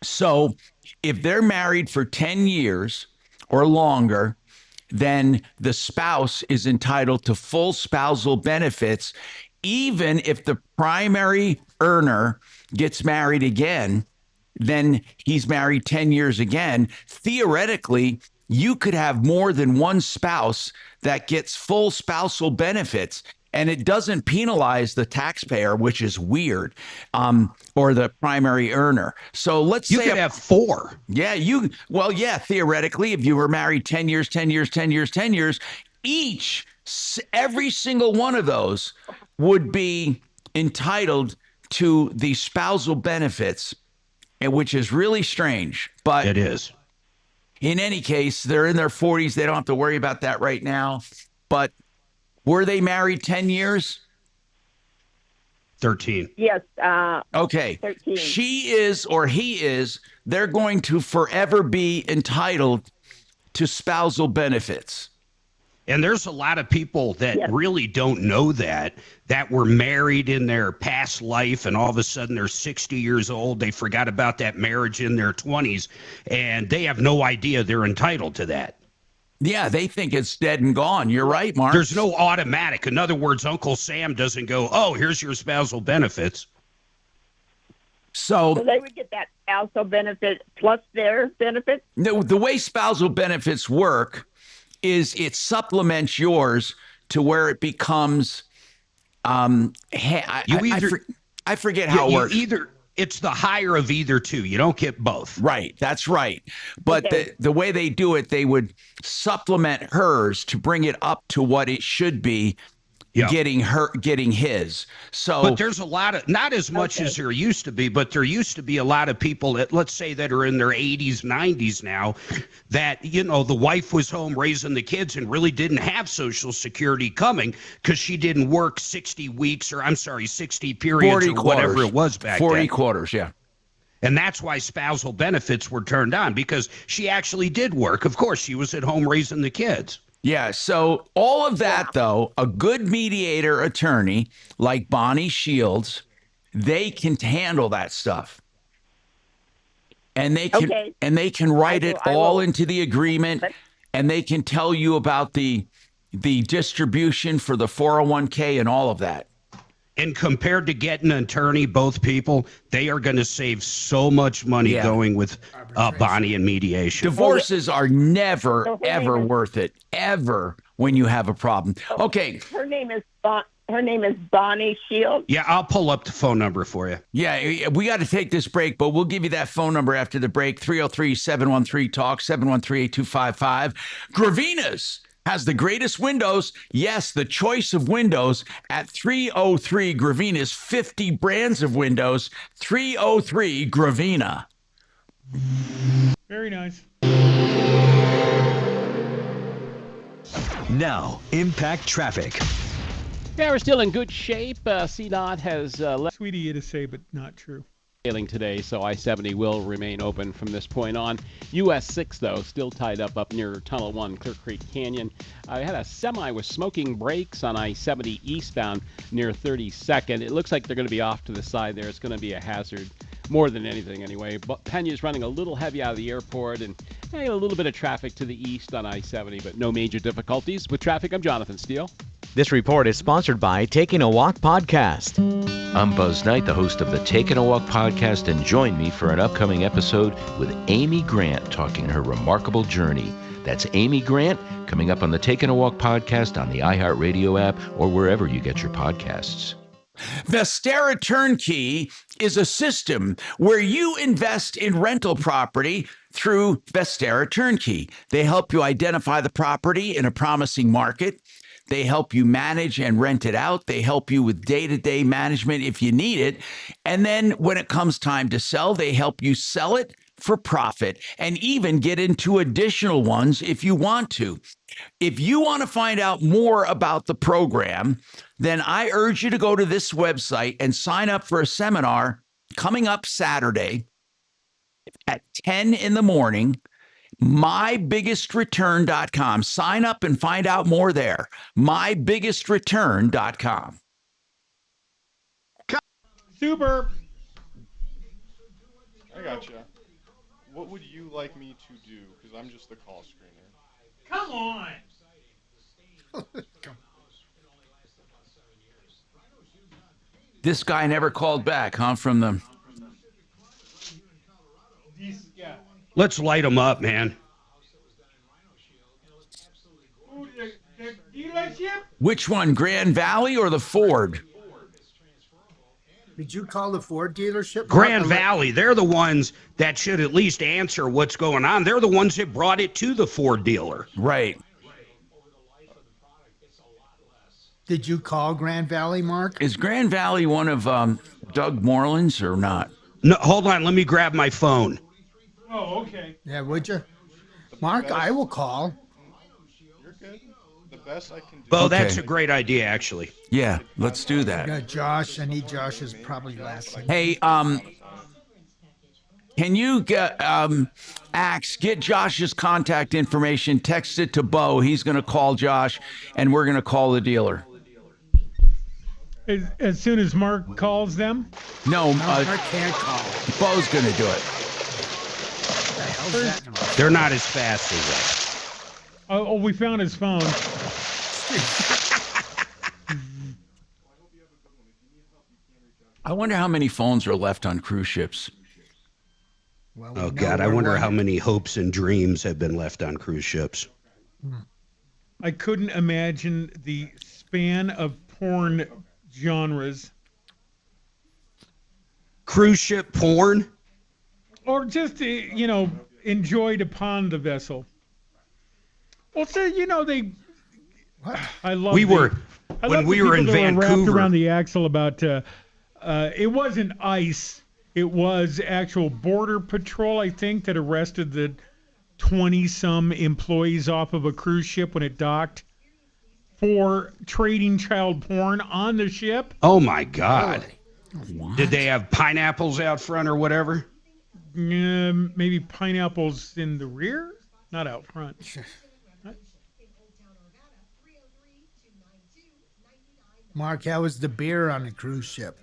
So if they're married for 10 years or longer, then the spouse is entitled to full spousal benefits, even if the primary earner gets married again, then he's married 10 years again. Theoretically, you could have more than one spouse that gets full spousal benefits, and it doesn't penalize the taxpayer, which is weird, or the primary earner. So let's say you could have 4. Yeah, theoretically, if you were married 10 years, 10 years, 10 years, 10 years, every single one of those would be entitled to the spousal benefits, which is really strange. But it is. In any case, they're in their 40s. They don't have to worry about that right now. But were they married 10 years? 13. Yes. Okay. 13. She is, or he is, they're going to forever be entitled to spousal benefits. And there's a lot of people that really don't know that were married in their past life, and all of a sudden they're 60 years old. They forgot about that marriage in their 20s, and they have no idea they're entitled to that. Yeah, they think it's dead and gone. You're right, Mark. There's no automatic. In other words, Uncle Sam doesn't go, oh, here's your spousal benefits. So they would get that spousal benefit plus their benefits? No, the way spousal benefits work is it supplements yours to where it becomes I forget how it works. It's the higher of either two. You don't get both. Right. That's right. But the way they do it, they would supplement hers to bring it up to what it should be. Getting his. But there's a lot of, not as much as there used to be, but there used to be a lot of people that, let's say, that are in their 80s, 90s now, that, the wife was home raising the kids and really didn't have Social Security coming because she didn't work 60 weeks, or 60 periods or whatever it was back then. 40 quarters, yeah. And that's why spousal benefits were turned on, because she actually did work. Of course, she was at home raising the kids. Yeah, so all of that, though, a good mediator attorney like Bonnie Shields, they can handle that stuff. And they can write it all into the agreement, and they can tell you about the distribution for the 401k and all of that. And compared to getting an attorney, both people, they are going to save so much money going with Bonnie and mediation. Divorces are never, ever worth it, ever, when you have a problem. Okay. Her name is Bonnie Shields. Yeah, I'll pull up the phone number for you. Yeah, we got to take this break, but we'll give you that phone number after the break, 303-713-TALK, 713-8255. Gravina's has the greatest windows. Yes, the choice of windows at 303 Gravina's, 50 brands of windows, 303 Gravina. Very nice. Now, impact traffic. Yeah, we're still in good shape. CDOT has left. Sweet of you to say, but not true. Today, so I-70 will remain open from this point on. US 6, though, still tied up near Tunnel 1, Clear Creek Canyon. I had a semi with smoking brakes on I-70 eastbound near 32nd. It looks like they're going to be off to the side there. It's going to be a hazard, more than anything anyway. But Pena's running a little heavy out of the airport, and a little bit of traffic to the east on I-70, but no major difficulties. With traffic, I'm Jonathan Steele. This report is sponsored by Taking a Walk Podcast. I'm Buzz Knight, the host of the Taking a Walk podcast, and join me for an upcoming episode with Amy Grant talking her remarkable journey. That's Amy Grant, coming up on the Taking a Walk podcast on the iHeartRadio app or wherever you get your podcasts. Vestera Turnkey is a system where you invest in rental property through Vestera Turnkey. They help you identify the property in a promising market. They help you manage and rent it out. They help you with day-to-day management if you need it. And then when it comes time to sell, they help you sell it for profit and even get into additional ones if you want to. If you want to find out more about the program, then I urge you to go to this website and sign up for a seminar coming up Saturday at 10 in the morning. MyBiggestReturn.com. Sign up and find out more there. MyBiggestReturn.com. Super. I gotcha. What would you like me to do? Because I'm just the call screener. Come on. This guy never called back, huh? From the. Let's light them up, man. Which one, Grand Valley or the Ford? Did you call the Ford dealership? Grand Valley, they're the ones that should at least answer what's going on. They're the ones that brought it to the Ford dealer. Right. Did you call Grand Valley, Mark? Is Grand Valley one of Doug Moreland's or not? No, hold on. Let me grab my phone. Oh, okay. Yeah, would you? Mark, I will call. You're good. The best I can do. Well, that's a great idea, actually. Yeah, let's do that. I got Josh. I need Josh's probably last name. Hey, can you get Axe, get Josh's contact information, text it to Bo. He's going to call Josh, and we're going to call the dealer. As soon as Mark calls them? No, Mark can't call. Bo's going to do it. They're not as fast as us. Oh, we found his phone. I wonder how many phones are left on cruise ships. Well, Oh, God, I wonder how many hopes and dreams have been left on cruise ships. I couldn't imagine the span of porn genres. Cruise ship porn? Or just, enjoyed upon the vessel. Well, so, they... I love We were in Vancouver. Wrapped Vancouver. around the axle about... it wasn't ICE. It was actual Border Patrol, I think, that arrested the 20-some employees off of a cruise ship when it docked for trading child porn on the ship. Oh, my God. Really? Did they have pineapples out front or whatever? Maybe pineapples in the rear? Not out front. Mark, how was the beer on the cruise ship?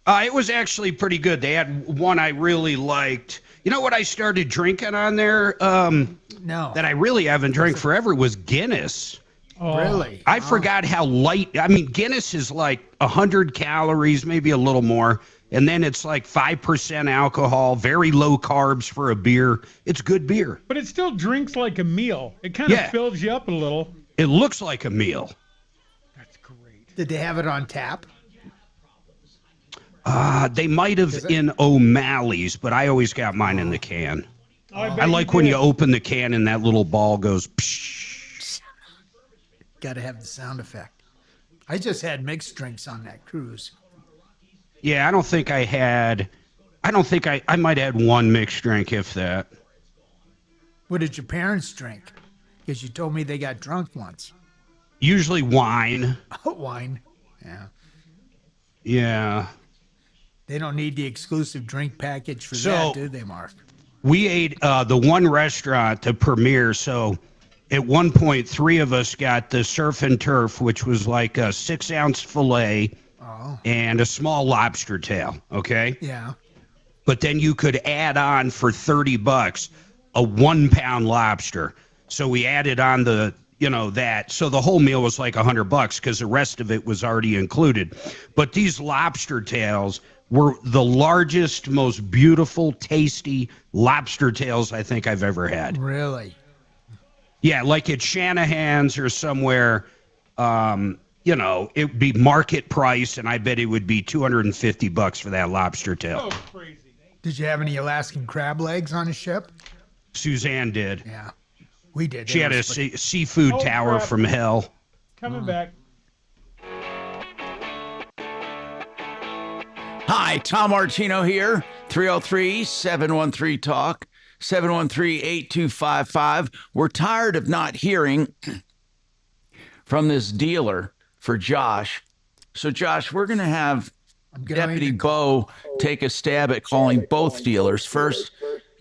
It was actually pretty good. They had one I really liked. You know what I started drinking on there? No. That I really haven't drank forever was Guinness. Oh. Really? I forgot how light. I mean, Guinness is like 100 calories, maybe a little more. And then it's like 5% alcohol, very low carbs for a beer. It's good beer. But it still drinks like a meal. It kind of fills you up a little. It looks like a meal. That's great. Did they have it on tap? They might have in O'Malley's, but I always got mine in the can. I like when you open the can and that little ball goes psh. Got to have the sound effect. I just had mixed drinks on that cruise. Yeah, I don't think I might have had one mixed drink, if that. What did your parents drink? Because you told me they got drunk once. Usually wine. Oh, wine. Yeah. Yeah. They don't need the exclusive drink package for that, do they, Mark? We ate the one restaurant, the Premier. So at one point, 3 of us got the surf and turf, which was like a 6-ounce filet and a small lobster tail. Okay. Yeah. But then you could add on for $30 a 1-pound lobster. So we added on that. So the whole meal was like $100 because the rest of it was already included. But these lobster tails were the largest, most beautiful, tasty lobster tails I think I've ever had. Really? Yeah, like at Shanahan's or somewhere, it'd be market price, and I bet it would be $250 for that lobster tail. Oh, crazy. Did you have any Alaskan crab legs on the ship? Suzanne did. Yeah, we did. She had a seafood tower from hell. Coming back. Hi, Tom Martino here. 303-713-TALK, 713-8255. We're tired of not hearing from this dealer for Josh. So, Josh, we're going to have Deputy Bo take a stab at calling both dealers. First,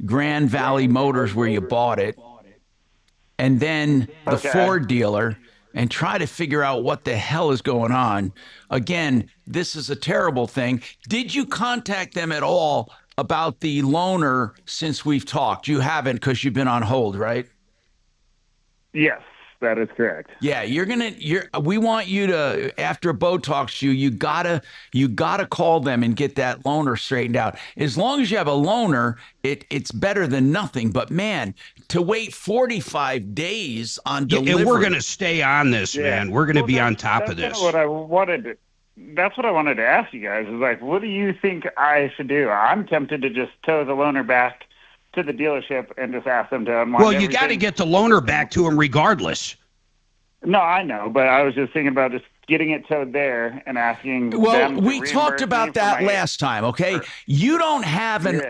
Grand Valley Motors where you bought it, and then the Ford dealer, and try to figure out what the hell is going on. Again, this is a terrible thing. Did you contact them at all about the loaner since we've talked? You haven't, because you've been on hold, right? Yes, that is correct. Yeah, we want you to, after Bo talks to you, you gotta call them and get that loaner straightened out. As long as you have a loaner, it's better than nothing. But man, to wait 45 days on delivery. And we're gonna stay on this, man. We're gonna be on top of this. That's what I wanted to ask you guys is like, what do you think I should do? I'm tempted to just tow the loaner back to the dealership and just ask them to unwind. Well, you got to get the loaner back to him regardless. No, I know, but I was just thinking about just getting it towed there and asking Well, them to we talked about that last time, okay? You don't have an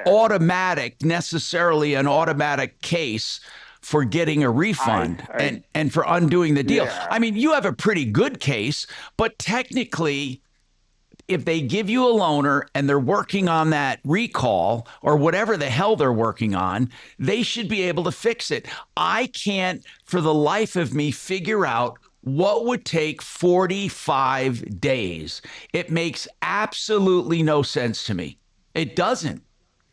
necessarily an automatic case for getting a refund and for undoing the deal. Yeah. I mean, you have a pretty good case, but technically, if they give you a loaner and they're working on that recall or whatever the hell they're working on, they should be able to fix it. I can't, for the life of me, figure out what would take 45 days. It makes absolutely no sense to me. It doesn't.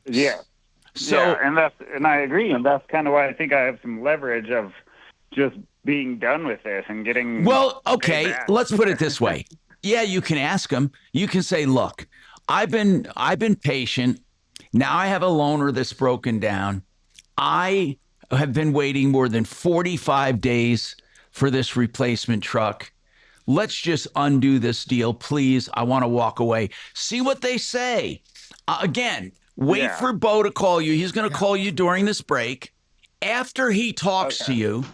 Yeah. So, and I agree, and that's kind of why I think I have some leverage of just being done with this and getting. Well, okay, let's put it this way. Yeah, you can ask them. You can say, "Look, I've been patient. Now I have a loaner that's broken down. I have been waiting more than 45 days for this replacement truck. Let's just undo this deal, please. I want to walk away." See what they say. Again, wait for Bo to call you. He's going to call you during this break. After he talks to you,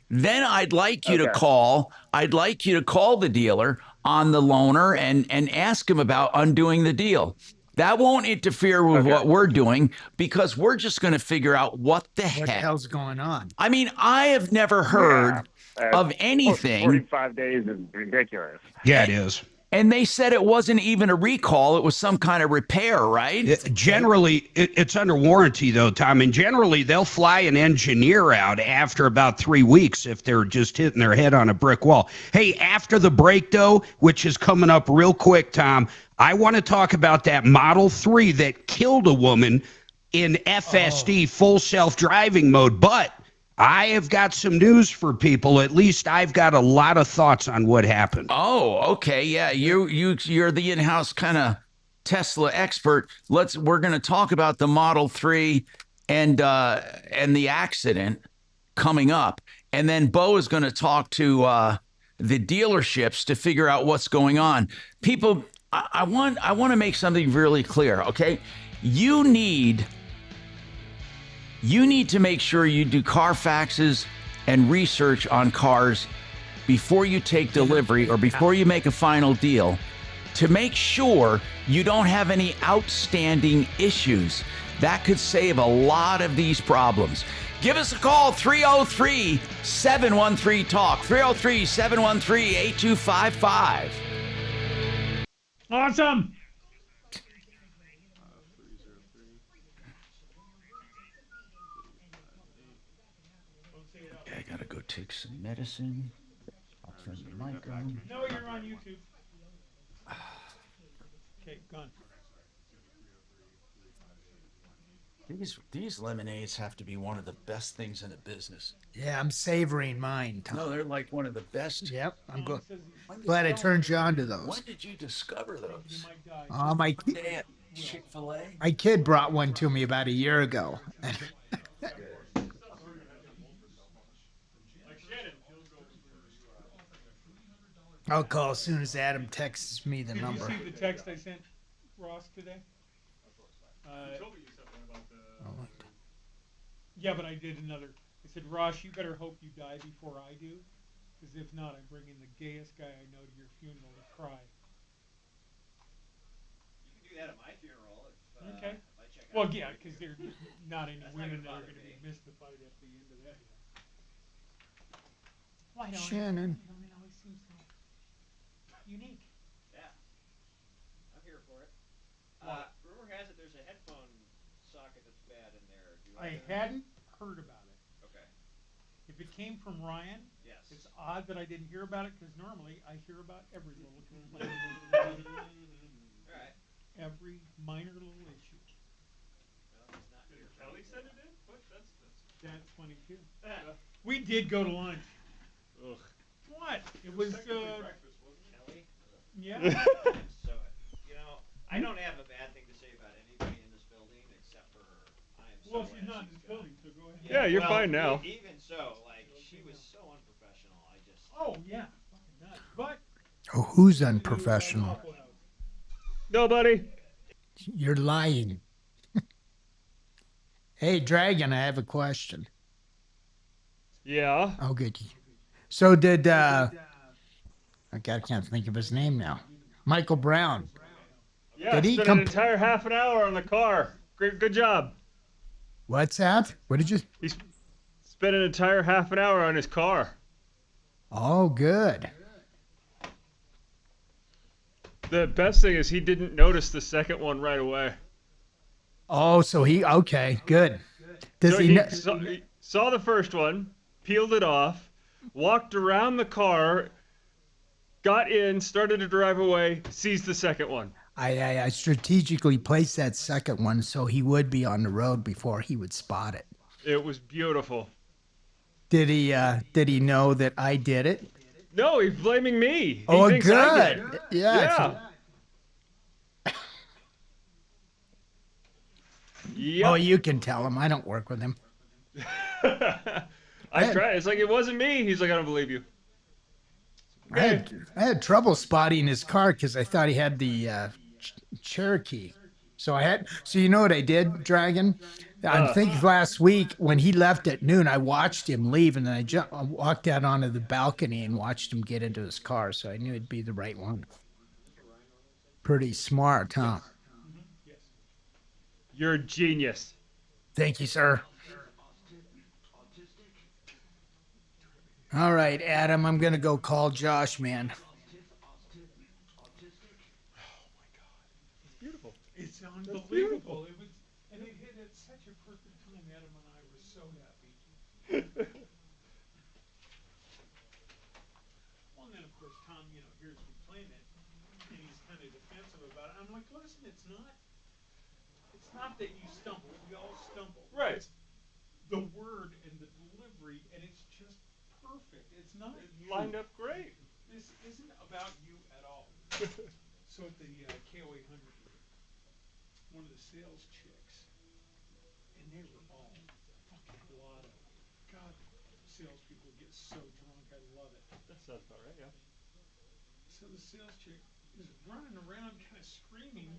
then I'd like you to call. I'd like you to call the dealer on the loaner and ask him about undoing the deal. That won't interfere with what we're doing because we're just going to figure out what the hell's going on. I mean, I have never heard of anything. 45 days is ridiculous. Yeah, it is. And they said it wasn't even a recall. It was some kind of repair, right? Generally, it's under warranty, though, Tom. And generally, they'll fly an engineer out after about 3 weeks if they're just hitting their head on a brick wall. Hey, after the break, though, which is coming up real quick, Tom, I want to talk about that Model 3 that killed a woman in FSD, full self-driving mode. But I have got some news for people. At least I've got a lot of thoughts on what happened. Oh, okay. Yeah, you're the in-house kind of Tesla expert. We're going to talk about the Model 3 and the accident coming up. And then Bo is going to talk to the dealerships to figure out what's going on. People, I want to make something really clear, okay? You need to make sure you do Carfaxes and research on cars before you take delivery or before you make a final deal to make sure you don't have any outstanding issues. That could save a lot of these problems. Give us a call, 303-713-TALK, 303-713-8255. Awesome. I gotta go take some medicine. I'll turn the mic on. No, you're on YouTube. Okay, gone. These lemonades have to be one of the best things in the business. Yeah, I'm savoring mine, Tom. No, they're like one of the best. Yep, I'm good. Glad I turned you on to those. When did you discover those? Chick-fil-A? My kid brought one to me about a year ago. I'll call as soon as Adam texts me the number. Did you see the text I sent Ross today? Yeah, but I did another. I said, Ross, you better hope you die before I do, because if not, I'm bringing the gayest guy I know to your funeral to cry. You can do that at my funeral. Okay. Well, yeah, because there's not any women that are going to be mystified at the end of that. Why don't Shannon. It always seems so unique. Yeah. I'm here for it. Rumor has it there's a headphone socket that's bad in there. Do I either- hadn't heard about it. Okay. If it came from Ryan, Yes. it's odd that I didn't hear about it because normally I hear about every little complaint. All right. Every minor little issue. Well, he's not here. Kelly said it in? What? That's funny too. We did go to lunch. Ugh. What? It was. Breakfast, wasn't it? Kelly? Yeah. So, you know, I don't have a bad thing to say about anybody in this building except for her. I am so Well, glad she's not in this gone. building, so go ahead. Yeah, you're well, fine now. Even so, like, she was so unprofessional. I just. Oh yeah, fucking nuts. But Oh, who's unprofessional? Nobody. You're lying. Hey, Dragon, I have a question. Yeah. Oh, good. So did, I can't think of his name now. Michael Brown. Yeah, Did he spent come? an entire half an hour on the car. Great, good job. What's that? What did you? He spent an entire half an hour on his car. Oh, good. The best thing is he didn't notice the second one right away. Oh, so okay, good. Does So he? he saw the first one, peeled it off, walked around the car, got in, started to drive away, sees the second one. I strategically placed that second one so he would be on the road before he would spot it. It was beautiful. Did he know that I did it? No, he's blaming me. Oh, he thinks I did. good. Yeah. Yep. Oh, you can tell him. I don't work with him. I tried. It's like, it wasn't me. He's like, I don't believe you. I had trouble spotting his car because I thought he had the Cherokee. So you know what I did, Dragon? I think last week when he left at noon, I watched him leave, and then I walked out onto the balcony and watched him get into his car. So I knew it'd be the right one. Pretty smart, huh? You're a genius. Thank you, sir. All right, Adam, I'm going to go call Josh, man. Beautiful. It's unbelievable. It was, and it hit at such a perfect time. Adam and I were so happy. Well, and then of course Tom, hears me playing it, and he's kind of defensive about it. I'm like, listen, it's not that you stumble. We all stumble. Right. It's the word and the delivery, and it's just perfect. It's not. It lined up great. This isn't about you at all. So at the KO 800, one of the sales chicks, and they were all fucking blotto. God, salespeople get so drunk. I love it. That sounds about right, yeah. So the sales chick is running around kind of screaming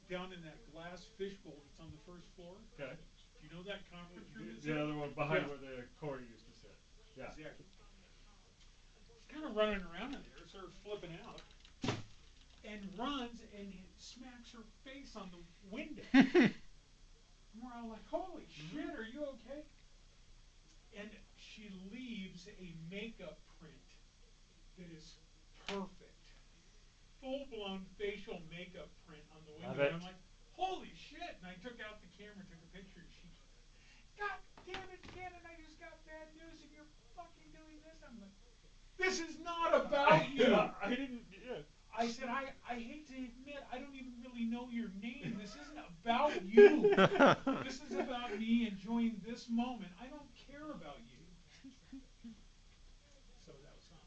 down in that glass fishbowl that's on the first floor. Okay. Do you know that conference room is The there? other one behind where the Corey used to sit. Yeah. Exactly. She's kind of running around in there, sort of flipping out, and runs and smacks her face on the window. And we're all like, holy shit, are you okay? And she leaves a makeup print that is perfect. Full-blown facial makeup print on the window. And I'm like, holy shit. And I took out the camera, took a picture, and she, God damn it, Cannon, I just got bad news and you're fucking doing this. I'm like, this is not about you. I didn't, yeah. I said, I hate to admit, I don't even really know your name. This isn't about you. This is about me enjoying this moment. I don't care about you. So that was fun.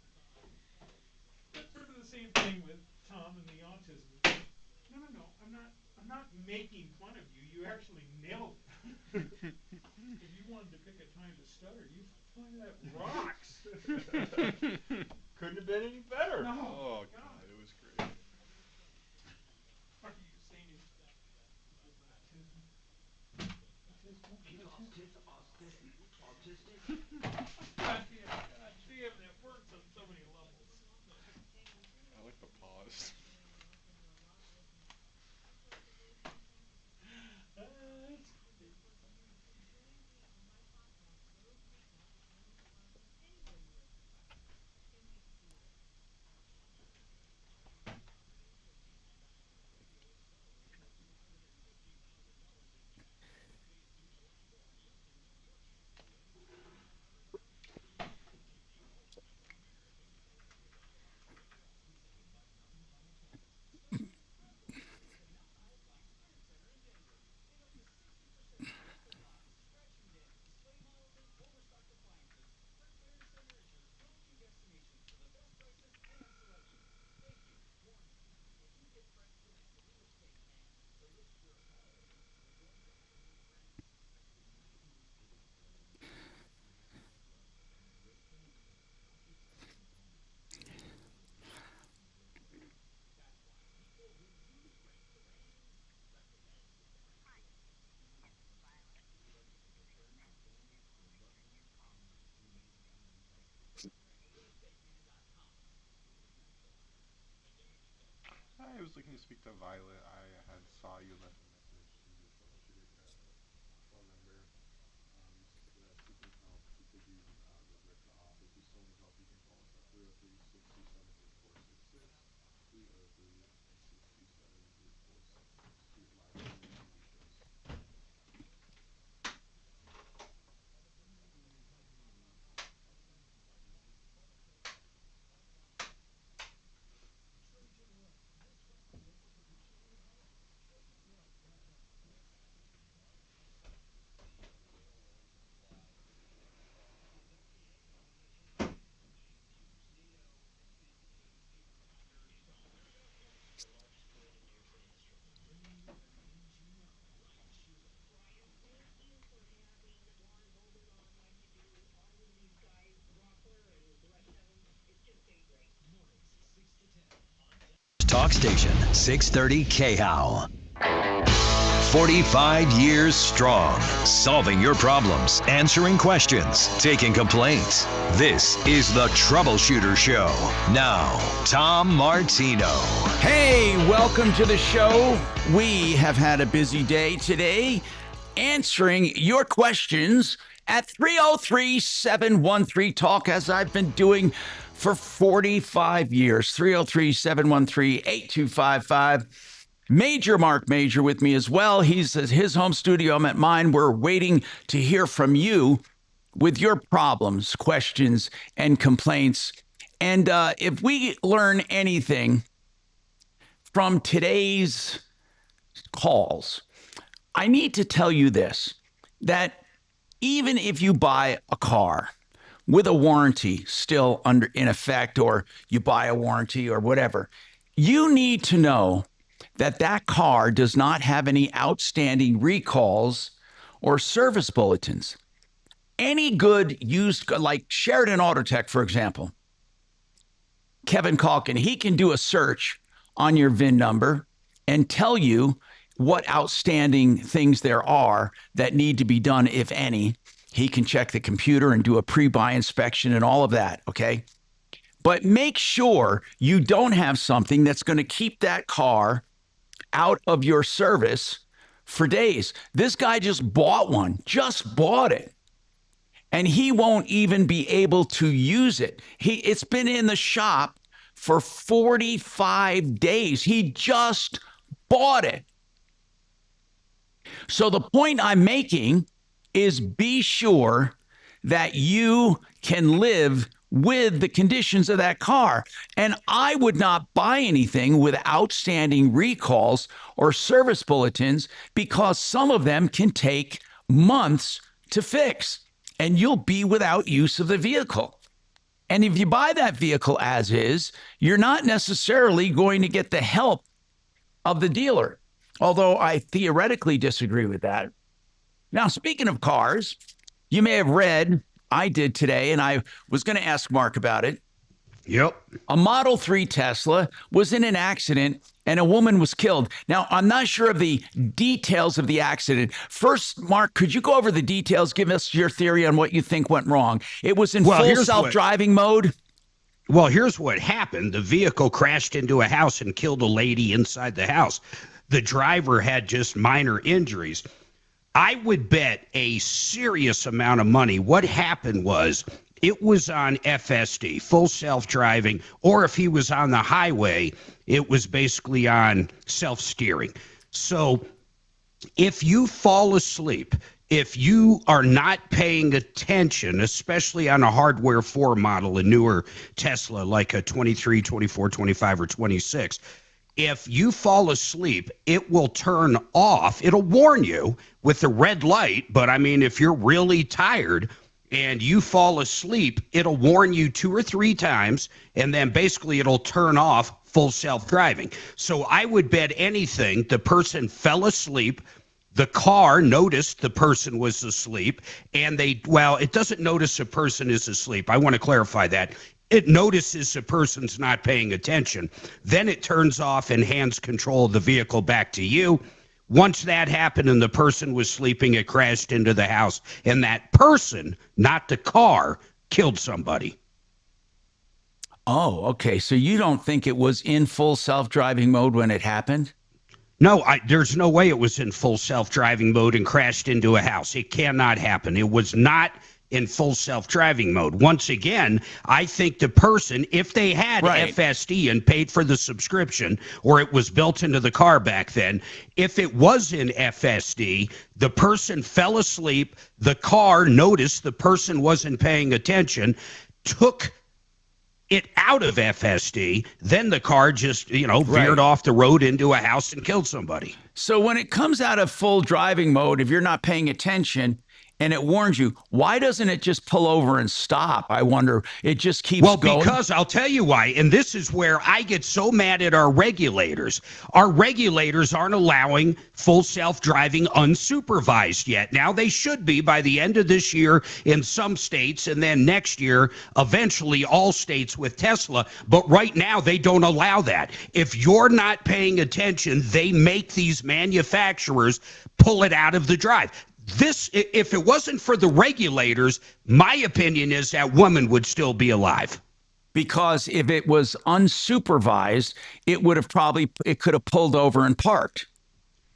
That's sort of the same thing with Tom and the autism. No, I'm not making fun of you. You actually nailed it. If you wanted to pick a time to stutter, you find that rocks. Couldn't have been any better. No. Oh, God, it was great. Are you saying autism? God damn, that works on so many levels. I like the pause. was looking to speak to Violet. I had saw you left a message in your troubleshooter phone number. You said that you can help because you live right at the office. You still need help. You can call us at 303-627-8466, 303-627-8466. Talk station 630 KHOW. 45 years strong, solving your problems, answering questions, taking complaints. This is the Troubleshooter Show. Now, Tom Martino. Hey, welcome to the show. We have had a busy day today answering your questions at 303-713-TALK, as I've been doing for 45 years. 303-713-8255. Major Marc Mager with me as well. He's at his home studio. I'm at mine. We're waiting to hear from you with your problems, questions, and complaints. And if we learn anything from today's calls, I need to tell you this, that even if you buy a car with a warranty still in effect, or you buy a warranty or whatever, you need to know that that car does not have any outstanding recalls or service bulletins. Any good used, like Sheridan Autotech, for example, Kevin Calkin, he can do a search on your VIN number and tell you what outstanding things there are that need to be done, if any. He can check the computer and do a pre-buy inspection and all of that, okay? But make sure you don't have something that's going to keep that car out of your service for days. This guy just bought one, just bought it, and he won't even be able to use it. It's been in the shop for 45 days. He just bought it. So the point I'm making is be sure that you can live with the conditions of that car. And I would not buy anything with outstanding recalls or service bulletins, because some of them can take months to fix, and you'll be without use of the vehicle. And if you buy that vehicle as is, you're not necessarily going to get the help of the dealer, although I theoretically disagree with that. Now, speaking of cars, you may have read, I did today, and I was going to ask Mark about it. Yep. A Model 3 Tesla was in an accident and a woman was killed. Now, I'm not sure of the details of the accident. First, Mark, could you go over the details? Give us your theory on what you think went wrong. It was in full self-driving mode. Well, here's what happened. The vehicle crashed into a house and killed a lady inside the house. The driver had just minor injuries. I would bet a serious amount of money what happened was it was on FSD, full self-driving, or if he was on the highway, it was basically on self-steering. So if you fall asleep, if you are not paying attention, especially on a hardware 4 model, a newer Tesla like a 23, 24, 25, or 26, if you fall asleep, it will turn off. It'll warn you with the red light, but I mean, if you're really tired and you fall asleep, it'll warn you 2 or 3 times, and then basically it'll turn off full self-driving. So I would bet anything the person fell asleep, the car noticed the person was asleep, and it doesn't notice a person is asleep. I want to clarify that. It notices a person's not paying attention. Then it turns off and hands control of the vehicle back to you. Once that happened and the person was sleeping, it crashed into the house. And that person, not the car, killed somebody. Oh, okay. So you don't think it was in full self-driving mode when it happened? No, there's no way it was in full self-driving mode and crashed into a house. It cannot happen. It was not in full self-driving mode. Once again, I think the person, if they had FSD and paid for the subscription, or it was built into the car back then, if it was in FSD, the person fell asleep, the car noticed the person wasn't paying attention, took it out of FSD, then the car just, veered off the road into a house and killed somebody. So when it comes out of full driving mode, if you're not paying attention and it warns you, why doesn't it just pull over and stop? I wonder. It just keeps going. Well, because I'll tell you why, and this is where I get so mad at our regulators. Our regulators aren't allowing full self-driving unsupervised yet. Now they should be by the end of this year in some states, and then next year, eventually all states with Tesla. But right now they don't allow that. If you're not paying attention, they make these manufacturers pull it out of the drive. This, if it wasn't for the regulators, my opinion is that woman would still be alive. Because if it was unsupervised, it could have pulled over and parked.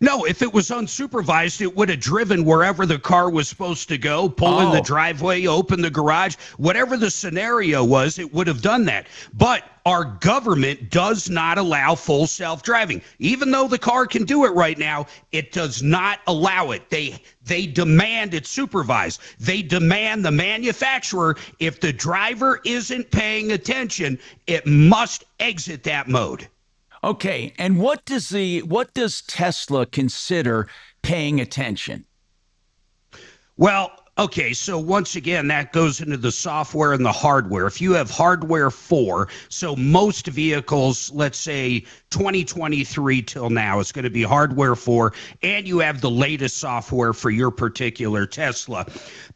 No, if it was unsupervised, it would have driven wherever the car was supposed to go, pull in the driveway, open the garage, whatever the scenario was, it would have done that. But our government does not allow full self-driving. Even though the car can do it right now, it does not allow it. They demand it supervised. They demand the manufacturer, if the driver isn't paying attention, it must exit that mode. Okay, and what does Tesla consider paying attention? Well, okay, so once again, that goes into the software and the hardware. If you have hardware 4, so most vehicles, let's say 2023 till now, it's going to be hardware 4, and you have the latest software for your particular Tesla.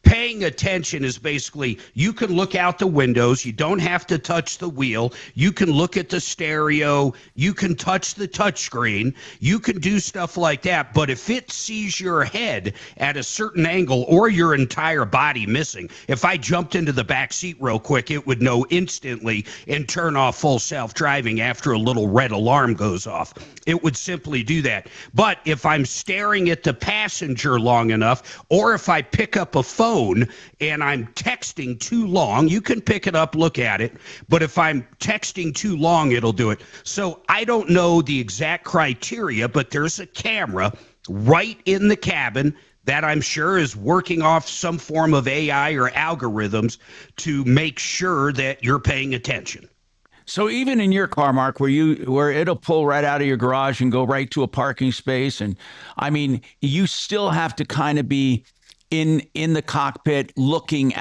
Paying attention is basically, you can look out the windows, you don't have to touch the wheel, you can look at the stereo, you can touch the touchscreen, you can do stuff like that, but if it sees your head at a certain angle or your entire body missing, if I jumped into the back seat real quick, it would know instantly and turn off full self-driving after a little red alarm goes off. It would simply do that. But if I'm staring at the passenger long enough, or if I pick up a phone and I'm texting too long, you can pick it up, look at it, but if I'm texting too long, it'll do it. So I don't know the exact criteria, but there's a camera right in the cabin that I'm sure is working off some form of AI or algorithms to make sure that you're paying attention. So even in your car, Mark, where it'll pull right out of your garage and go right to a parking space, and I mean, you still have to kind of be in the cockpit looking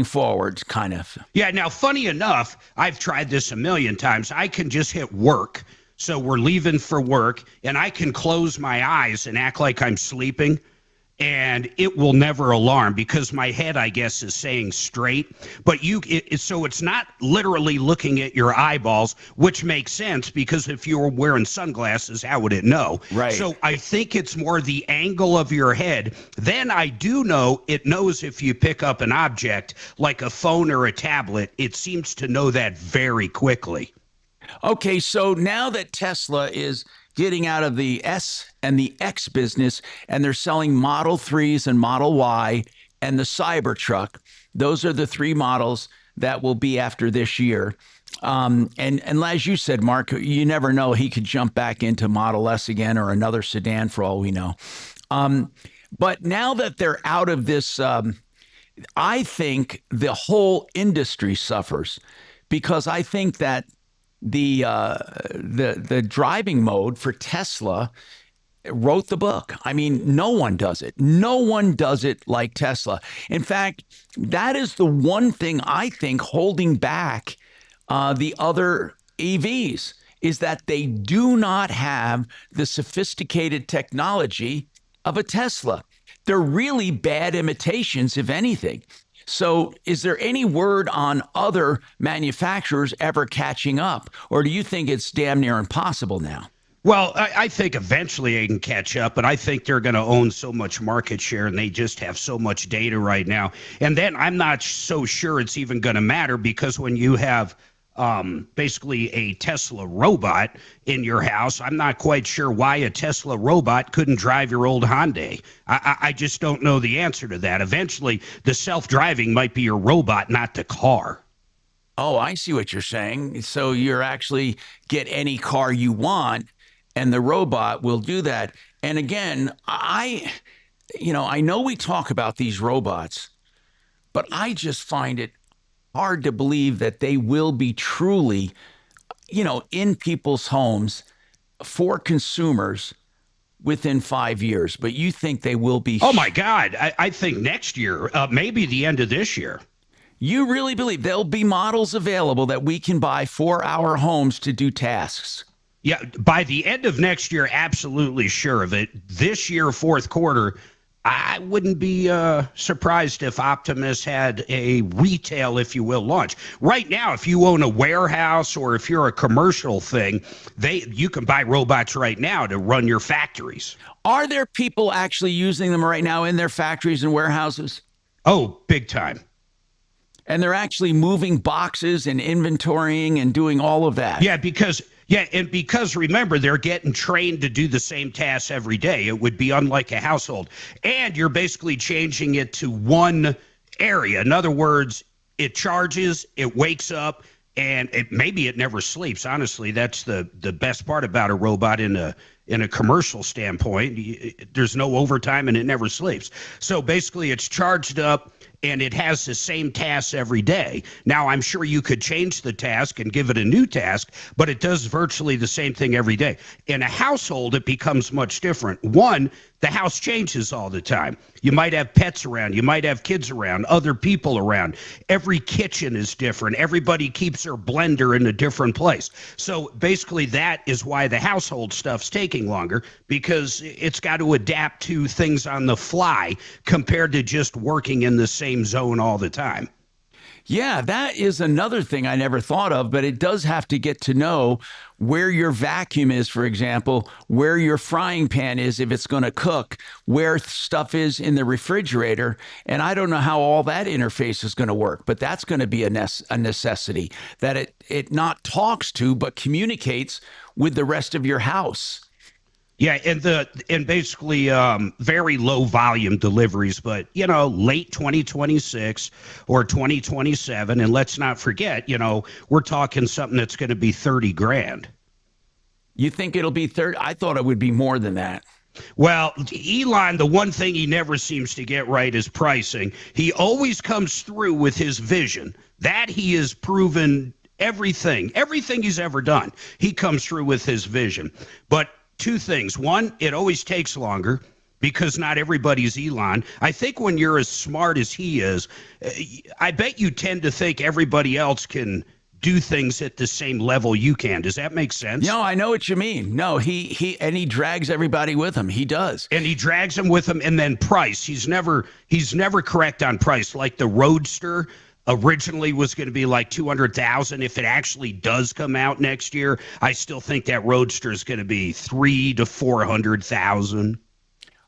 forward, kind of. Yeah, now, funny enough, I've tried this a million times. I can just hit work. So we're leaving for work, and I can close my eyes and act like I'm sleeping, and it will never alarm because my head, I guess, is saying straight. But so it's not literally looking at your eyeballs, which makes sense because if you were wearing sunglasses, how would it know? Right. So I think it's more the angle of your head. Then I do know it knows if you pick up an object like a phone or a tablet, it seems to know that very quickly. Okay, so now that Tesla is getting out of the S and the X business, and they're selling Model 3s and Model Y and the Cybertruck. Those are the 3 models that will be after this year. And as you said, Mark, you never know. He could jump back into Model S again or another sedan for all we know. But now that they're out of this, I think the whole industry suffers because I think that the driving mode for Tesla wrote the book. I mean, no one does it. No one does it like Tesla. In fact, that is the one thing I think holding back the other EVs is that they do not have the sophisticated technology of a Tesla. They're really bad imitations, if anything. So is there any word on other manufacturers ever catching up? Or do you think it's damn near impossible now? Well, I think eventually they can catch up, but I think they're going to own so much market share and they just have so much data right now. And then I'm not so sure it's even going to matter because when you have basically a Tesla robot in your house. I'm not quite sure why a Tesla robot couldn't drive your old Hyundai. I just don't know the answer to that. Eventually, the self-driving might be your robot, not the car. Oh, I see what you're saying. So you're actually get any car you want, and the robot will do that. And again, I know we talk about these robots, but I just find it hard to believe that they will be truly, in people's homes for consumers within 5 years. But you think they will be? Oh my God! I think next year, maybe the end of this year. You really believe there'll be models available that we can buy for our homes to do tasks? Yeah, by the end of next year, absolutely sure of it. This year, fourth quarter, I wouldn't be surprised if Optimus had a retail, if you will, launch. Right now, if you own a warehouse or if you're a commercial thing, you can buy robots right now to run your factories. Are there people actually using them right now in their factories and warehouses? Oh, big time. And they're actually moving boxes and inventorying and doing all of that. Yeah, because remember, they're getting trained to do the same tasks every day. It would be unlike a household. And you're basically changing it to one area. In other words, it charges, it wakes up, and maybe it never sleeps. Honestly, that's the best part about a robot in a commercial standpoint. There's no overtime and it never sleeps. So basically it's charged up and it has the same tasks every day. Now, I'm sure you could change the task and give it a new task, but it does virtually the same thing every day. In a household, it becomes much different. One, the house changes all the time. You might have pets around. You might have kids around, other people around. Every kitchen is different. Everybody keeps their blender in a different place. So basically that is why the household stuff's taking longer, because it's got to adapt to things on the fly compared to just working in the same zone all the time. Yeah, that is another thing I never thought of, but it does have to get to know where your vacuum is, for example, where your frying pan is if it's going to cook, where stuff is in the refrigerator. And I don't know how all that interface is going to work, but that's going to be a necessity, that it not talks to, but communicates with the rest of your house. Yeah, and basically very low volume deliveries, but late 2026 or 2027, and let's not forget, we're talking something that's going to be $30,000. You think it'll be 30? I thought it would be more than that. Well, Elon, the one thing he never seems to get right is pricing. He always comes through with his vision. That he has proven everything he's ever done. He comes through with his vision. But two things. One, it always takes longer because not everybody's Elon. I think when you're as smart as he is, I bet you tend to think everybody else can do things at the same level you can. Does that make sense? No, I know what you mean. No, he drags everybody with him. He does. And he drags them with him, and then price. He's never correct on price. Like the Roadster originally was going to be like $200,000. If it actually does come out next year, I still think that Roadster is going to be $300,000 to $400,000.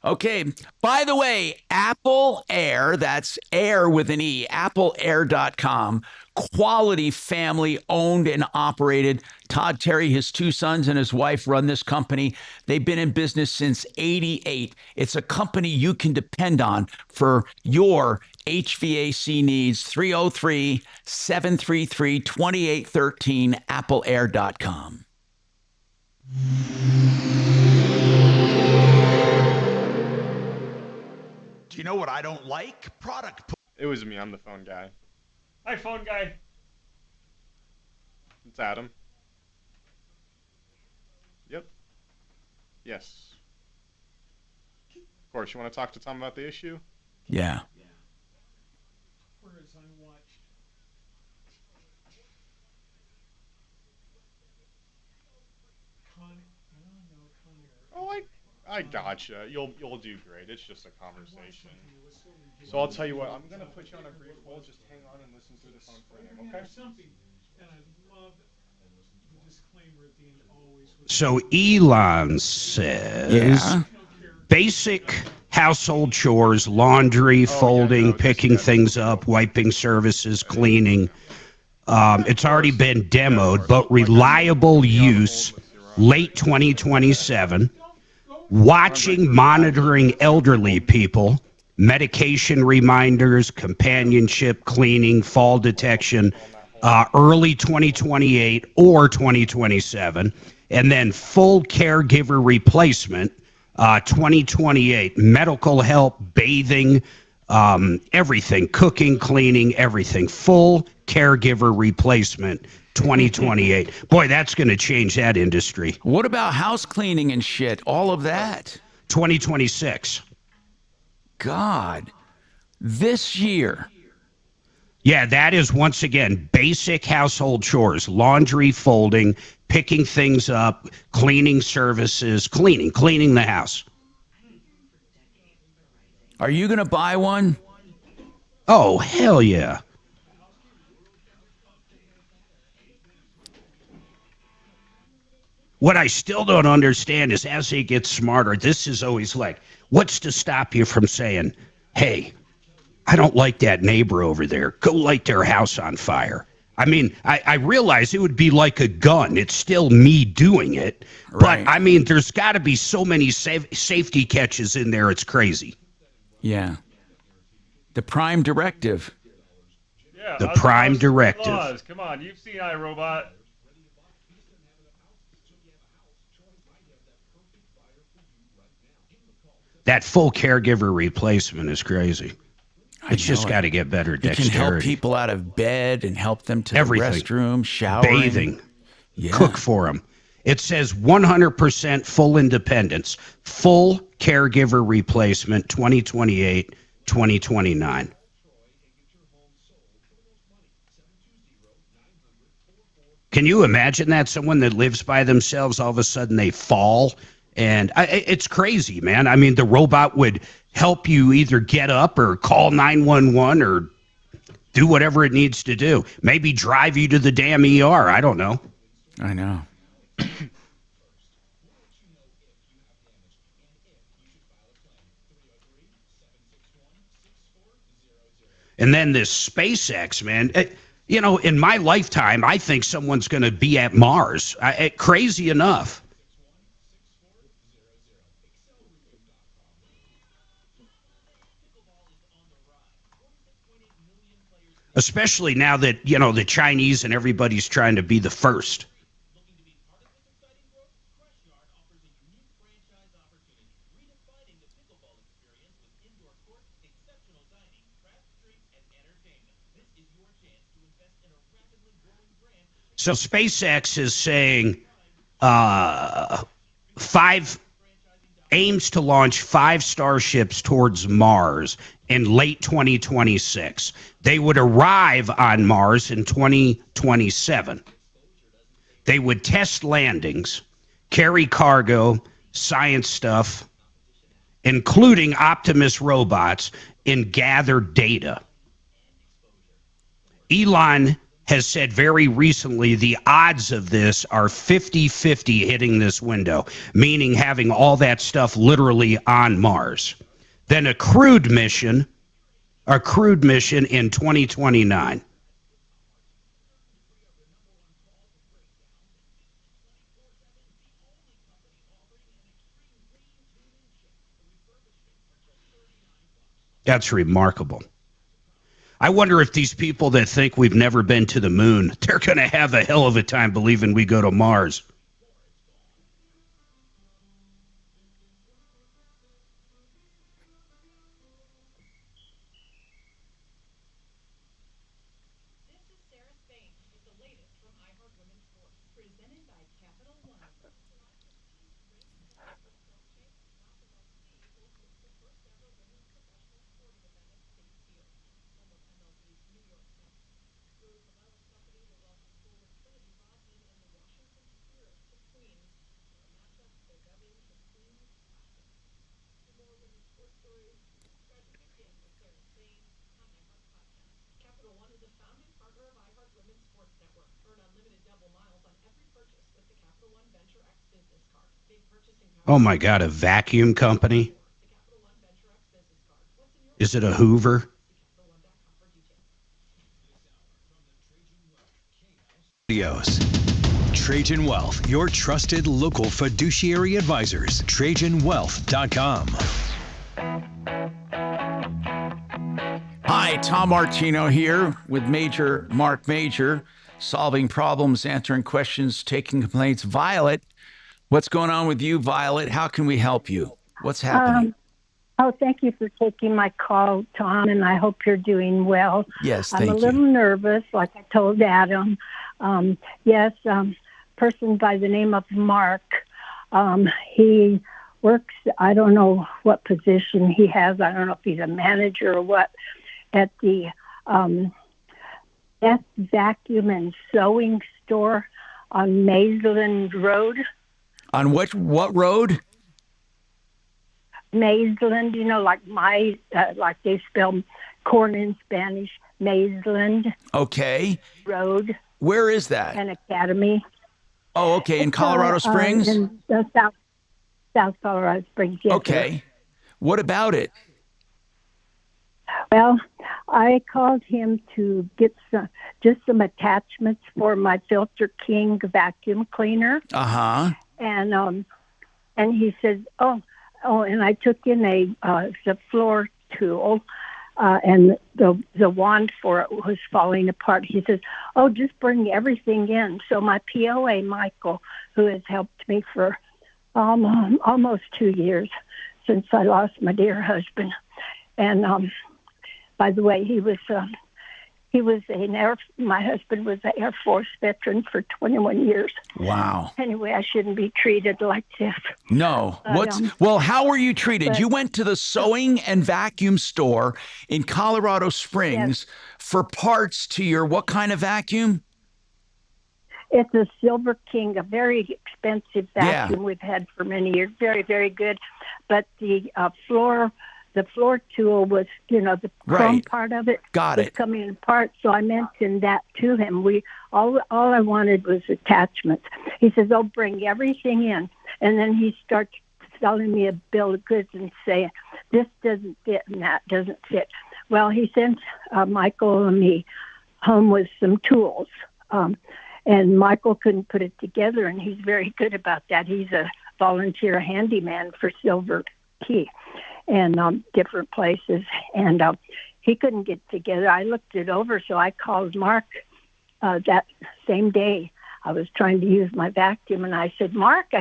Okay. By the way, Apple Air, that's air with an E, appleair.com, quality family owned and operated. Todd Terry, his two sons and his wife run this company. They've been in business since '88. It's a company you can depend on for your HVAC needs. 303-733-2813, appleair.com. Do you know what I don't like? Product. It was me. I'm the phone guy. Hi, phone guy. It's Adam. Yep. Yes. Of course. You want to talk to Tom about the issue? Yeah. Where is unwatched? Oh, I gotcha. You'll do great. It's just a conversation. So I'll tell you what. I'm gonna put you on a brief hold. Just hang on and listen through the phone for a minute, okay? Something, and I love the disclaimer at the end always. So Elon says basic household chores, laundry, folding, picking things up, wiping services, cleaning. It's already been demoed, but reliable use late 2027. Watching, monitoring elderly people, medication reminders, companionship, cleaning, fall detection, early 2028 or 2027. And then full caregiver replacement, 2028. Medical help, bathing, everything, cooking, cleaning, everything. Full caregiver replacement, 2028. Boy, that's going to change that industry. What about house cleaning and shit? All of that. 2026. God, this year. Yeah, that is once again basic household chores, laundry, folding, picking things up, cleaning services, cleaning the house. Are you going to buy one? Oh, hell yeah. What I still don't understand is as they get smarter, this is always like, what's to stop you from saying, hey, I don't like that neighbor over there. Go light their house on fire. I mean, I realize it would be like a gun. It's still me doing it. Right. But, I mean, there's got to be so many safety catches in there. It's crazy. Yeah. The prime directive. Yeah, the prime directive. Come on, you've seen iRobot. That full caregiver replacement is crazy. It's just got to get better dexterity. You can help people out of bed and help them to everything. The restroom, showering. Bathing, cook for them. It says 100% full independence, full caregiver replacement, 2028, 2029. Can you imagine that? Someone that lives by themselves, all of a sudden they fall. And it's crazy, man. I mean, the robot would help you either get up or call 911 or do whatever it needs to do. Maybe drive you to the damn ER. I don't know. I know. And then this SpaceX, man. You know, in my lifetime, I think someone's going to be at Mars. Crazy enough. Especially now that, you know, the Chinese and everybody's trying to be the first. So SpaceX is saying aims to launch 5 starships towards Mars in late 2026. They would arrive on Mars in 2027. They would test landings, carry cargo, science stuff, including Optimus robots, and gather data. Elon has said very recently the odds of this are 50-50 hitting this window, meaning having all that stuff literally on Mars. Then a crewed mission in 2029. That's remarkable. I wonder if these people that think we've never been to the moon, they're going to have a hell of a time believing we go to Mars. Oh my God, a vacuum company? Is it a Hoover? Trajan Wealth, your trusted local fiduciary advisors. TrajanWealth.com. Hi, Tom Martino here with Major Marc Mager, solving problems, answering questions, taking complaints. Violet, what's going on with you, Violet? How can we help you? What's happening? Thank you for taking my call, Tom, and I hope you're doing well. Yes, thank you. I'm a little nervous, like I told Adam. Person by the name of Mark. He works, I don't know what position he has. I don't know if he's a manager or what, at the Best Vacuum and Sewing Store on Maysland Road. On what road? Maysland, like they spell corn in Spanish, Maysland. Okay. Road. Where is that? An Academy. Oh, okay. In Colorado Springs? In the South Colorado Springs, yes. Okay. Sir. What about it? Well, I called him to get some attachments for my Filter King vacuum cleaner. Uh-huh. And he said, and I took in the floor tool, and the wand for it was falling apart. He says, just bring everything in. So my POA, Michael, who has helped me for almost 2 years since I lost my dear husband. And by the way, my husband was an Air Force veteran for 21 years. Wow. Anyway, I shouldn't be treated like this. No. How were you treated? You went to the sewing and vacuum store in Colorado Springs for parts to your what kind of vacuum? It's a Silver King, a very expensive vacuum we've had for many years. Very, very good. But the floor tool was, the chrome part of it was coming apart. So I mentioned that to him. All I wanted was attachments. He says, bring everything in. And then he starts selling me a bill of goods and saying, this doesn't fit and that doesn't fit. Well, he sent Michael and me home with some tools. And Michael couldn't put it together, and he's very good about that. He's a volunteer handyman for Silver Key and different places. And he couldn't get together. I looked it over, so I called Mark that same day. I was trying to use my vacuum, and I said, Mark,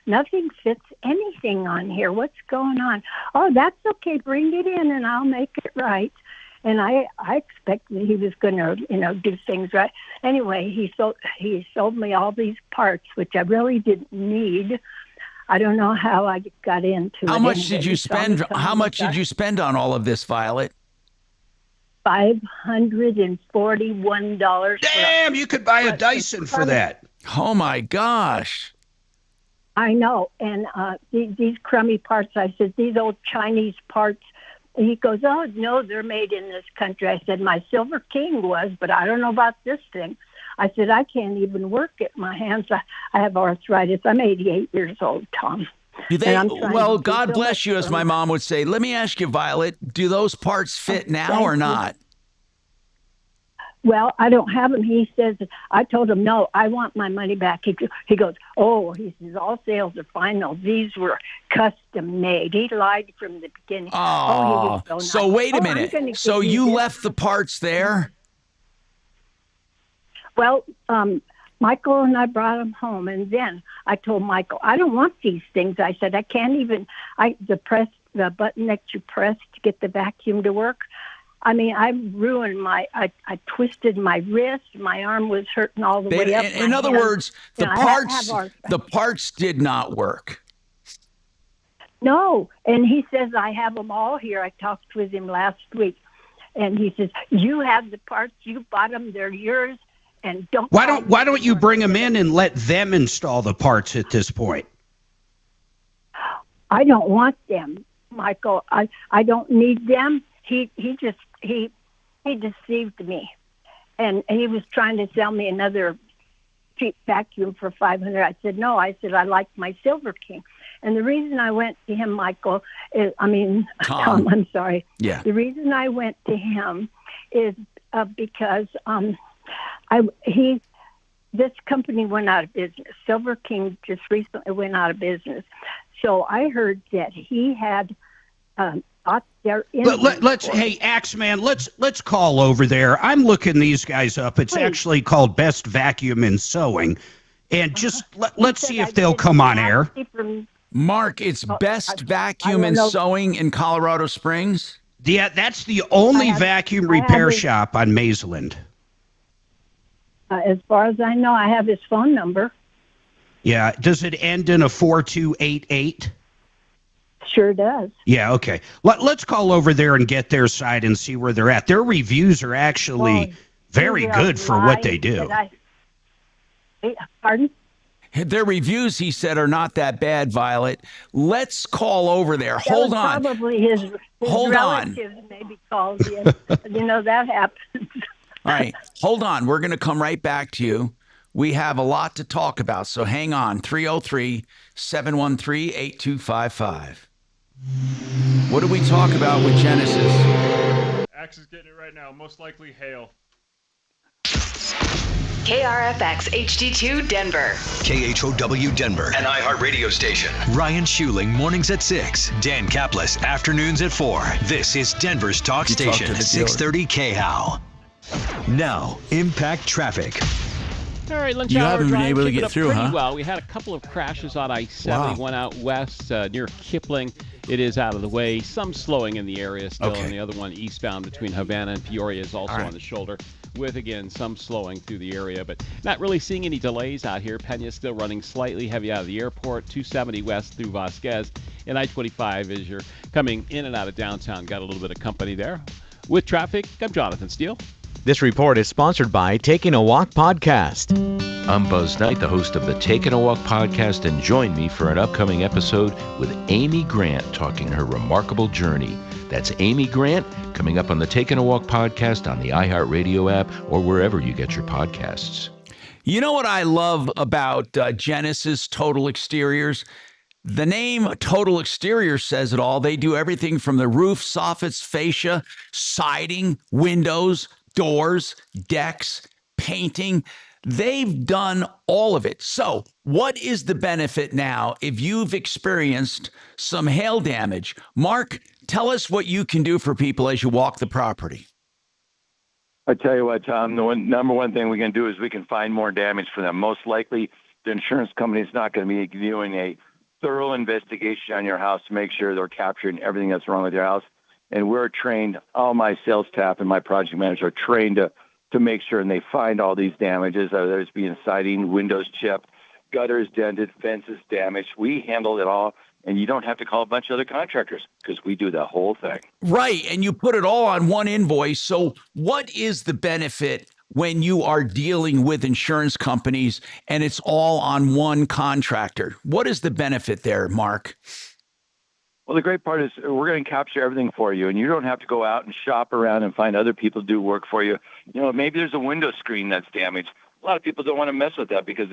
nothing fits anything on here. What's going on? Oh, that's okay. Bring it in, and I'll make it right. And I expected he was going to, do things right. Anyway, he sold me all these parts, which I really didn't need. I don't know how I got into it. How much did you spend? How much did you spend on all of this, Violet? $541. Damn, you could buy a Dyson for that. Oh my gosh. I know. And these crummy parts, I said, these old Chinese parts. And he goes, oh, no, they're made in this country. I said, my Silver King was, but I don't know about this thing. I said, I can't even work it. My hands, I have arthritis. I'm 88 years old, Tom. Well, God bless you, as my mom would say. Let me ask you, Violet, do those parts fit now or not? Well, I don't have them. He says, I told him, no, I want my money back. He goes, he says, all sales are fine. No, these were custom made. He lied from the beginning. Oh, he was so nice. wait a minute. So you left the parts there? Well, Michael and I brought them home, and then I told Michael, I don't want these things. I said, I can't even, the button that you press to get the vacuum to work, I mean, I ruined I twisted my wrist. My arm was hurting all the way up. In other words, the parts did not work. No. And he says, I have them all here. I talked with him last week. And he says, you have the parts. You bought them. They're yours. And Why don't you bring them in and let them install the parts at this point? I don't want them, Michael. I don't need them. He deceived me, and he was trying to sell me another cheap vacuum for $500. I said no. I said I like my Silver King, and the reason I went to him, Michael, is Tom. I'm sorry. Yeah. The reason I went to him is because this company went out of business. Silver King just recently went out of business. So I heard that he had their let's hey Axeman, let's call over there. I'm looking these guys up. It's actually called Best Vacuum and Sewing, and just let's see if they'll come on air. Mark, it's Best Vacuum and Sewing in Colorado Springs. Yeah, that's the only vacuum repair shop on Maysland. As far as I know, I have his phone number. Yeah, does it end in a 4288? Sure does. Yeah, okay. Let's call over there and get their side and see where they're at. Their reviews are actually very good for what they do. Pardon? Their reviews, he said, are not that bad, Violet. Let's call over there. Hold on. Probably his relatives maybe called in. That happens. All right. Hold on. We're going to come right back to you. We have a lot to talk about, so hang on. 303-713-8255. What do we talk about with Genesis? Axe is getting it right now. Most likely hail. KRFX HD2 Denver. KHOW Denver, an iHeart radio station. Ryan Schuling, mornings at 6. Dan Kaplis, afternoons at 4. This is Denver's talk station, 630 KHOW. Now, impact traffic. All right, lunch you hour haven't been drive, able to keeping get up through, pretty huh? Well, we had a couple of crashes on I-70, Wow. one out west near Kipling. It is out of the way. Some slowing in the area still, and the other one eastbound between Havana and Peoria is also on the shoulder, with, again, some slowing through the area, but not really seeing any delays out here. Pena's still running slightly heavy out of the airport, 270 west through Vasquez, and I-25 as you're coming in and out of downtown. Got a little bit of company there. With traffic, I'm Jonathan Steele. This report is sponsored by Taking a Walk Podcast. I'm Buzz Knight, the host of the Taking a Walk podcast, and join me for an upcoming episode with Amy Grant talking her remarkable journey. That's Amy Grant coming up on the Taking a Walk podcast on the iHeartRadio app or wherever you get your podcasts. You know what I love about Genesis Total Exteriors? The name Total Exterior says it all. They do everything from the roof, soffits, fascia, siding, windows, doors, decks, painting. They've done all of it. So what is the benefit now if you've experienced some hail damage? Mark, tell us what you can do for people as you walk the property. I tell you what, Tom, the number one thing we can do is we can find more damage for them. Most likely, the insurance company is not going to be doing a thorough investigation on your house to make sure they're capturing everything that's wrong with your house. And we're trained, all my sales staff and my project manager are trained to make sure, and they find all these damages, whether it's being siding, windows chipped, gutters dented, fences damaged. We handle it all, and you don't have to call a bunch of other contractors because we do the whole thing. Right, and you put it all on one invoice. So what is the benefit when you are dealing with insurance companies and it's all on one contractor? What is the benefit there, Mark? Well, the great part is we're going to capture everything for you, and you don't have to go out and shop around and find other people to do work for you. You know, maybe there's a window screen that's damaged. A lot of people don't want to mess with that because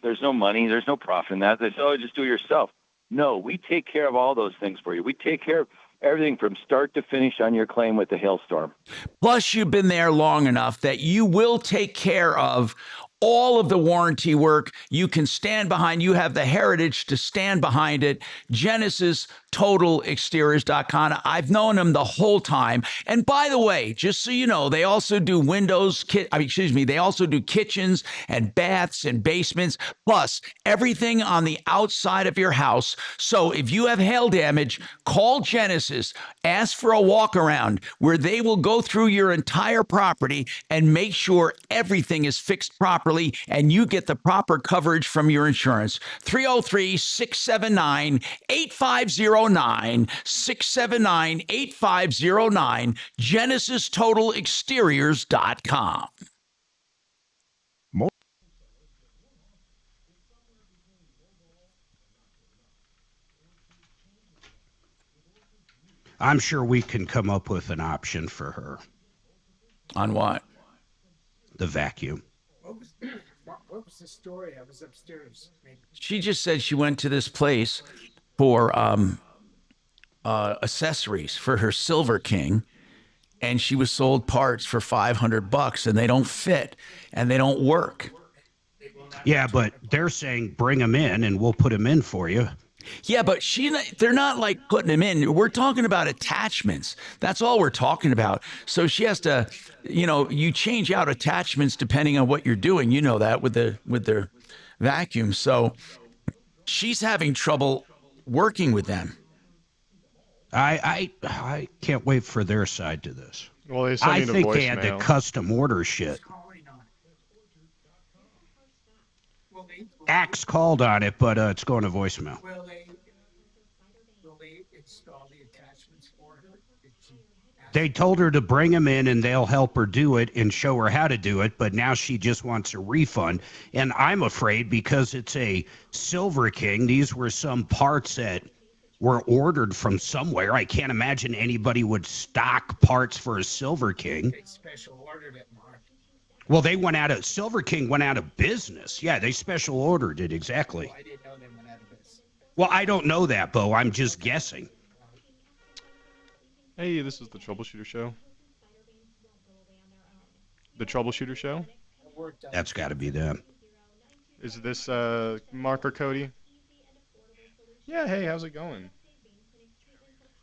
there's no money, there's no profit in that. They say, oh, just do it yourself. No, we take care of all those things for you. We take care of everything from start to finish on your claim with the hailstorm. Plus, you've been there long enough that you will take care of all of the warranty work. You can stand behind. You have the heritage to stand behind it. Genesis TotalExteriors.com. I've known them the whole time. And by the way, just so you know, they also do they also do kitchens and baths and basements, plus everything on the outside of your house. So if you have hail damage, call Genesis, ask for a walk around where they will go through your entire property and make sure everything is fixed properly and you get the proper coverage from your insurance. 303-679-8509, 679-8509, GenesisTotalExteriors.com. I'm sure we can come up with an option for her. On what? The vacuum. What was the story? I was upstairs. She just said she went to this place for accessories for her Silver King, and she was sold parts for $500, and they don't fit and they don't work. Yeah, but they're saying bring him in and we'll put him in for you. Yeah, but they're not like putting him in. We're talking about attachments. That's all we're talking about. So she has to, you change out attachments depending on what you're doing. You know that with their vacuum. So she's having trouble working with them. I can't wait for their side to this. Well, I think they had to custom order shit. Axe called on it, but it's going to voicemail. Will they install the attachments for her? They told her to bring him in and they'll help her do it and show her how to do it, but now she just wants a refund. And I'm afraid because it's a Silver King, these were some parts that were ordered from somewhere. I can't imagine anybody would stock parts for a Silver King. They special ordered it, Mark. Well, Silver King went out of business. Yeah, they special ordered it, exactly. Oh, I didn't know they went out of business. Well, I don't know that, Bo. I'm just guessing. Hey, this is the Troubleshooter Show. The Troubleshooter Show? That's got to be them. Is this Mark or Cody? Yeah, hey, how's it going?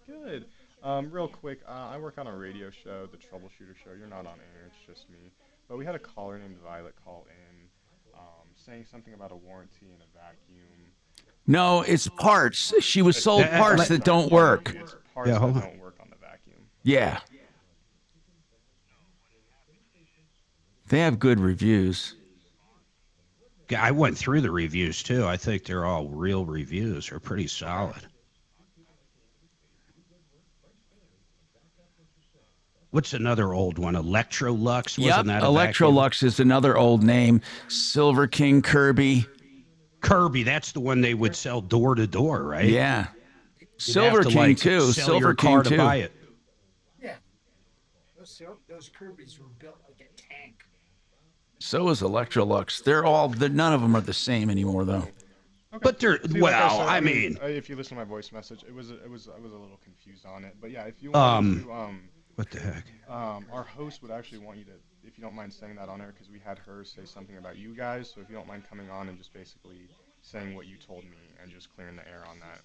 Good. Real quick, I work on a radio show, the Troubleshooter Show. You're not on air, it's just me. But we had a caller named Violet call in saying something about a warranty and a vacuum. No, it's parts. She was sold parts that don't work. It's parts that don't work on the vacuum. Yeah. They have good reviews. Yeah, I went through the reviews too. I think they're all real reviews. They're pretty solid. What's another old one? Electrolux? Wasn't that a Electrolux is another old name. Silver King, Kirby. Kirby, that's the one they would sell door to door, right? Yeah. Silver King too. Silver King too. To buy it. Yeah. Those Kirby's were built like a tank. So is Electrolux. None of them are the same anymore though. Okay. But they're I said, mean, if you listen to my voice message, I was a little confused on it. But yeah, if you want to what the heck? Our host would actually want you to, if you don't mind saying that on air, because we had her say something about you guys. So if you don't mind coming on and just basically saying what you told me and just clearing the air on that.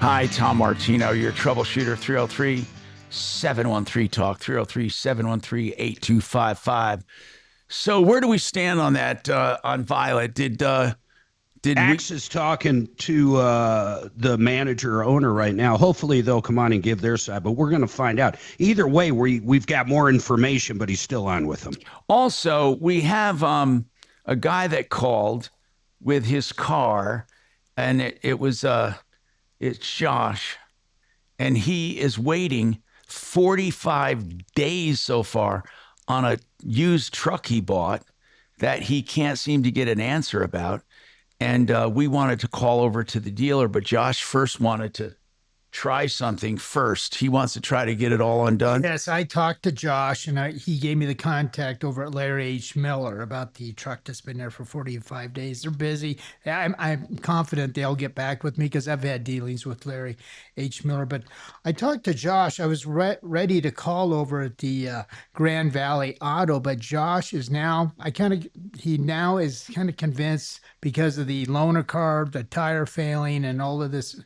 Hi, Tom Martino, your troubleshooter. 303-713-TALK, 303-713-8255. So where do we stand on that, on Violet? Did Axe is talking to the manager or owner right now. Hopefully they'll come on and give their side, but we're going to find out. Either way, we've got more information, but he's still on with them. Also, we have a guy that called with his car, and it's Josh, and he is waiting 45 days so far on a used truck he bought that he can't seem to get an answer about. And we wanted to call over to the dealer, but Josh first wanted to try something first. He wants to try to get it all undone. Yes, I talked to Josh, and he gave me the contact over at Larry H. Miller about the truck that's been there for 45 days. They're busy. I'm confident they'll get back with me because I've had dealings with Larry H. Miller. But I talked to Josh. I was ready to call over at the Grand Valley Auto, but Josh is now, is kind of convinced because of the loaner car, the tire failing, and all of this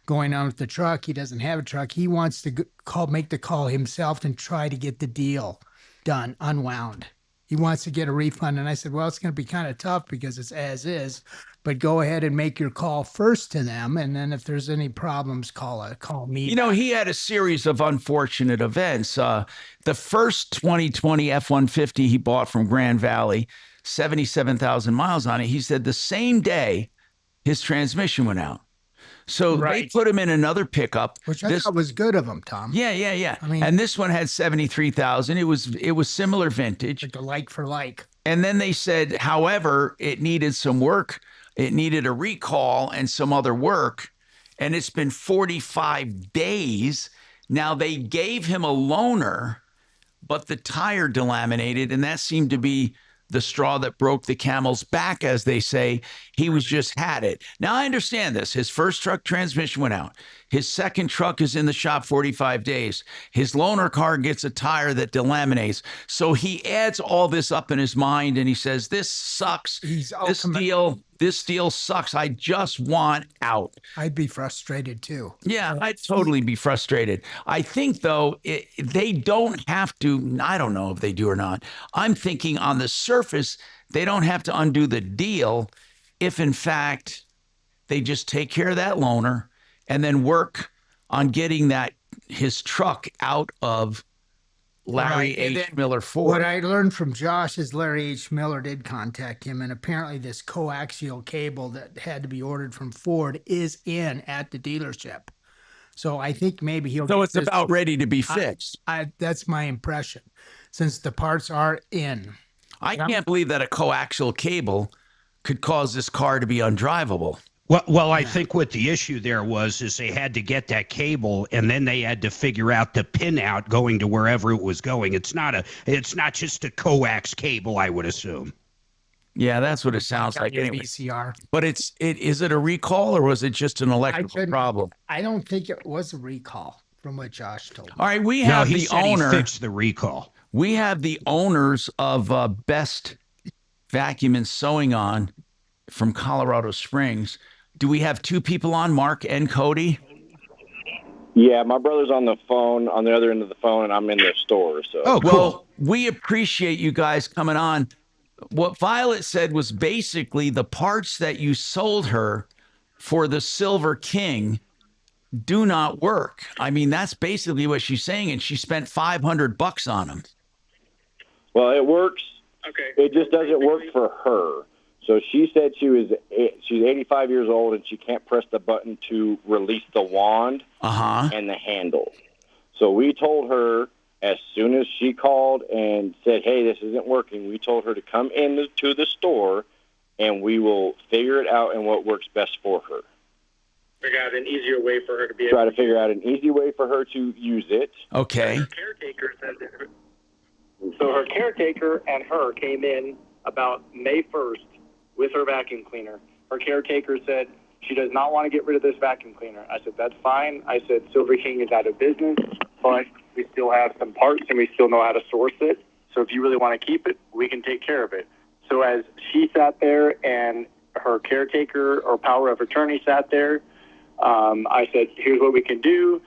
going on with the truck. He doesn't have a truck. He wants to make the call himself and try to get the deal done, unwound. He wants to get a refund. And I said, well, it's going to be kind of tough because it's as is, but go ahead and make your call first to them. And then if there's any problems, call me. He had a series of unfortunate events. The first 2020 F-150 he bought from Grand Valley, 77,000 miles on it. He said the same day his transmission went out. So they put him in another pickup, which I thought was good of him, Tom. Yeah. I mean, and this one had 73,000. It was similar vintage, like for like. And then they said, however, it needed some work. It needed a recall and some other work, and it's been 45 days. Now they gave him a loaner, but the tire delaminated, and that seemed to be the straw that broke the camel's back, as they say. He was just had it. Now, I understand this. His first truck transmission went out. His second truck is in the shop 45 days. His loaner car gets a tire that delaminates. So he adds all this up in his mind, and he says, this sucks. This deal sucks. I just want out. I'd be frustrated too. Yeah, I'd totally be frustrated. I think, though, they don't have to. I don't know if they do or not. I'm thinking on the surface, they don't have to undo the deal if, in fact, they just take care of that loaner and then work on getting his truck out of Larry H. Miller Ford. What I learned from Josh is Larry H. Miller did contact him, and apparently this coaxial cable that had to be ordered from Ford is in at the dealership. So I think maybe he'll. So it's about ready to be fixed. That's my impression, since the parts are in. I can't believe that a coaxial cable could cause this car to be undrivable. Well, I think what the issue there is they had to get that cable, and then they had to figure out the pin out going to wherever it was going. It's not just a coax cable, I would assume. Yeah, that's what it sounds like. Anyway. VCR. But is it a recall, or was it just an electrical problem? I don't think it was a recall, from what Josh told me. All right, we have the owner. He fixed the recall. We have the owners of Best Vacuum and Sewing On from Colorado Springs. Do we have two people on, Mark and Cody? Yeah, my brother's on the phone, on the other end of the phone, and I'm in the store. So. Oh, cool. Well, we appreciate you guys coming on. What Violet said was basically the parts that you sold her for the Silver King do not work. I mean, that's basically what she's saying, and she spent $500 on them. Well, it works. Okay. It just doesn't work for her. So she said she's 85 years old and she can't press the button to release the wand and the handle. So we told her as soon as she called and said, hey, this isn't working, we told her to come into the store and we will figure it out and what works best for her. Figure out an easier way for her to be Try to figure out an easy way for her to use it. Okay. Her caretaker said so her caretaker and her came in about May 1st with her vacuum cleaner. Her caretaker said she does not want to get rid of this vacuum cleaner. I said, that's fine. I said, Silver King is out of business, but we still have some parts and we still know how to source it. So if you really want to keep it, we can take care of it. So as she sat there and her caretaker or power of attorney sat there, I said, here's what we can do.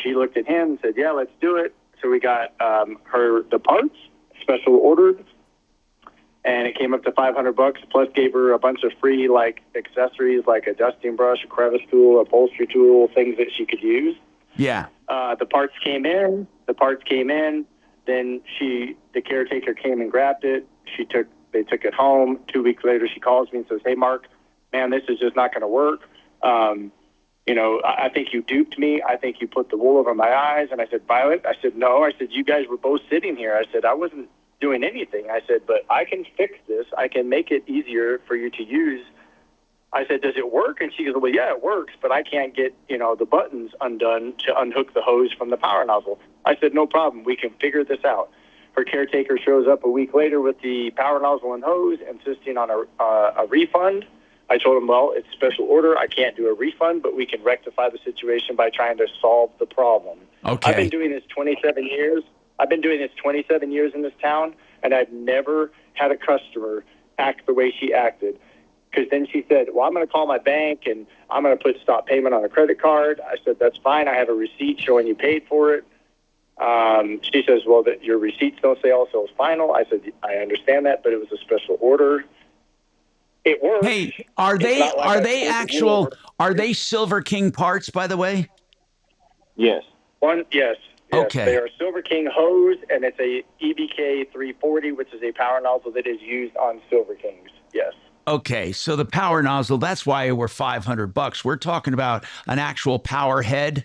She looked at him and said, yeah, let's do it. So we got her the parts, special ordered, and it came up to $500, plus gave her a bunch of free accessories like a dusting brush, a crevice tool, upholstery tool, things that she could use. Yeah. The parts came in. Then the caretaker came and grabbed it. They took it home. 2 weeks later, she calls me and says, hey, Mark, man, this is just not going to work. I think you duped me. I think you put the wool over my eyes. And I said, Violet, I said, no. I said, you guys were both sitting here. I said, I wasn't doing anything. I said, but I can fix this. I can make it easier for you to use. I said, does it work? And she goes, well, yeah, it works, but I can't get, the buttons undone to unhook the hose from the power nozzle. I said, no problem. We can figure this out. Her caretaker shows up a week later with the power nozzle and hose, insisting on a refund. I told him, well, it's special order. I can't do a refund, but we can rectify the situation by trying to solve the problem. Okay. I've been doing this 27 years. In this town, and I've never had a customer act the way she acted. Because then she said, well, I'm going to call my bank, and I'm going to put stop payment on a credit card. I said, that's fine. I have a receipt showing you paid for it. She says, well, your receipts don't say all sales final. I said, I understand that, but it was a special order. It works. Hey, are they Silver King parts, by the way? Yes. Yes. Okay. They are Silver King hose, and it's a EBK 340, which is a power nozzle that is used on Silver Kings. Yes. Okay, so the power nozzle, that's why we're $500. We're talking about an actual power head?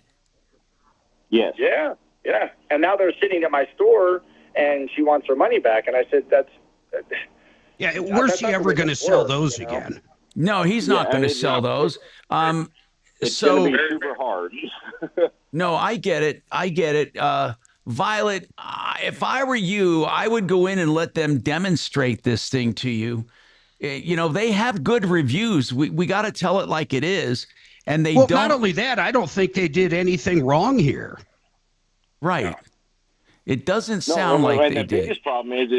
Yes. Yeah. And now they're sitting at my store, and she wants her money back, and I said, yeah, where's she ever going to sell those again? No, he's not going to sell those. It's going to be super hard. No, I get it. Violet, if I were you, I would go in and let them demonstrate this thing to you. They have good reviews. We got to tell it like it is. And they don't. Not only that, I don't think they did anything wrong here. Right. No. It doesn't sound like they did. The biggest problem is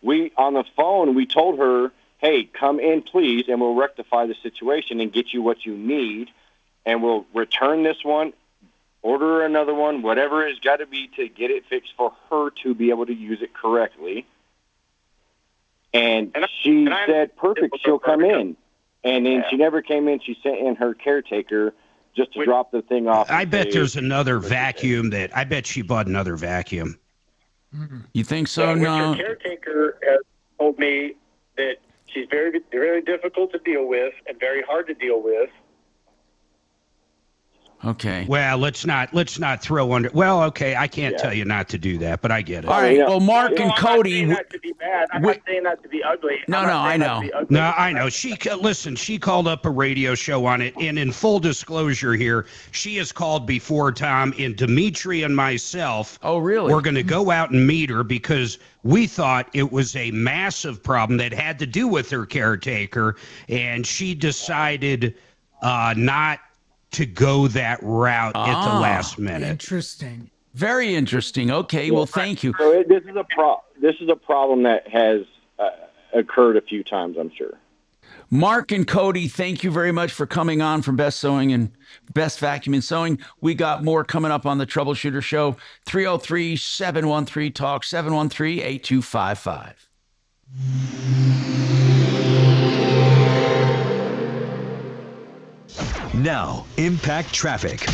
we, on the phone, we told her, hey, come in, please, and we'll rectify the situation and get you what you need, and we'll return this one, order another one, whatever it's got to be to get it fixed for her to be able to use it correctly. And she said, perfect, she'll come in. And then she never came in. She sent in her caretaker just to drop the thing off. I bet there's another vacuum I bet she bought another vacuum. You think so? Yeah, No. Her caretaker has told me that she's very, very difficult to deal with and very hard to deal with. Okay. Well, let's not throw under. Well, okay, I can't tell you not to do that, but I get it. All right. Well, Mark and Cody. I'm not saying that to be bad. I'm not saying that to be ugly. No, I know. No, I know. She called up a radio show on it, and in full disclosure here, she has called before, Tom, and Dimitri and myself. Oh, really? We're going to go out and meet her because we thought it was a massive problem that had to do with her caretaker, and she decided not to go that route at the last minute. Interesting. Very interesting. Okay, well, thank you. So this is a problem that has occurred a few times, I'm sure. Mark and Cody, thank you very much for coming on from Best Sewing and Best Vacuum and Sewing. We got more coming up on the Troubleshooter Show. 303-713-TALK, 713-8255. Now, impact traffic.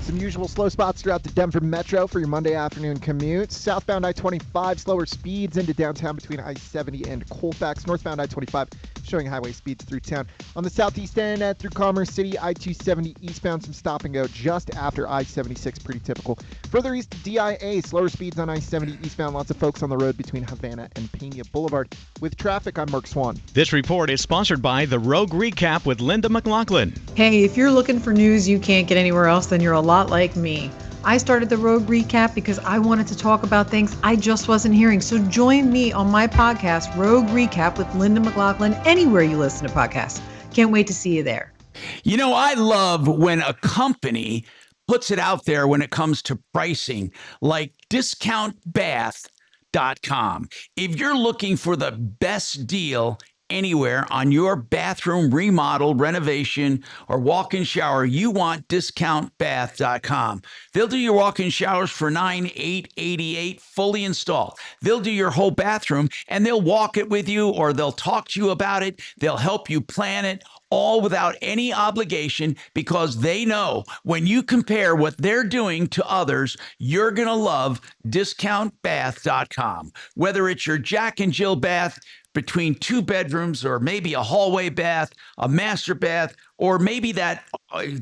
Some usual slow spots throughout the Denver Metro for your Monday afternoon commute. Southbound I-25, slower speeds into downtown between I-70 and Colfax. Northbound I-25 showing highway speeds through town. On the southeast end through Commerce City, I-270 eastbound, some stop and go just after I-76, pretty typical. Further east to DIA, slower speeds on I-70 eastbound. Lots of folks on the road between Havana and Pena Boulevard. With traffic, I'm Mark Swan. This report is sponsored by The Rogue Recap with Linda McLaughlin. Hey, if you're looking for news you can't get anywhere else, then you're a lot like me. I started the Rogue Recap because I wanted to talk about things I just wasn't hearing. So join me on my podcast, Rogue Recap with Linda McLaughlin, anywhere you listen to podcasts. Can't wait to see you there. I love when a company puts it out there when it comes to pricing, like discountbath.com. If you're looking for the best deal anywhere on your bathroom remodel, renovation, or walk-in shower, you want discountbath.com. They'll do your walk-in showers for $9,888 fully installed. They'll do your whole bathroom, and they'll walk it with you, or they'll talk to you about it. They'll help you plan it, all without any obligation, because they know when you compare what they're doing to others, you're going to love discountbath.com. Whether it's your Jack and Jill bath between two bedrooms, or maybe a hallway bath, a master bath, or maybe that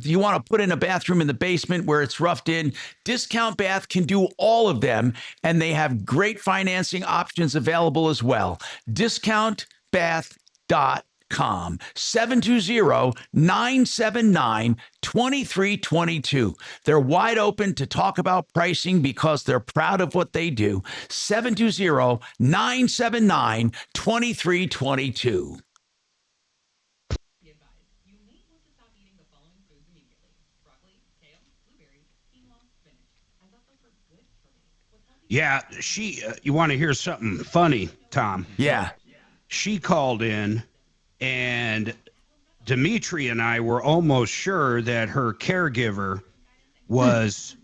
you want to put in a bathroom in the basement where it's roughed in, Discount Bath can do all of them, and they have great financing options available as well. Discountbath.com. 720-979-2322. They're wide open to talk about pricing because they're proud of what they do. 720-979-2322. Yeah, you want to hear something funny, Tom? Yeah. She called in, and Dimitri and I were almost sure that her caregiver was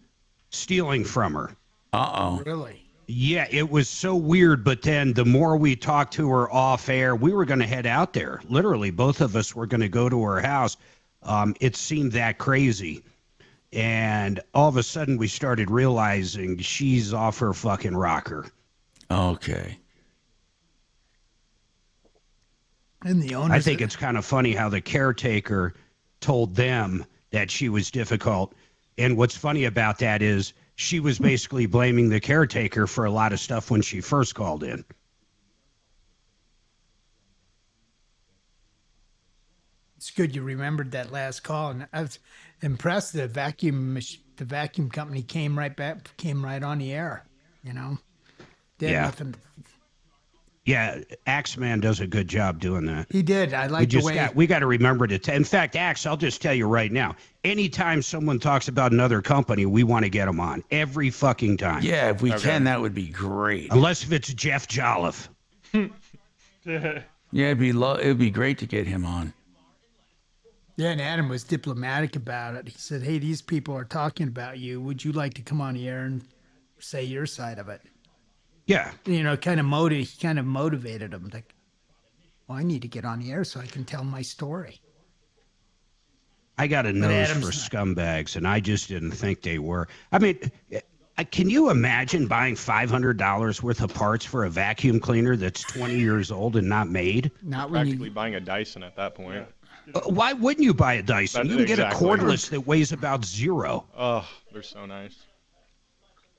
stealing from her. Uh-oh. Really? Yeah, it was so weird, but then the more we talked to her off air, we were going to head out there. Literally, both of us were going to go to her house. It seemed that crazy. And all of a sudden, we started realizing she's off her fucking rocker. Okay. And the owners, I think it's kind of funny how the caretaker told them that she was difficult. And what's funny about that is she was basically blaming the caretaker for a lot of stuff when she first called in. It's good you remembered that last call, and I was impressed. The the vacuum company came right on the air, you know. Did nothing. Yeah, Axeman does a good job doing that. He did. I like the way. We got to remember to. In fact, Axe, I'll just tell you right now. Anytime someone talks about another company, we want to get them on every fucking time. Yeah, if we can, that would be great. Unless if it's Jeff Jolliffe. Yeah, it'd be great to get him on. Yeah, and Adam was diplomatic about it. He said, "Hey, these people are talking about you. Would you like to come on the air and say your side of it?" Yeah. You know, kind of motivated him. Like, well, I need to get on the air so I can tell my story. I got a nose for scumbags, and I just didn't think they were. I mean, can you imagine buying $500 worth of parts for a vacuum cleaner that's 20 years old and not made? Not practically buying a Dyson at that point. Why wouldn't you buy a Dyson? You can get a cordless that weighs about 0. Oh, they're so nice.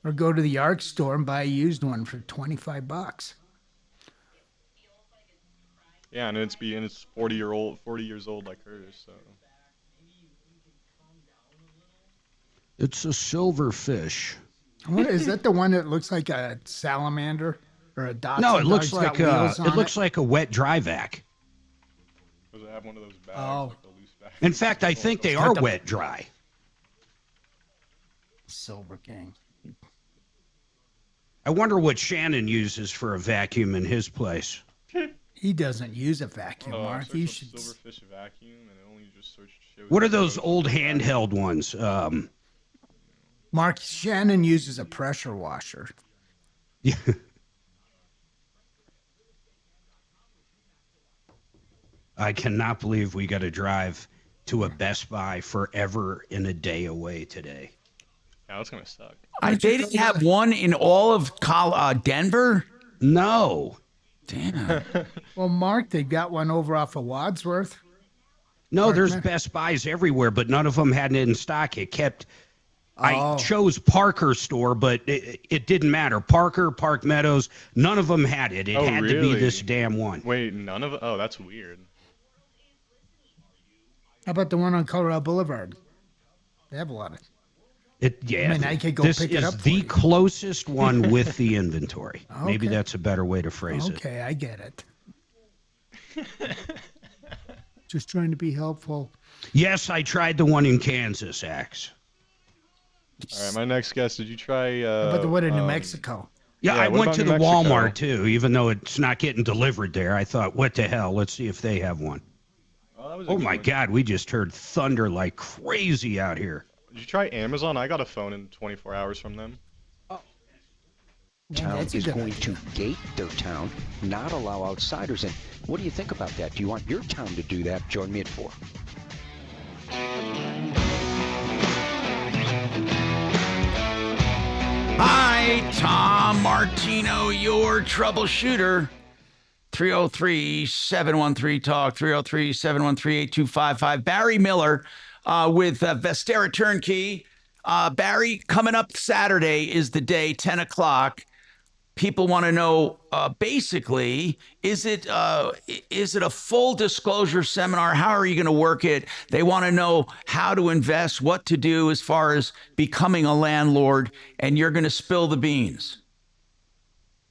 Or go to the ARC store and buy a used one for $25. Yeah, and it's 40 years old like hers. So it's a silver fish. Is that the one that looks like a salamander or a Dachshund? No, it looks like a wet dry vac. Does it have one of those bags? Like the loose bag? In fact, I think they are wet dry. Silver King. I wonder what Shannon uses for a vacuum in his place. He doesn't use a vacuum, Mark. He should. Silverfish vacuum, and it only just searched. What are those old handheld ones? Mark, Shannon uses a pressure washer. Yeah. I cannot believe we got to drive to a Best Buy forever and a day away today. Yeah, that's gonna suck. They didn't have one in all of Denver? No. Damn. Well, Mark, they got one over off of Wadsworth. No, there's Best Buys everywhere, but none of them had it in stock. I chose Parker store, but it didn't matter. Park Meadows, none of them had it. It had to be this damn one. Wait, none of it? Oh, that's weird. How about the one on Colorado Boulevard? They have a lot of I could go this pick it up. This is the closest one with the inventory. Okay. Maybe that's a better way to phrase it. Okay, I get it. Just trying to be helpful. Yes, I tried the one in Kansas, Axe. All right, my next guess. Did you try? How about the one in New Mexico? Yeah, I went to the Walmart too, even though it's not getting delivered there. I thought, what the hell? Let's see if they have one. Oh my God, we just heard thunder like crazy out here. Did you try Amazon? I got a phone in 24 hours from them. Town is going to gate their town, not allow outsiders in. What do you think about that? Do you want your town to do that? Join me at 4. Hi, Tom Martino, your troubleshooter. 303-713-TALK, 303-713-8255. Barry Miller with Vestera Turnkey. Barry, coming up Saturday is the day, 10 o'clock. People want to know, basically, is it a full disclosure seminar? How are you going to work it? They want to know how to invest, what to do as far as becoming a landlord, and you're going to spill the beans.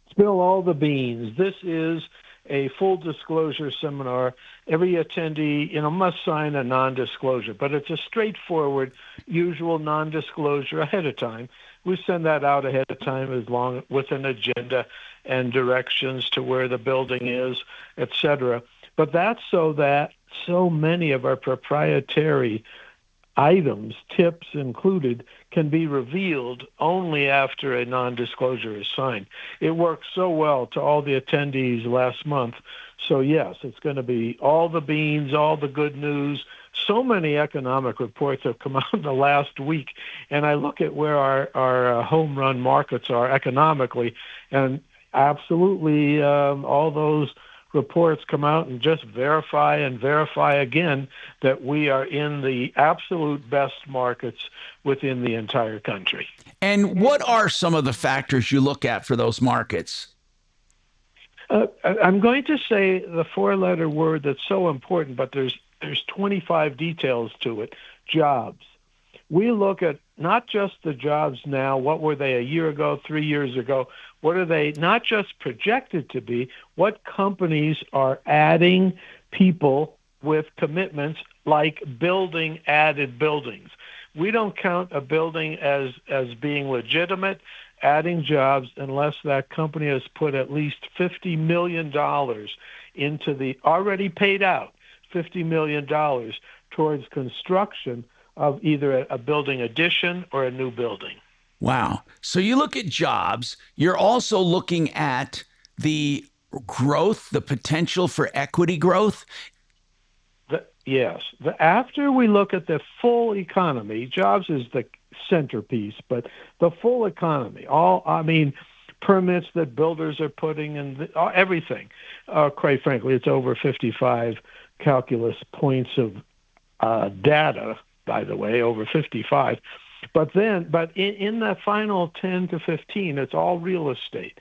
Spill all the beans. This is a full disclosure seminar. Every attendee, must sign a non-disclosure, but it's a straightforward, usual non-disclosure ahead of time. We send that out ahead of time with an agenda and directions to where the building is, etc. But that's so that so many of our proprietary items, tips included, can be revealed only after a non-disclosure is signed. It worked so well to all the attendees last month. So yes, it's going to be all the beans, all the good news. So many economic reports have come out in the last week, and I look at where our home run markets are economically, and absolutely all those reports come out and just verify again that we are in the absolute best markets within the entire country. And what are some of the factors you look at for those markets? I'm going to say the four-letter word that's so important, but there's 25 details to it. Jobs. we look at not just the jobs now, what were they a year ago, 3 years ago, what are they not just projected to be, what companies are adding people with commitments like building added buildings. We don't count a building as being legitimate, adding jobs, unless that company has put at least $50 million into the already paid out $50 million towards construction of either a building addition or a new building. Wow. So you look at jobs, you're also looking at the growth, the potential for equity growth. Yes. After we look at the full economy, jobs is the centerpiece, but the full economy, permits that builders are putting in, everything. Quite frankly, it's over 55 calculus points of data, by the way, over 55. But in that final 10 to 15, it's all real estate.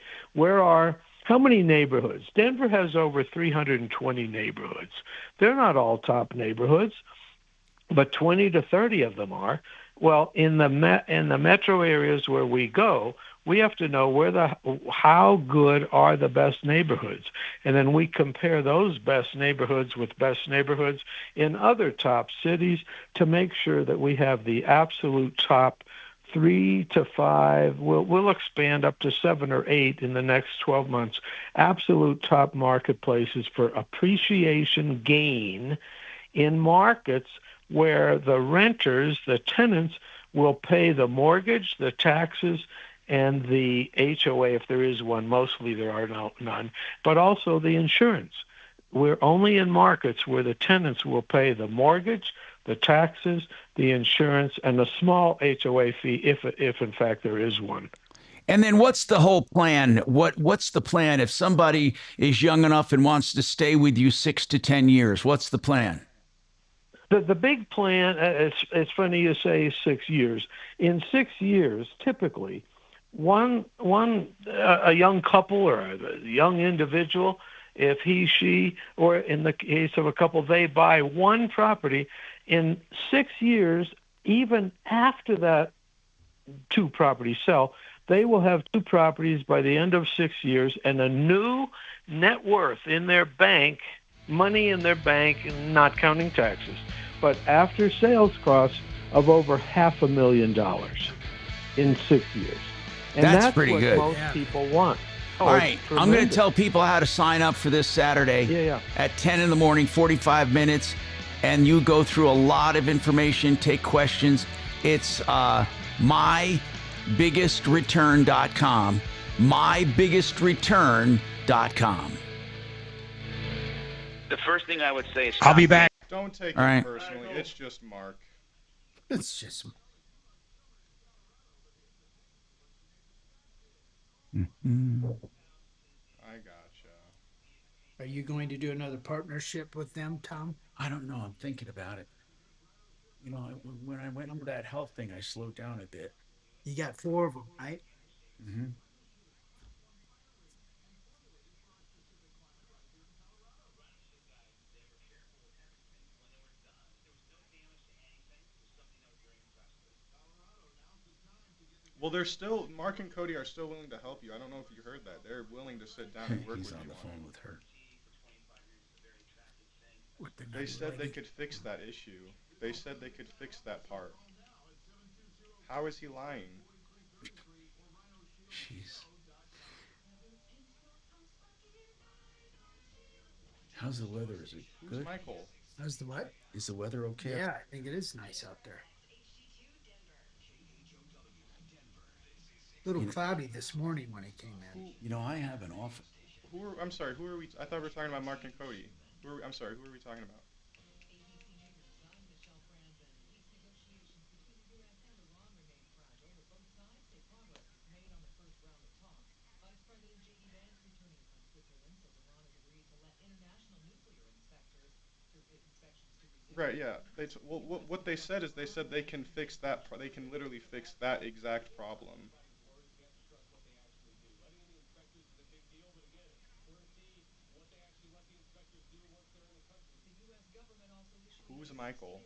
How many neighborhoods? Denver has over 320 neighborhoods. They're not all top neighborhoods, but 20 to 30 of them are. Well, in the metro areas where we go, we have to know how good are the best neighborhoods, and then we compare those best neighborhoods with best neighborhoods in other top cities to make sure that we have the absolute top 3 to 5. We'll expand up to 7 or 8 in the next 12 months. Absolute top marketplaces for appreciation gain in markets where the renters, the tenants, will pay the mortgage, the taxes, and the HOA if there is one. Mostly there are none, but also the insurance. We're only in markets where the tenants will pay the mortgage, the taxes, the insurance, and a small HOA fee if in fact there is one. And then what's the whole plan? What's the plan if somebody is young enough and wants to stay with you 6 to 10 years? What's the plan? The big plan, it's funny you say 6 years. In 6 years, typically, a young couple or a young individual, if she, or in the case of a couple, they buy one property, in 6 years, even after that 2 properties sell, they will have 2 properties by the end of 6 years and a new net worth in their bank, money in their bank, not counting taxes, but after sales costs of over $500,000 in 6 years. And that's pretty what good. Most people want. All right, I'm going to tell people how to sign up for this Saturday at 10 in the morning, 45 minutes, and you go through a lot of information, take questions. It's mybiggestrureturn.com, mybiggestrureturn.com. The first thing I would say is I'll be back. Don't take All it right. personally. It's just Mark. It's just. Mm-hmm. I gotcha. Are you going to do another partnership with them, Tom? I don't know. I'm thinking about it. You know, when I went over that health thing, I slowed down a bit. You got 4 of them, right? Mm-hmm. Well, Mark and Cody are still willing to help you. I don't know if you heard that. They're willing to sit down and work with you. He's on the phone with her. They said they could fix that issue. They said they could fix that part. How is he lying? Jeez. How's the weather? Is it good? Who's Michael? How's the what? Is the weather okay? Yeah, I think it is nice out there. A little cloudy this morning when it came in. You know, I have an offer. I'm sorry, who are we? I thought we were talking about Mark and Cody. I'm sorry, who are we talking about? Right, yeah. What they said is they can fix that. They can literally fix that exact problem. Who's Michael?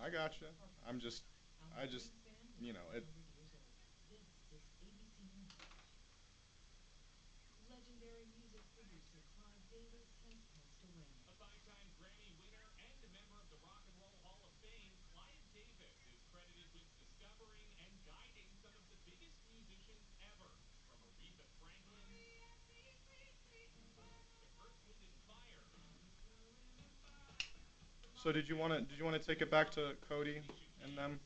I gotcha. I just, it. A five-time Grammy winner and a member of the Rock and Roll Hall of Fame, Clive Davis is credited with discovering and guiding some of the biggest musicians ever, from Aretha Franklin to Earth, Wind and Fire. So did you want to take it back to Cody and them?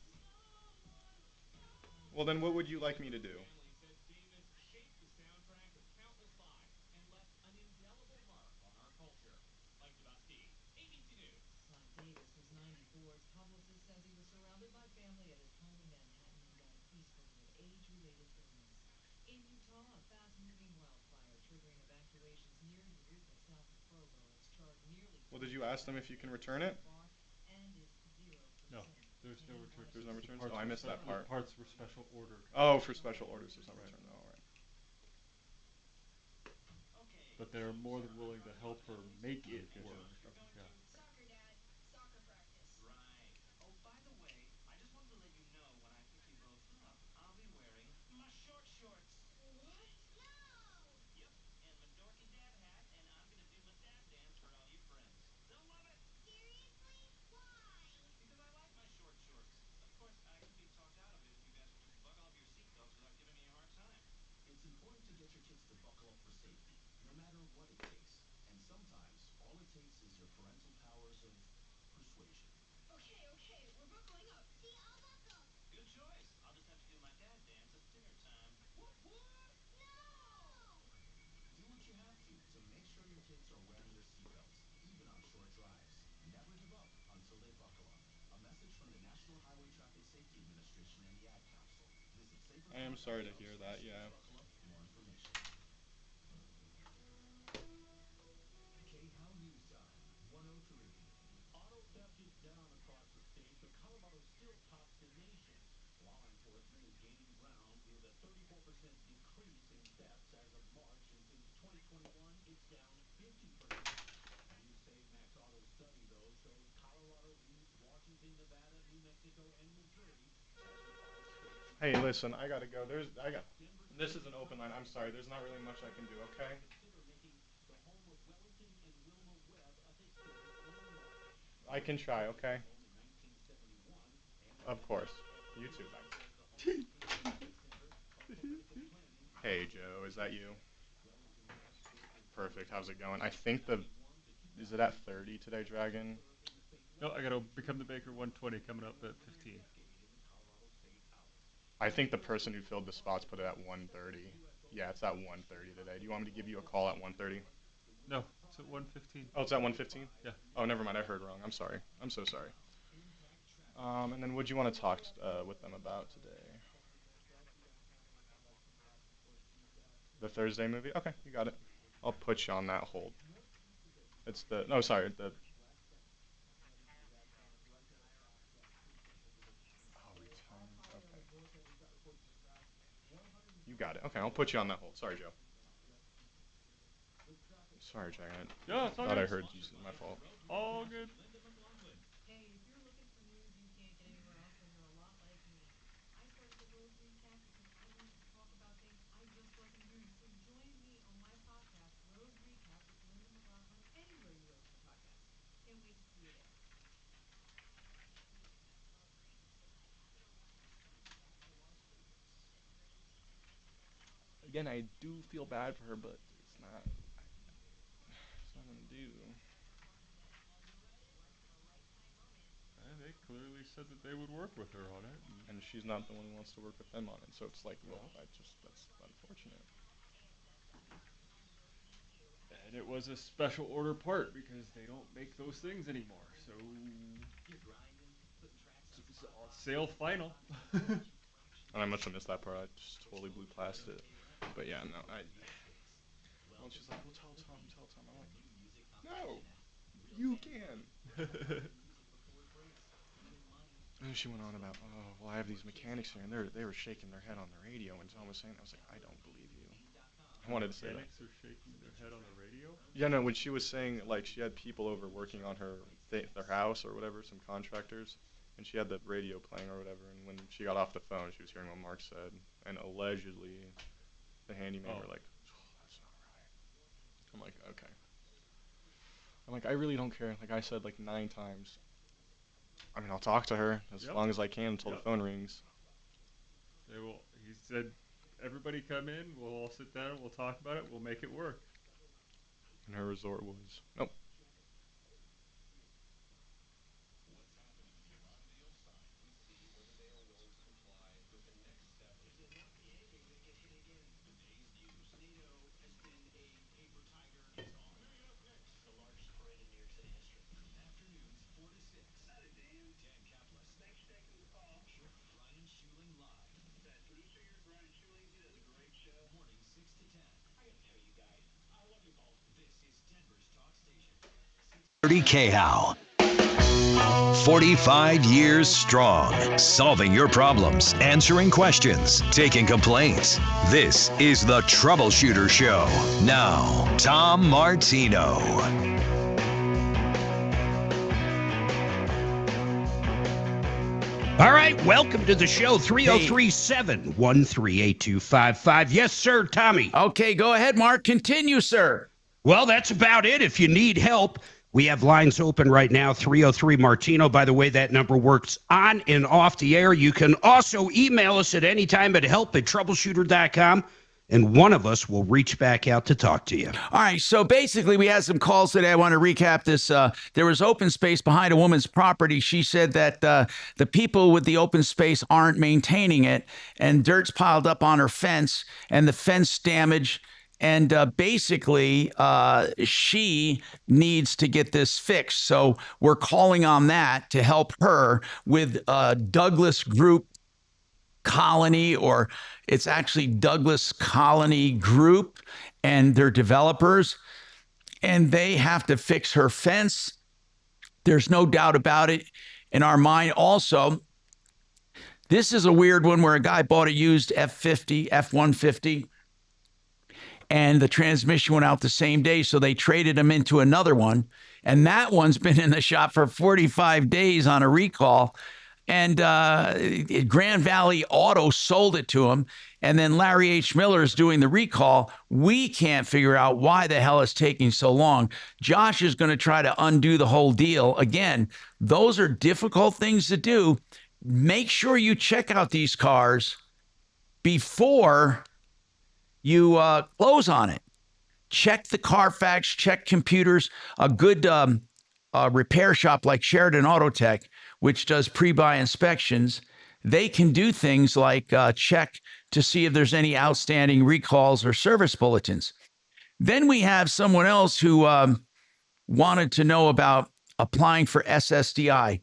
Well, then what would you like me to do? Family says Davis shaped the soundtrack of countless lives and left an indelible mark on our culture. Mike Dubusky, ABC News. Clive Davis was 94. His publicist says he was surrounded by family at his home in Manhattan and died peacefully of age-related illness. In Utah, a fast-moving wildfire triggering evacuations near Eureka, south of Provo. It's charred nearly. Well, did you ask them if you can return it? And is 0%. No, there's no return. There's no returns? Oh, I missed that part. Parts were special ordered. Oh, for special orders, there's no return. Oh, all right. But they're more than willing to help her make it work. Yeah. Soccer, Dad. Soccer practice. Right. Oh, by the way, I just wanted to let you know when I pick you both up, I'll be wearing my short shorts. What? No! Yep, and my dorky dad hat, and I'm gonna do my dad dance for all you friends. They'll love it! Seriously? Why? Because I like my short shorts. Of course, I could be talked out of it if you guys would just buckle up your seatbelts without giving me a hard time. It's important to get your kids to buckle up for safety, no matter what it takes. And sometimes, all it takes is your parental powers of persuasion. Okay, we're buckling up. See, I'll buckle. Good choice. I'll just have to do my dad dance at dinner time. Whoop, whoop! No! Do what you have to make sure your kids are wearing their seatbelts, even on short drives. Never give up until they buckle up. A message from the National Highway Traffic Safety Administration and the Ad Council. Visit Safer. I am sorry to hear that, yeah. Buckle up for more information. KHOW News Time, 103. Auto theft is down across the state, but Colorado still tops the nation. Law enforcement is gaining ground with a 34% decrease in thefts as of March, and since 2021, it's down 50%. A new Save Max Auto study, though, shows Colorado leads Washington, Nevada, New Mexico, and Missouri. Hey, listen, I gotta go. This is an open line. I'm sorry. There's not really much I can do. Okay. I can try. Okay. Of course. You too. Bye. Hey, Joe. Is that you? Perfect. How's it going? I think is it at 30 today, Dragon? No, I gotta become the Baker 120 coming up at 15. I think the person who filled the spots put it at 1:30. Yeah, it's at 1:30 today. Do you want me to give you a call at 1:30? No, it's at 1:15. Oh, it's at 1:15? Yeah. Oh, never mind. I heard wrong. I'm sorry. I'm so sorry. And then what do you want to talk with them about today? The Thursday movie? Okay, you got it. I'll put you on that hold. It's the... No, sorry. Oh, return. Okay. You got it. Okay, I'll put you on that hold. Sorry, Joe. Sorry, Giant. Yeah, it's all Thought good. I heard you. My fault. All good. Hey, if you're looking for news you can't get anywhere else, then you're a lot like me. I started the Road Recap because I wanted to talk about things I just wasn't hearing. So join me on my podcast, Road Recap with Linda McLaughlin, anywhere you listen to podcasts. Can't wait to see you there. Again, I do feel bad for her, but it's not gonna do. They clearly said that they would work with her on it. And she's not the one who wants to work with them on it, so it's like, well, that's unfortunate. And it was a special order part because they don't make those things anymore. So sale final. And I must have missed that part. I just totally blew past it. But yeah, no, well, she's like, well, tell Tom. I'm like, no, you can. And she went on about, oh, well, I have these mechanics here, and they were shaking their head on the radio when Tom was saying that. I was like, I don't believe you. wanted to say that. Mechanics are shaking their head on the radio. Yeah, no, when she was saying, like, she had people over working on their house or whatever, some contractors, and she had the radio playing or whatever, and when she got off the phone, she was hearing what Mark said, and allegedly the handyman were like, oh, that's not right. I'm like, okay. I'm like, I really don't care. Like I said, like 9 times. I mean, I'll talk to her as long as I can until the phone rings. He said, everybody come in, we'll all sit down, we'll talk about it, we'll make it work. And her resort was, nope. KHOW. 45 years strong, solving your problems, answering questions, taking complaints. This is the Troubleshooter Show. Now, Tom Martino. All right, welcome to the show, 303-713-8255. Yes, sir, Tommy. Okay, go ahead, Mark. Continue, sir. Well, that's about it. If you need help, we have lines open right now, 303-Martino. By the way, that number works on and off the air. You can also email us at any time at help@troubleshooter.com, and one of us will reach back out to talk to you. All right, so basically we had some calls today. I want to recap this. There was open space behind a woman's property. She said that the people with the open space aren't maintaining it, and dirt's piled up on her fence, and the fence damage. And basically, she needs to get this fixed. So we're calling on that to help her with Douglas Group Colony, or it's actually Douglas Colony Group, and they're developers. And they have to fix her fence. There's no doubt about it in our mind. Also, this is a weird one where a guy bought a used F-150. And the transmission went out the same day, so they traded him into another one. And that one's been in the shop for 45 days on a recall. And Grand Valley Auto sold it to him. And then Larry H. Miller is doing the recall. We can't figure out why the hell it's taking so long. Josh is going to try to undo the whole deal. Again, those are difficult things to do. Make sure you check out these cars before you close on it. Check the Carfax, check computers. A good repair shop like Sheridan Auto Tech, which does pre-buy inspections, they can do things like check to see if there's any outstanding recalls or service bulletins. Then we have someone else who wanted to know about applying for SSDI.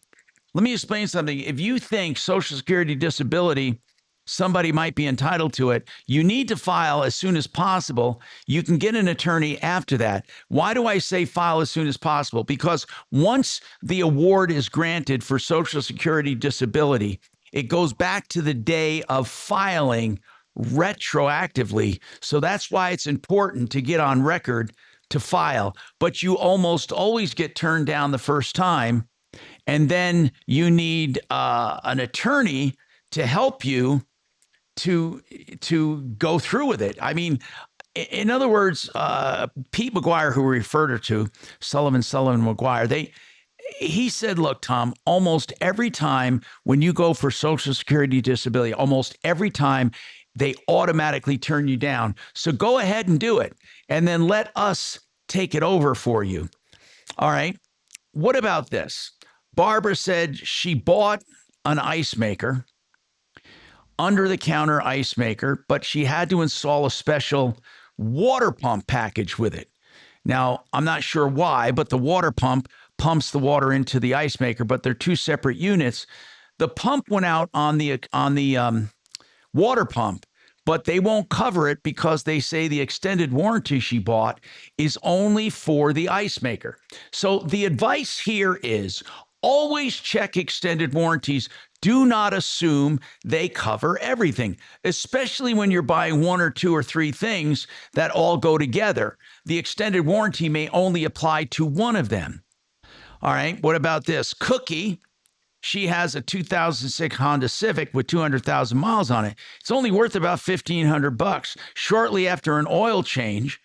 Let me explain something. If you think Social Security disability, somebody might be entitled to it, you need to file as soon as possible. You can get an attorney after that. Why do I say file as soon as possible? Because once the award is granted for Social Security disability, it goes back to the day of filing retroactively. So that's why it's important to get on record to file. But you almost always get turned down the first time. And then you need an attorney to help you to go through with it. I mean, in other words, Pete McGuire, who we referred her to, Sullivan McGuire, he said, look, Tom, almost every time when you go for Social Security disability, almost every time they automatically turn you down. So go ahead and do it, and then let us take it over for you. All right. What about this? Barbara said she bought an ice maker, under-the-counter ice maker, but she had to install a special water pump package with it. Now, I'm not sure why, but the water pump pumps the water into the ice maker, but they're two separate units. The pump went out on the water pump, but they won't cover it because they say the extended warranty she bought is only for the ice maker. So the advice here is Always check extended warranties. Do not assume they cover everything, especially when you're buying one or two or three things that all go together. The extended warranty may only apply to one of them. All right, what about this? Cookie, she has a 2006 Honda Civic with 200,000 miles on it. It's only worth about $1,500. Shortly after an oil change,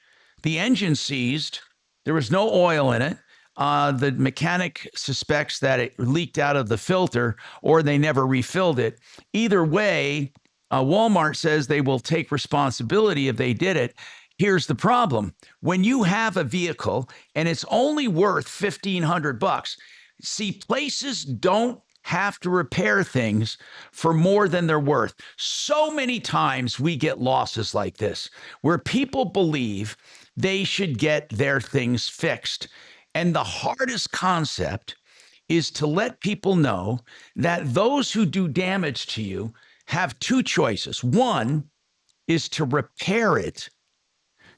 the engine seized. There was no oil in it. The mechanic suspects that it leaked out of the filter or they never refilled it. Either way, Walmart says they will take responsibility if they did it. Here's the problem. When you have a vehicle and it's only worth $1,500, see, places don't have to repair things for more than they're worth. So many times we get losses like this where people believe they should get their things fixed. And the hardest concept is to let people know that those who do damage to you have two choices. One is to repair it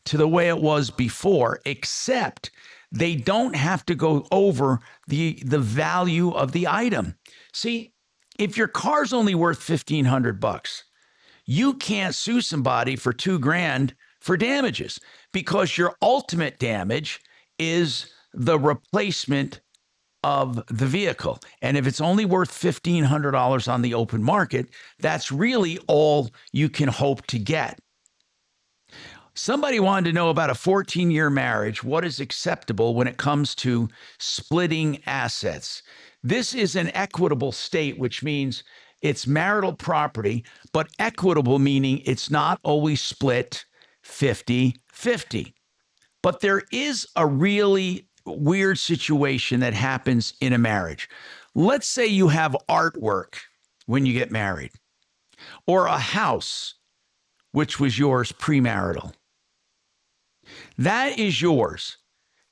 to the way it was before, except they don't have to go over the value of the item. See, if your car's only worth $1,500, you can't sue somebody for $2,000 for damages because your ultimate damage is the replacement of the vehicle. And if it's only worth $1,500 on the open market, that's really all you can hope to get. Somebody wanted to know about a 14-year marriage. What is acceptable when it comes to splitting assets? This is an equitable state, which means it's marital property, but equitable meaning it's not always split 50-50. But there is a really weird situation that happens in a marriage. Let's say you have artwork when you get married, or a house, which was yours premarital. That is yours.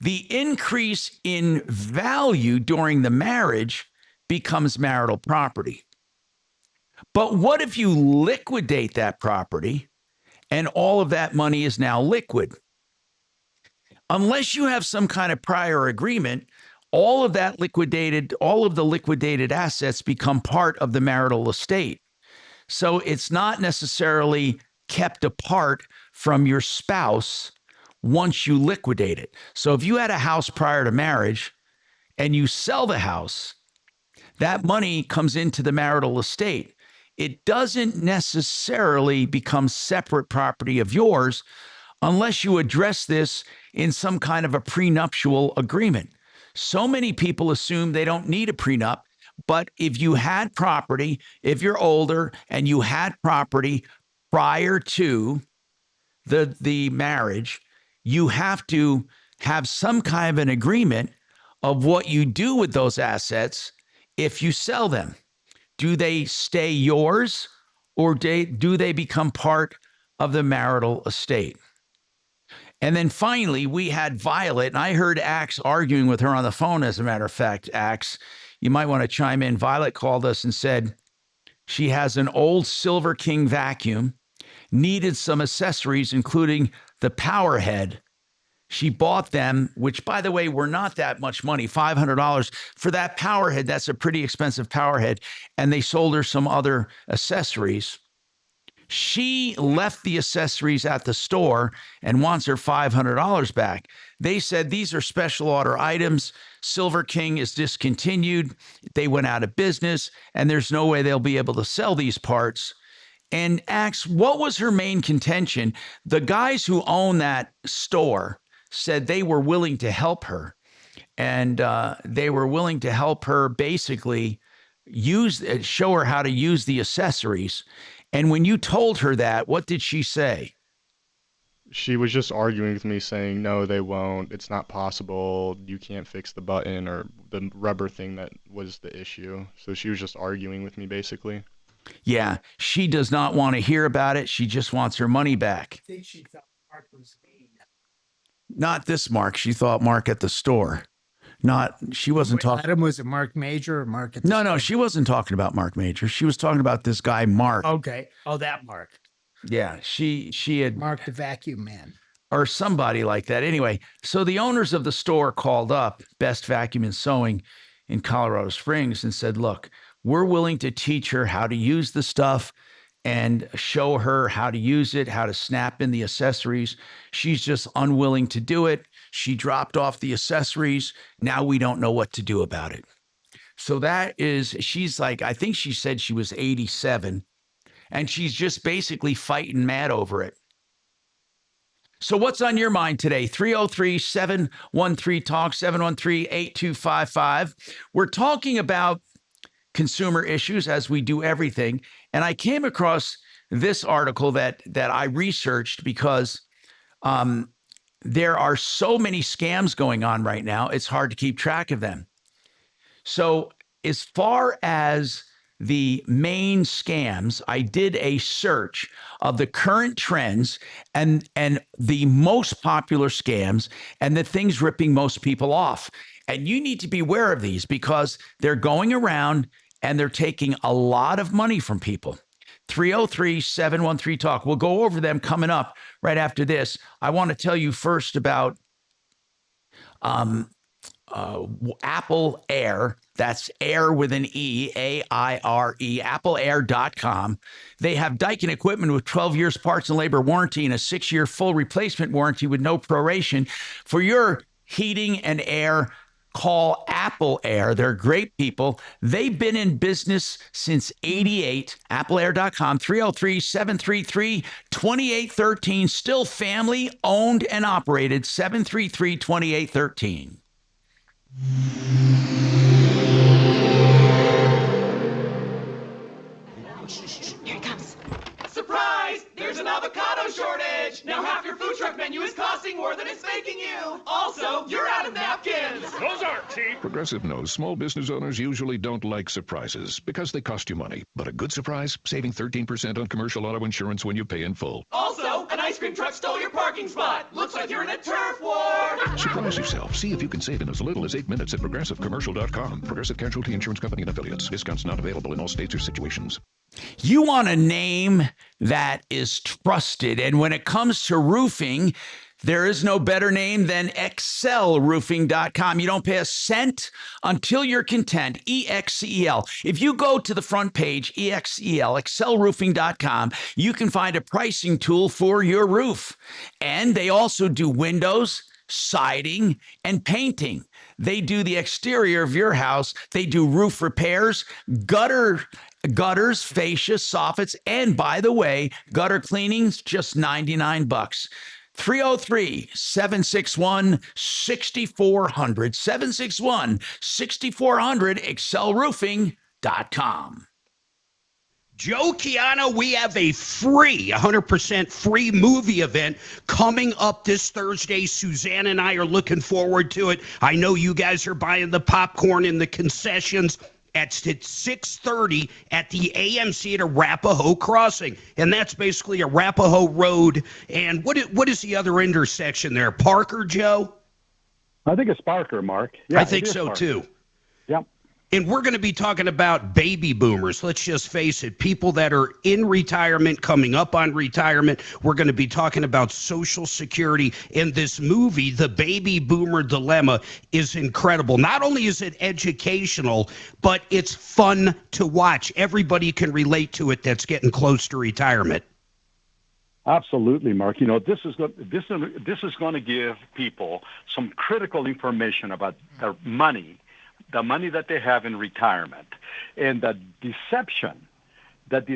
The increase in value during the marriage becomes marital property. But what if you liquidate that property and all of that money is now liquid? Unless you have some kind of prior agreement, all of the liquidated assets become part of the marital estate. So it's not necessarily kept apart from your spouse once you liquidate it. So if you had a house prior to marriage and you sell the house, that money comes into the marital estate. It doesn't necessarily become separate property of yours unless you address this in some kind of a prenuptial agreement. So many people assume they don't need a prenup, but if you had property, if you're older and you had property prior to the marriage, you have to have some kind of an agreement of what you do with those assets if you sell them. Do they stay yours or do they become part of the marital estate? And then finally, we had Violet, and I heard Axe arguing with her on the phone, as a matter of fact. Axe, you might want to chime in. Violet called us and said she has an old Silver King vacuum, needed some accessories, including the power head. She bought them, which, by the way, were not that much money, $500 for that power head. That's a pretty expensive power head. And they sold her some other accessories. She left the accessories at the store and wants her $500 back. They said these are special order items. Silver King is discontinued. They went out of business, and there's no way they'll be able to sell these parts. And Axe, what was her main contention? The guys who own that store said they were willing to help her, and they were willing to help her basically show her how to use the accessories. And when you told her that, what did she say? She was just arguing with me saying, no, they won't. It's not possible. You can't fix the button or the rubber thing that was the issue. So she was just arguing with me, basically. Yeah, she does not want to hear about it. She just wants her money back. I think she thought Mark was mean. Not this Mark. She thought Mark at the store. She wasn't talking. Adam, was it Marc Mager or Mark? No, she wasn't talking about Marc Mager. She was talking about this guy, Mark. Okay. Oh, that Mark. Yeah, she had Mark the vacuum man. Or somebody like that. Anyway, so the owners of the store called up, Best Vacuum and Sewing, in Colorado Springs and said, look, we're willing to teach her how to use the stuff and show her how to use it, how to snap in the accessories. She's just unwilling to do it. She dropped off the accessories. Now we don't know what to do about it. So she's like, I think she said she was 87, and she's just basically fighting mad over it. So what's on your mind today? 303-713-TALK, 713-8255. We're talking about consumer issues as we do everything. And I came across this article that I researched because there are so many scams going on right now. It's hard to keep track of them. So as far as the main scams, I did a search of the current trends and the most popular scams and the things ripping most people off. And you need to be aware of these because they're going around and they're taking a lot of money from people. 303-713-TALK. We'll go over them coming up right after this. I want to tell you first about Apple Air. That's Air with an E, A-I-R-E, AppleAir.com. They have Daikin equipment with 12 years parts and labor warranty and a 6-year full replacement warranty with no proration. For your heating and air, call Apple Air. They're great people. They've been in business since 88. AppleAir.com, 303-733-2813. Still family owned and operated, 733-2813. Here it comes. Surprise! There's an avocado shortage! Now half your food truck menu is costing more than it's making you! Also, you're out of napkins! Those aren't cheap! Progressive knows small business owners usually don't like surprises because they cost you money. But a good surprise? Saving 13% on commercial auto insurance when you pay in full. Also, an ice cream truck stole your parking spot! Looks like you're in a turf war! Surprise yourself. See if you can save in as little as 8 minutes at ProgressiveCommercial.com. Progressive Casualty Insurance Company and Affiliates. Discounts not available in all states or situations. You want a name that is trusted. And when it comes to roofing, there is no better name than excelroofing.com. You don't pay a cent until you're content. EXCEL. If you go to the front page, EXCEL, excelroofing.com, you can find a pricing tool for your roof. And they also do windows, siding, and painting. They do the exterior of your house. They do roof repairs, gutters, fascia, soffits, and by the way, gutter cleanings, just $99. 303-761-6400, 761-6400, excelroofing.com. Joe Chiano, we have a free, 100% free movie event coming up this Thursday. Suzanne and I are looking forward to it. I know you guys are buying the popcorn in the concessions. At 6:30 at the AMC at Arapahoe Crossing. And that's basically Arapahoe Road. And what is the other intersection there? Parker, Joe? I think it's Parker, Mark. Yeah, I think so, too. Yep. And we're going to be talking about baby boomers. Let's just face it, people that are in retirement, coming up on retirement. We're going to be talking about Social Security. And this movie, The Baby Boomer Dilemma, is incredible. Not only is it educational, but it's fun to watch. Everybody can relate to it that's getting close to retirement. Absolutely, Mark. You know, this is going to give people some critical information about their money, the money that they have in retirement, and the deception that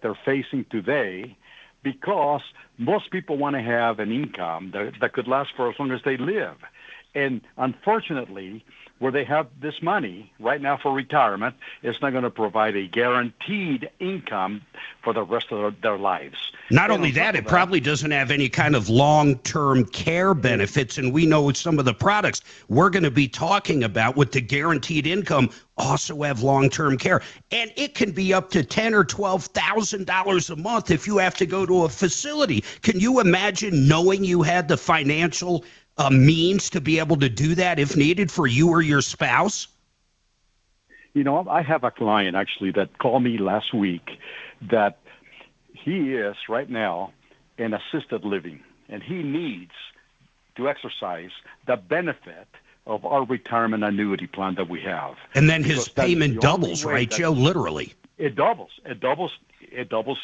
they're facing today, because most people want to have an income that could last for as long as they live. And unfortunately, where they have this money right now for retirement, it's not going to provide a guaranteed income for the rest of their lives. Not only that, it probably doesn't have any kind of long-term care benefits, and we know some of the products we're going to be talking about with the guaranteed income also have long-term care, and it can be up to $10,000 or $12,000 a month if you have to go to a facility. Can you imagine knowing you had the financial means to be able to do that if needed for you or your spouse? You know, I have a client actually that called me last week that he is right now in assisted living, and he needs to exercise the benefit of our retirement annuity plan that we have. And then his Because that is payment the only doubles, way right, that- Joe? Literally. It doubles. It doubles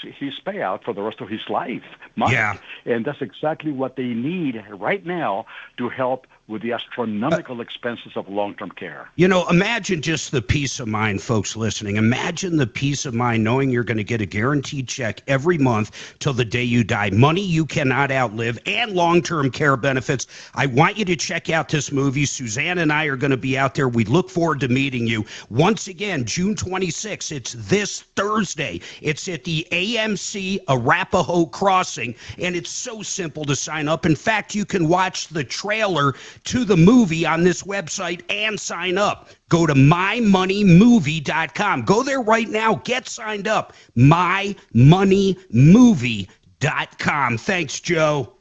his payout for the rest of his life. Mike. Yeah. And that's exactly what they need right now to help with the astronomical expenses of long-term care. You know, imagine just the peace of mind, folks listening. Imagine the peace of mind knowing you're going to get a guaranteed check every month till the day you die. Money you cannot outlive and long-term care benefits. I want you to check out this movie. Suzanne and I are going to be out there. We look forward to meeting you. Once again, June 26th. It's this Thursday. It's at the AMC Arapahoe Crossing, and it's so simple to sign up. In fact, you can watch the trailer to the movie on this website and sign up. Go to mymoneymovie.com. Go there right now. Get signed up. mymoneymovie.com. Thanks, Joe.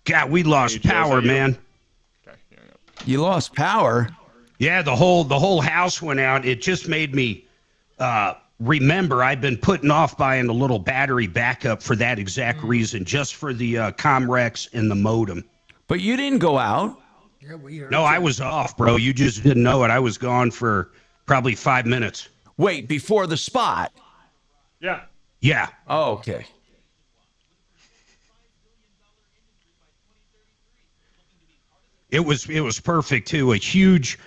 God, we lost power, man. You lost power? Yeah, the whole house went out. It just made me remember I've been putting off buying a little battery backup for that exact reason, just for the Comrex and the modem. But you didn't go out. Yeah, we heard No, I was off, bro. You just didn't know it. I was gone for probably 5 minutes. Wait, before the spot? Yeah. Yeah. Oh, okay. It was perfect too. A huge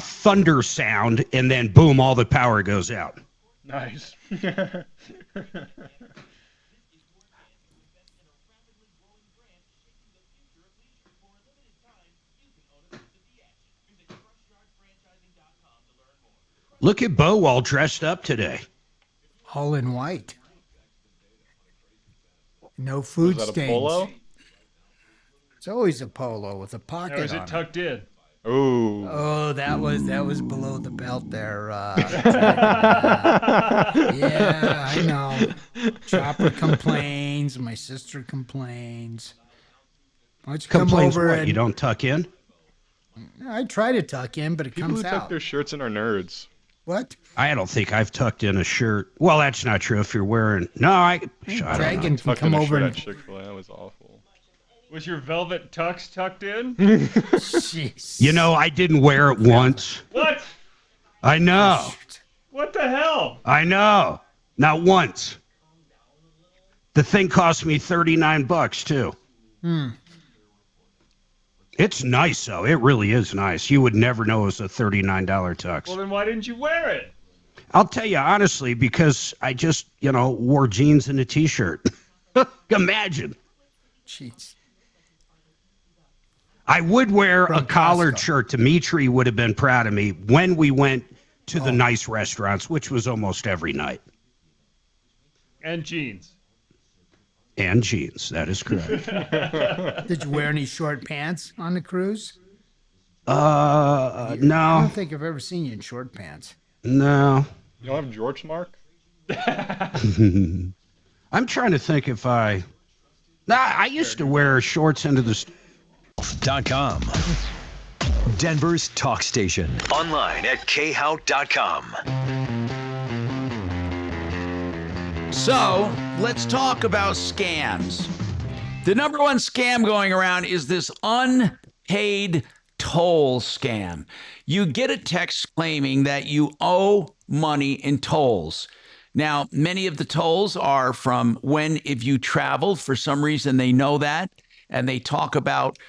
thunder sound, and then boom, all the power goes out. Nice. Look at Bo all dressed up today. All in white. No food Was that a stains. polo? It's always a polo with a pocket Or is on it tucked in? Ooh. Oh, that was below the belt there. Yeah, I know. Chopper complains. My sister complains. Why don't you come Complains over what? and You don't tuck in? I try to tuck in, but it People comes who tuck out. their shirts in are nerds. What? I don't think I've tucked in a shirt. Well, that's not true. If you're wearing I don't know. Dragon can Tucked come in a over shirt and at Chick-fil-A. That was awful. Was your velvet tux tucked in? Jeez. You know, I didn't wear it once. What? I know. What the hell? I know. Not once. The thing cost me $39 too. It's nice though. It really is nice. You would never know it was a $39 tux. Well, then why didn't you wear it? I'll tell you honestly, because I just, wore jeans and a t-shirt. Imagine. Jeez. I would wear From a collared Costco. shirt. Dimitri would have been proud of me when we went to the nice restaurants, which was almost every night. And jeans. And jeans. That is correct. Did you wear any short pants on the cruise? No. I don't think I've ever seen you in short pants. No. You don't have George Mark? I'm trying to think if I used to wear shorts into the... .com. Denver's talk station. Online at khout.com. So let's talk about scams. The number one scam going around is this unpaid toll scam. You get a text claiming that you owe money in tolls. Now, many of the tolls are from if you travel, for some reason they know that, and they talk about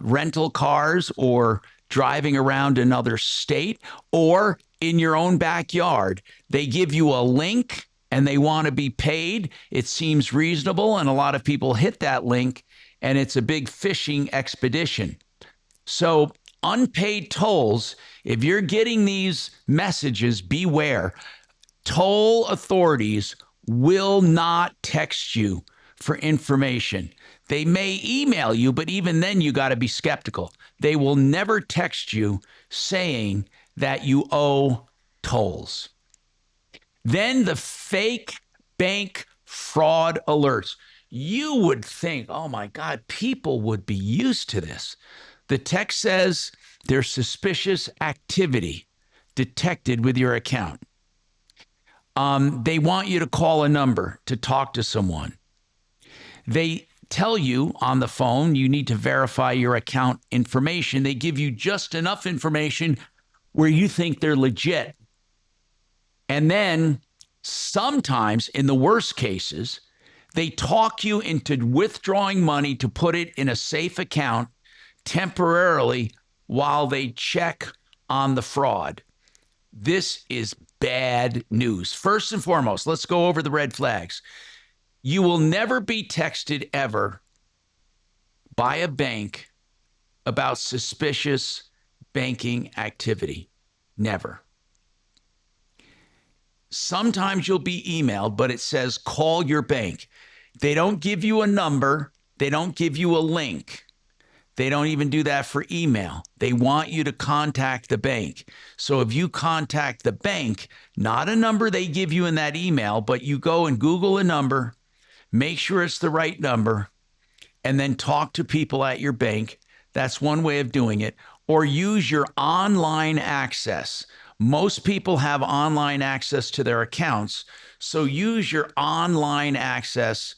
rental cars or driving around another state or in your own backyard. They give you a link and they want to be paid. It seems reasonable, and a lot of people hit that link, and it's a big fishing expedition. So unpaid tolls, if you're getting these messages, beware. Toll authorities will not text you for information. They may email you, but even then you got to be skeptical. They will never text you saying that you owe tolls. Then the fake bank fraud alerts. You would think, oh my God, people would be used to this. The text says there's suspicious activity detected with your account. They want you to call a number to talk to someone. They tell you on the phone you need to verify your account information. They give you just enough information where you think they're legit. And then sometimes, in the worst cases, they talk you into withdrawing money to put it in a safe account temporarily while they check on the fraud. This is bad news. First and foremost, let's go over the red flags. You will never be texted ever by a bank about suspicious banking activity. Never. Sometimes you'll be emailed, but it says call your bank. They don't give you a number. They don't give you a link. They don't even do that for email. They want you to contact the bank. So if you contact the bank, not a number they give you in that email, but you go and Google a number, make sure it's the right number, and then talk to people at your bank. That's one way of doing it. Or use your online access. Most people have online access to their accounts, so use your online access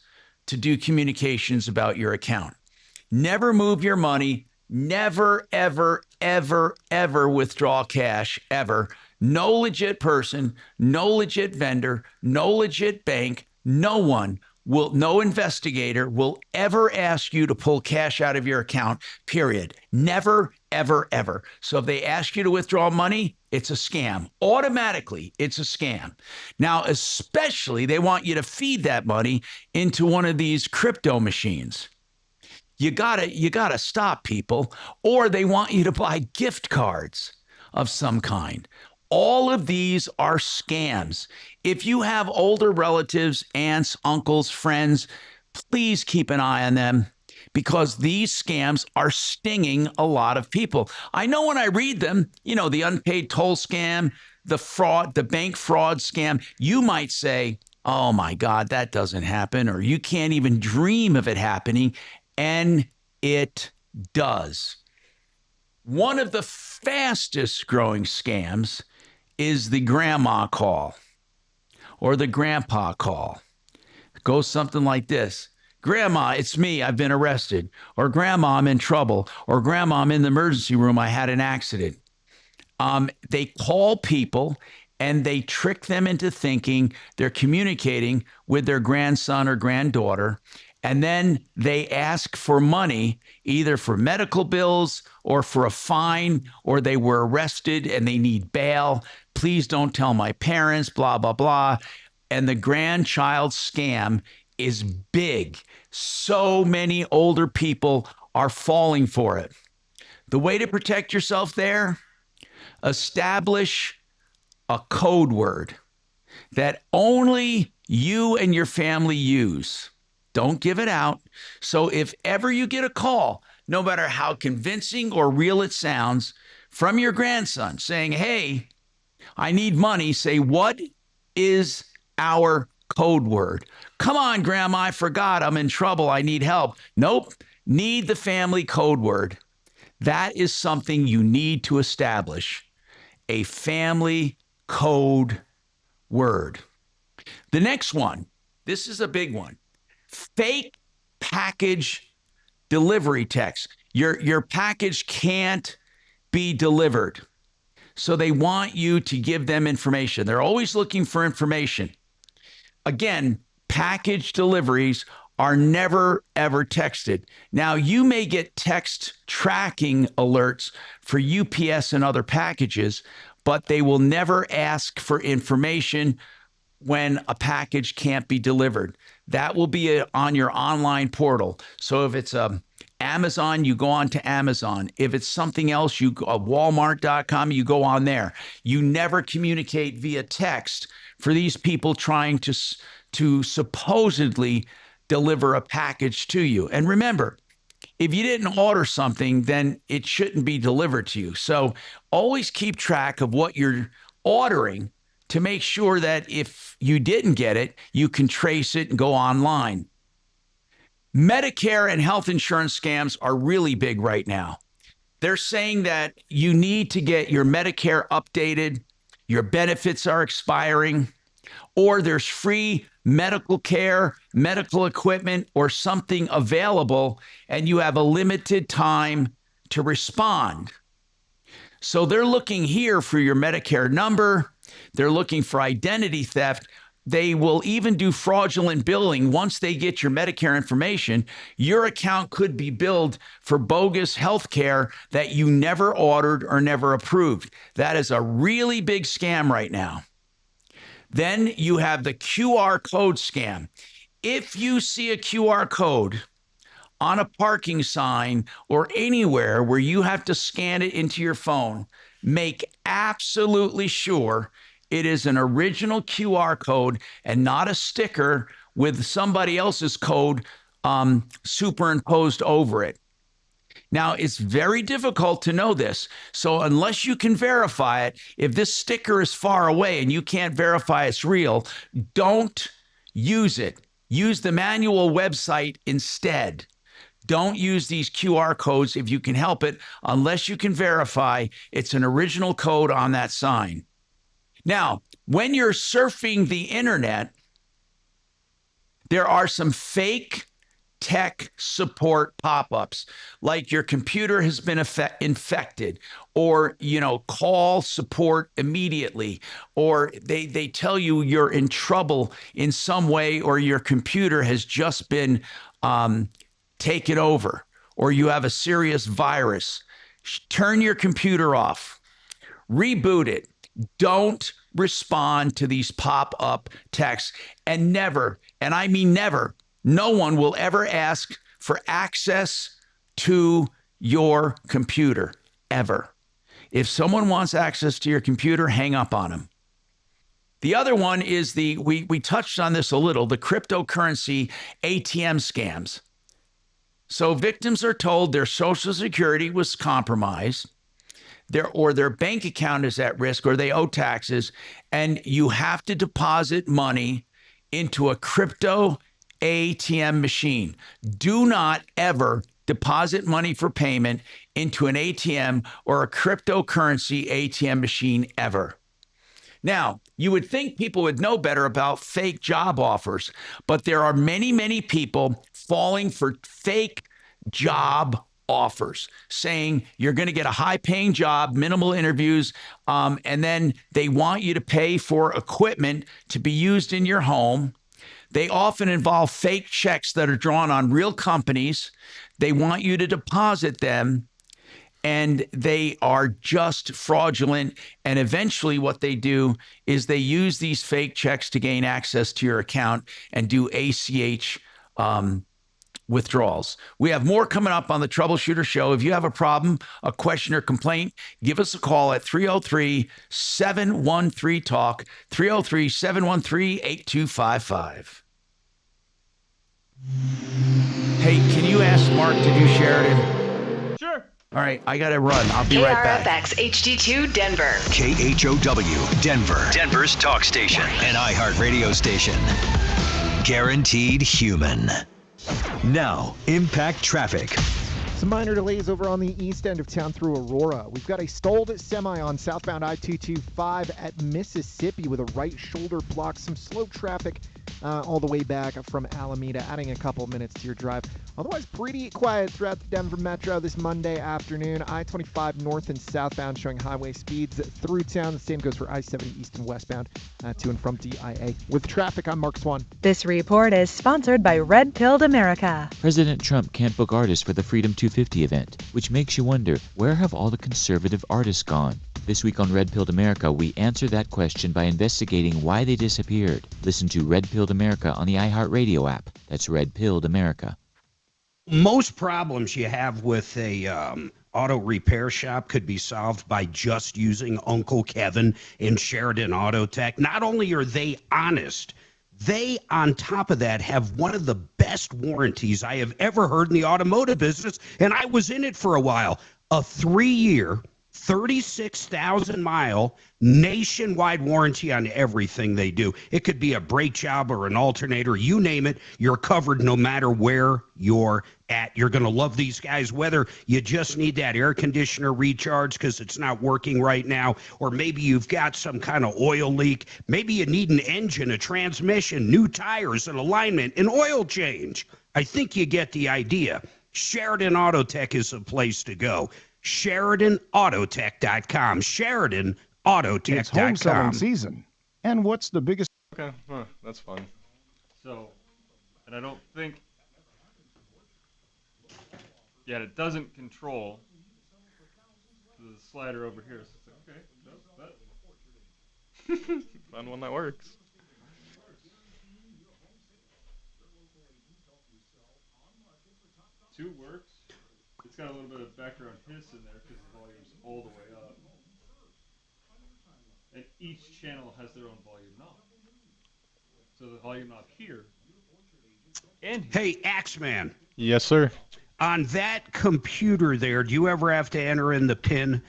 to do communications about your account. Never move your money. Never, ever, ever, ever withdraw cash, ever. No legit person, no legit vendor, no legit bank, no investigator will ever ask you to pull cash out of your account, period. Never, ever, ever. So if they ask you to withdraw money, it's a scam. Automatically, it's a scam. Now, especially they want you to feed that money into one of these crypto machines. You gotta stop, people. Or they want you to buy gift cards of some kind. All of these are scams. If you have older relatives, aunts, uncles, friends, please keep an eye on them because these scams are stinging a lot of people. I know when I read them, the unpaid toll scam, the fraud, the bank fraud scam, you might say, oh my God, that doesn't happen, or you can't even dream of it happening. And it does. One of the fastest growing scams is the grandma call or the grandpa call. It goes something like this. Grandma, it's me. I've been arrested. Or Grandma, I'm in trouble. Or Grandma, I'm in the emergency room. I had an accident. They call people and they trick them into thinking they're communicating with their grandson or granddaughter. And then they ask for money, either for medical bills or for a fine, or they were arrested and they need bail. Please don't tell my parents, blah, blah, blah. And the grandchild scam is big. So many older people are falling for it. The way to protect yourself there, establish a code word that only you and your family use. Don't give it out. So if ever you get a call, no matter how convincing or real it sounds, from your grandson saying, hey, I need money, say, what is our code word? Come on, Grandma, I forgot. I'm in trouble. I need help. Nope. Need the family code word. That is something you need to establish. A family code word. The next one, this is a big one. Fake package delivery text. Your package can't be delivered. So they want you to give them information. They're always looking for information. Again, package deliveries are never, ever texted. Now, you may get text tracking alerts for UPS and other packages, but they will never ask for information when a package can't be delivered. That will be on your online portal. So if it's Amazon, you go on to Amazon. If it's something else, you go Walmart.com, you go on there. You never communicate via text for these people trying to supposedly deliver a package to you. And remember, if you didn't order something, then it shouldn't be delivered to you. So always keep track of what you're ordering to make sure that if you didn't get it, you can trace it and go online. Medicare and health insurance scams are really big right now. They're saying that you need to get your Medicare updated, your benefits are expiring, or there's free medical care, medical equipment, or something available, and you have a limited time to respond. So they're looking here for your Medicare number. They're looking for identity theft. They will even do fraudulent billing. Once they get your Medicare information, your account could be billed for bogus health care that you never ordered or never approved. That is a really big scam right now. Then you have the QR code scam. If you see a QR code on a parking sign or anywhere where you have to scan it into your phone, make absolutely sure it is an original QR code and not a sticker with somebody else's code superimposed over it. Now, it's very difficult to know this. So unless you can verify it, if this sticker is far away and you can't verify it's real, don't use it. Use the manual website instead. Don't use these QR codes if you can help it, unless you can verify it's an original code on that sign. Now, when you're surfing the internet, there are some fake tech support pop-ups, like your computer has been infected, or, call support immediately, or they tell you you're in trouble in some way, or your computer has just been taken over, or you have a serious virus. Turn your computer off. Reboot it. Don't respond to these pop-up texts, and never, and I mean never, no one will ever ask for access to your computer, ever. If someone wants access to your computer, hang up on them. The other one is we touched on this a little, the cryptocurrency ATM scams. So victims are told their Social Security was compromised, their bank account is at risk, or they owe taxes, and you have to deposit money into a crypto ATM machine. Do not ever deposit money for payment into an ATM or a cryptocurrency ATM machine ever. Now, you would think people would know better about fake job offers, but there are many, many people falling for fake job offers, saying you're going to get a high-paying job, minimal interviews, and then they want you to pay for equipment to be used in your home. They often involve fake checks that are drawn on real companies. They want you to deposit them, and they are just fraudulent. And eventually what they do is they use these fake checks to gain access to your account and do ACH withdrawals. We have more coming up on the Troubleshooter Show. If you have a problem, a question, or complaint, give us a call at 303-713-TALK, 303-713-8255. Hey, can you ask Mark, did you share it? Sure. All right, I got to run. I'll be right back. KRFX HD2 Denver. KHOW Denver. Denver's talk station. An iHeart radio station. Guaranteed human. Now, impact traffic. Some minor delays over on the east end of town through Aurora. We've got a stalled semi on southbound I-225 at Mississippi with a right shoulder block. Some slow traffic all the way back from Alameda, adding a couple minutes to your drive. Otherwise, pretty quiet throughout the Denver Metro this Monday afternoon. I-25 north and southbound showing highway speeds through town. The same goes for I-70 east and westbound to and from DIA. With traffic, I'm Mark Swan. This report is sponsored by Red Pilled America. President Trump can't book artists for the Freedom 250 event, which makes you wonder, where have all the conservative artists gone? This week on Red Pilled America, we answer that question by investigating why they disappeared. Listen to Red Pilled America on the iHeartRadio app. That's Red Pilled America. Most problems you have with a auto repair shop could be solved by just using Uncle Kevin in Sheridan Auto Tech. Not only are they honest, they, on top of that, have one of the best warranties I have ever heard in the automotive business, and I was in it for a while. A 3-year, 36,000-mile nationwide warranty on everything they do. It could be a brake job or an alternator, you name it, you're covered no matter where you're at. You're going to love these guys, whether you just need that air conditioner recharge because it's not working right now, or maybe you've got some kind of oil leak. Maybe you need an engine, a transmission, new tires, an alignment, an oil change. I think you get the idea. Sheridan Auto Tech is the place to go. SheridanAutotech.com. SheridanAutotech.com. It's home selling season. And what's the biggest... Okay, that's fun. So, and I don't think... Yeah, it doesn't control the slider over here. So it's like, okay, no, that... Fun one that works. Two works. It's got a little bit of background hiss in there because the volume's all the way up. And each channel has their own volume knob. So the volume knob here and here. Hey, Axeman. Yes, sir. On that computer there, do you ever have to enter in the pin,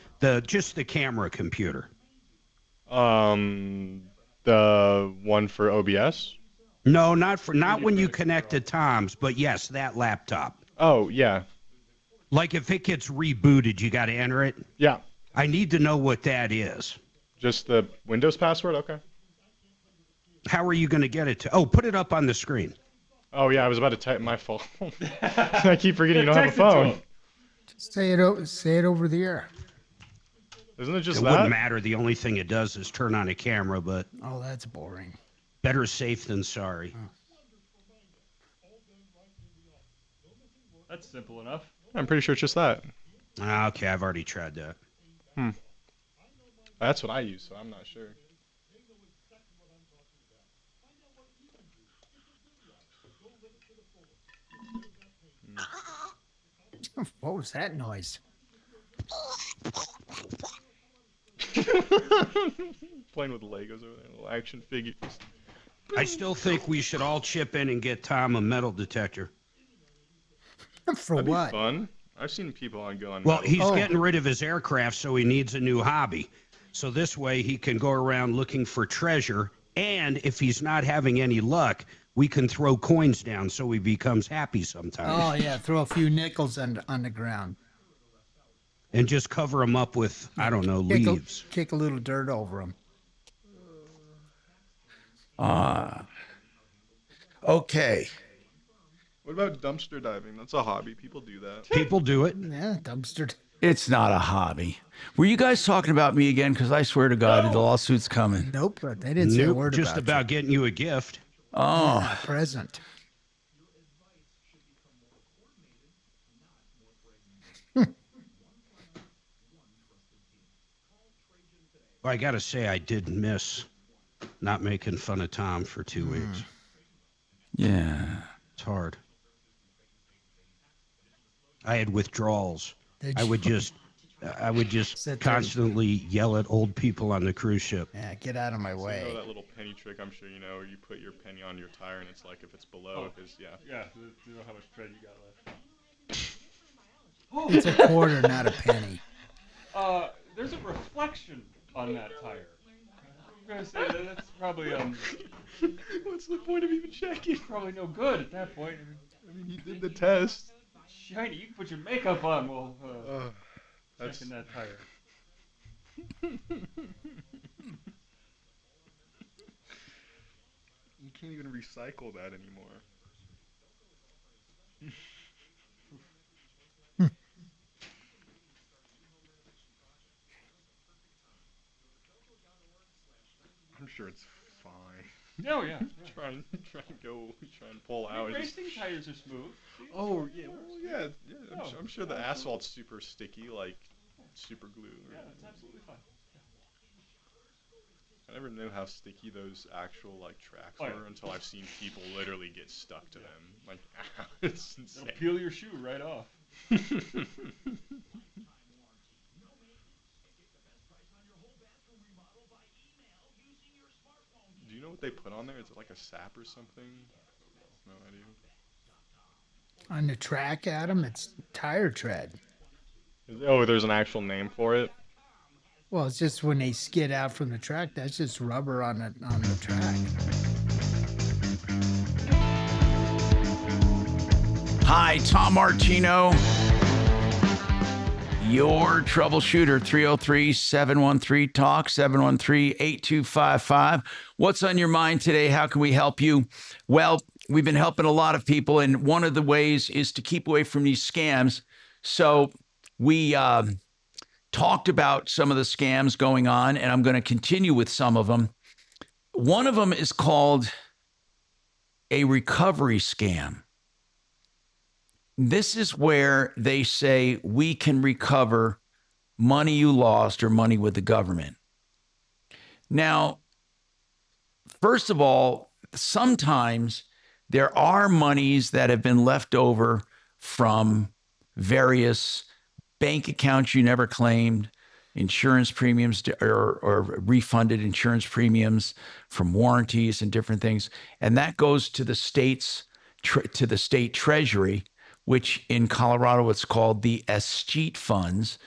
just the camera computer? The one for OBS? No, not when you connect to Tom's, but yes, that laptop. Oh, yeah. Like if it gets rebooted, you got to enter it? Yeah. I need to know what that is. Just the Windows password? Okay. How are you going to get it to? Oh, put it up on the screen. Oh, yeah, I was about to type my phone. I keep forgetting you don't have a phone. Just say it over the air. Isn't it just It wouldn't matter. The only thing it does is turn on a camera, but... Oh, that's boring. Better safe than sorry. That's simple enough. I'm pretty sure it's just that. Okay, I've already tried that. That's what I use, so I'm not sure. What was that noise? Playing with Legos over there, little action figures. I still think we should all chip in and get Tom a metal detector. For That'd what? Be fun. I've seen people go on. Well, metal. he's getting rid of his aircraft, so he needs a new hobby. So this way he can go around looking for treasure, and if he's not having any luck, we can throw coins down so he becomes happy sometimes. Oh, yeah, throw a few nickels on the ground. And just cover them up with, I don't know, leaves. Kick a little dirt over them. Okay. What about dumpster diving? That's a hobby. People do that. People do it. Yeah, dumpster. It's not a hobby. Were you guys talking about me again? Because I swear to God, the lawsuit's coming. Nope, they didn't say a word about it. Just about getting you a gift. Oh. Yeah, a present. Well, I got to say, I did miss not making fun of Tom for 2 weeks. Yeah. It's hard. I had withdrawals. I would just constantly yell at old people on the cruise ship. Yeah, get out of my way. You know that little penny trick, I'm sure you know, where you put your penny on your tire and it's like if it's below, Yeah, you know how much tread you got left. It's a quarter, not a penny. There's a reflection on that tire. I'm gonna say that's probably What's the point of even checking? Probably no good at that point. I mean, you did the test. Shiny, you can put your makeup on while checking that tire. You can't even recycle that anymore. I'm sure it's fine. Oh yeah. Try and pull out. Racing tires are smooth. Oh yeah, well yeah. I'm sure the asphalt's super sticky, like super glue. Yeah, it's absolutely fine. I never knew how sticky those actual like tracks were until I've seen people literally get stuck to them. Like, it's insane. It'll peel your shoe right off. Do you know what they put on there? Is it like a sap or something? No idea. On the track, Adam, it's tire tread. Oh, there's an actual name for it? Well, it's just when they skid out from the track, that's just rubber on the track. Hi, Tom Martino, your troubleshooter, 303-713-TALK, 713-8255. What's on your mind today? How can we help you? Well, we've been helping a lot of people, and one of the ways is to keep away from these scams. So we talked about some of the scams going on, and I'm going to continue with some of them. One of them is called a recovery scam. This is where they say we can recover money you lost or money with the government. Now, first of all, sometimes there are monies that have been left over from various bank accounts you never claimed, insurance premiums or refunded insurance premiums from warranties and different things. And that goes to the state's to the state treasury, which in Colorado, it's called the escheat funds.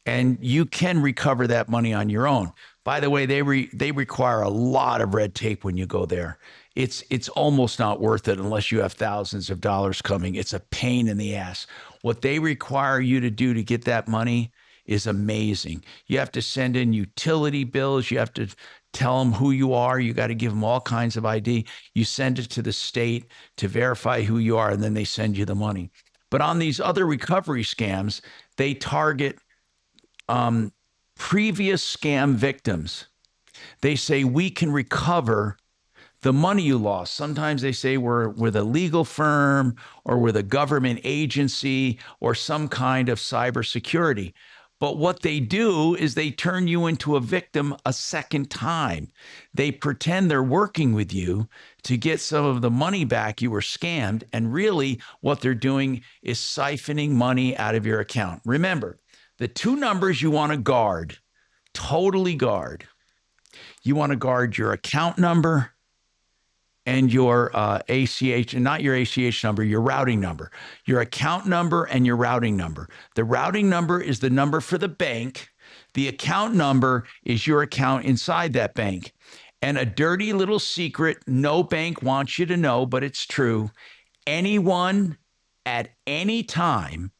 And you can recover that money on your own. By the way, they require a lot of red tape when you go there. It's almost not worth it unless you have thousands of dollars coming. It's a pain in the ass. What they require you to do to get that money is amazing. You have to send in utility bills. You have to tell them who you are. You got to give them all kinds of ID. You send it to the state to verify who you are, and then they send you the money. But on these other recovery scams, they target previous scam victims. They say we can recover the money you lost. Sometimes they say we're with a legal firm or with a government agency or some kind of cybersecurity. But what they do is they turn you into a victim a second time. They pretend they're working with you to get some of the money back you were scammed. And really what they're doing is siphoning money out of your account. Remember, the two numbers you want to guard, totally guard. You want to guard your account number and your ACH, and not your ACH number, your routing number, your account number and your routing number. The routing number is the number for the bank. The account number is your account inside that bank. And a dirty little secret no bank wants you to know, but it's true. Anyone at any time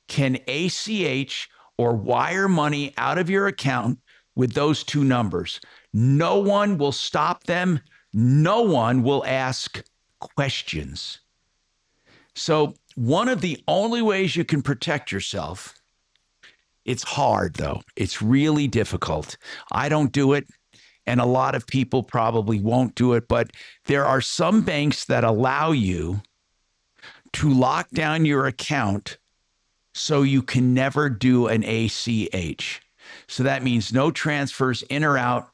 can ACH or wire money out of your account with those two numbers. No one will stop them. No one will ask questions. So one of the only ways you can protect yourself, it's hard though. It's really difficult. I don't do it, and a lot of people probably won't do it, but there are some banks that allow you to lock down your account so you can never do an ACH. So that means no transfers in or out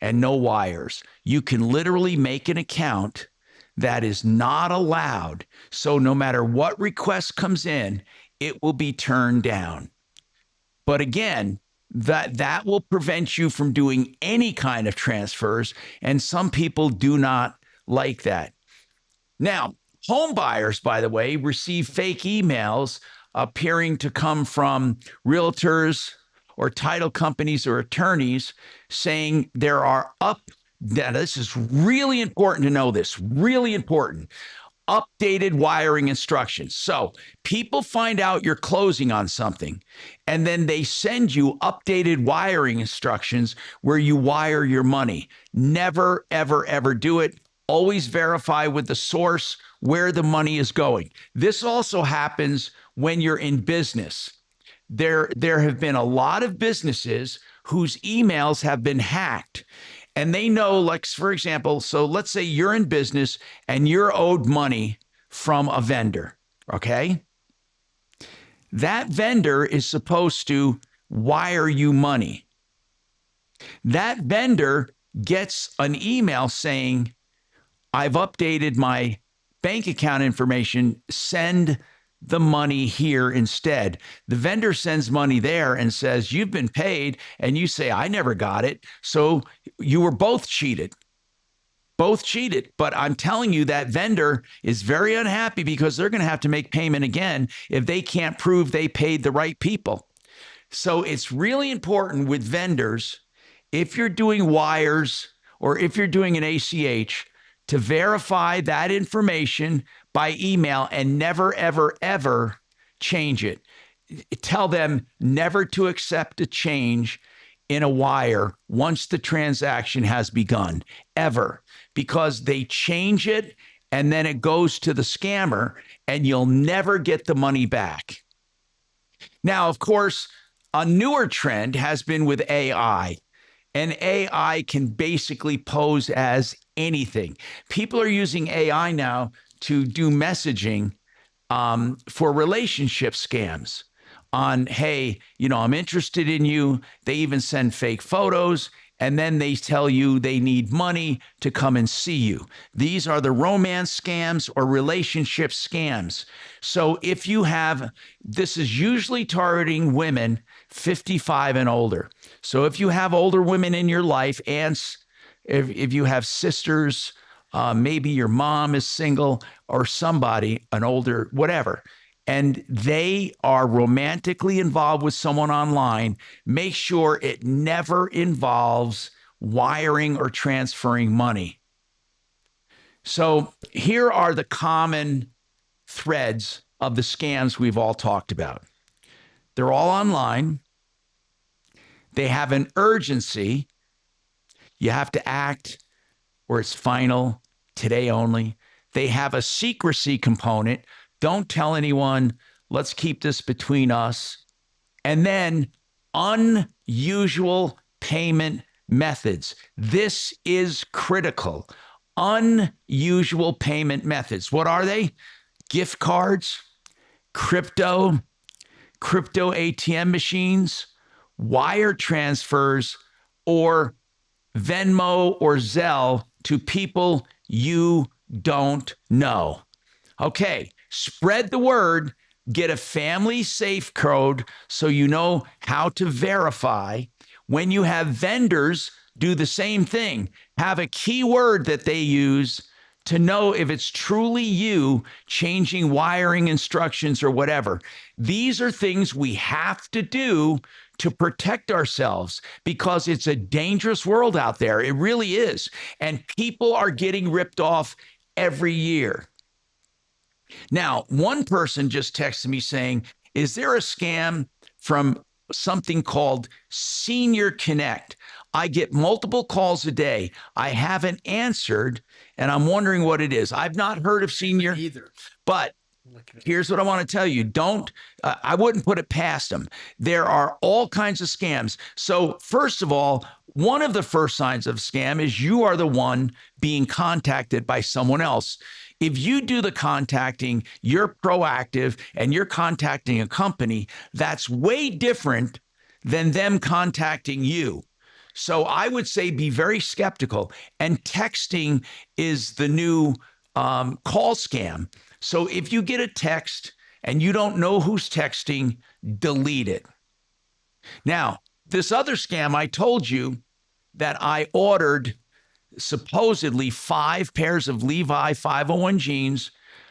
and no wires. You can literally make an account that is not allowed. So no matter what request comes in, it will be turned down. But again, that will prevent you from doing any kind of transfers. And some people do not like that. Now, home buyers, by the way, receive fake emails appearing to come from realtors or title companies or attorneys saying there are now this is really important to know this, really important, updated wiring instructions. So people find out you're closing on something, and then they send you updated wiring instructions where you wire your money. Never, ever, ever do it. Always verify with the source where the money is going. This also happens when you're in business. There have been a lot of businesses whose emails have been hacked, and they know, like, for example, so let's say you're in business and you're owed money from a vendor, okay? That vendor is supposed to wire you money. That vendor gets an email saying, I've updated my bank account information, send the money here instead. The vendor sends money there and says, you've been paid, and you say, I never got it. So you were both cheated. Both cheated. But I'm telling you, that vendor is very unhappy because they're going to have to make payment again if they can't prove they paid the right people. So it's really important with vendors, if you're doing wires or if you're doing an ACH, to verify that information by email and never, ever, ever change it. Tell them never to accept a change in a wire once the transaction has begun, ever, because they change it and then it goes to the scammer and you'll never get the money back. Now, of course, a newer trend has been with AI. And AI can basically pose as anything. People are using AI now to do messaging for relationship scams on, hey, I'm interested in you. They even send fake photos. And then they tell you they need money to come and see you. These are the romance scams or relationship scams. So if you have, this is usually targeting women 55 and older. So if you have older women in your life, aunts, if you have sisters, maybe your mom is single or somebody, an older, whatever, and they are romantically involved with someone online, make sure it never involves wiring or transferring money. So here are the common threads of the scams we've all talked about. They're all online. They have an urgency. You have to act or it's final, today only. They have a secrecy component. Don't tell anyone. Let's keep this between us. And then unusual payment methods. This is critical. Unusual payment methods. What are they? Gift cards, crypto ATM machines, wire transfers, or Venmo or Zelle to people you don't know. Okay, spread the word, get a family safe code so you know how to verify. When you have vendors do the same thing, have a keyword that they use to know if it's truly you changing wiring instructions or whatever. These are things we have to do to protect ourselves because it's a dangerous world out there. It really is. And people are getting ripped off every year. Now, one person just texted me saying, is there a scam from something called Senior Connect? I get multiple calls a day. I haven't answered, and I'm wondering what it is. I've not heard of Senior either. But here's what I want to tell you. I wouldn't put it past them. There are all kinds of scams. So first of all, one of the first signs of scam is you are the one being contacted by someone else. If you do the contacting, you're proactive and you're contacting a company, that's way different than them contacting you. So I would say be very skeptical. And texting is the new call scam. So if you get a text and you don't know who's texting, delete it. Now, this other scam, I told you that I ordered supposedly 5 pairs of Levi 501 jeans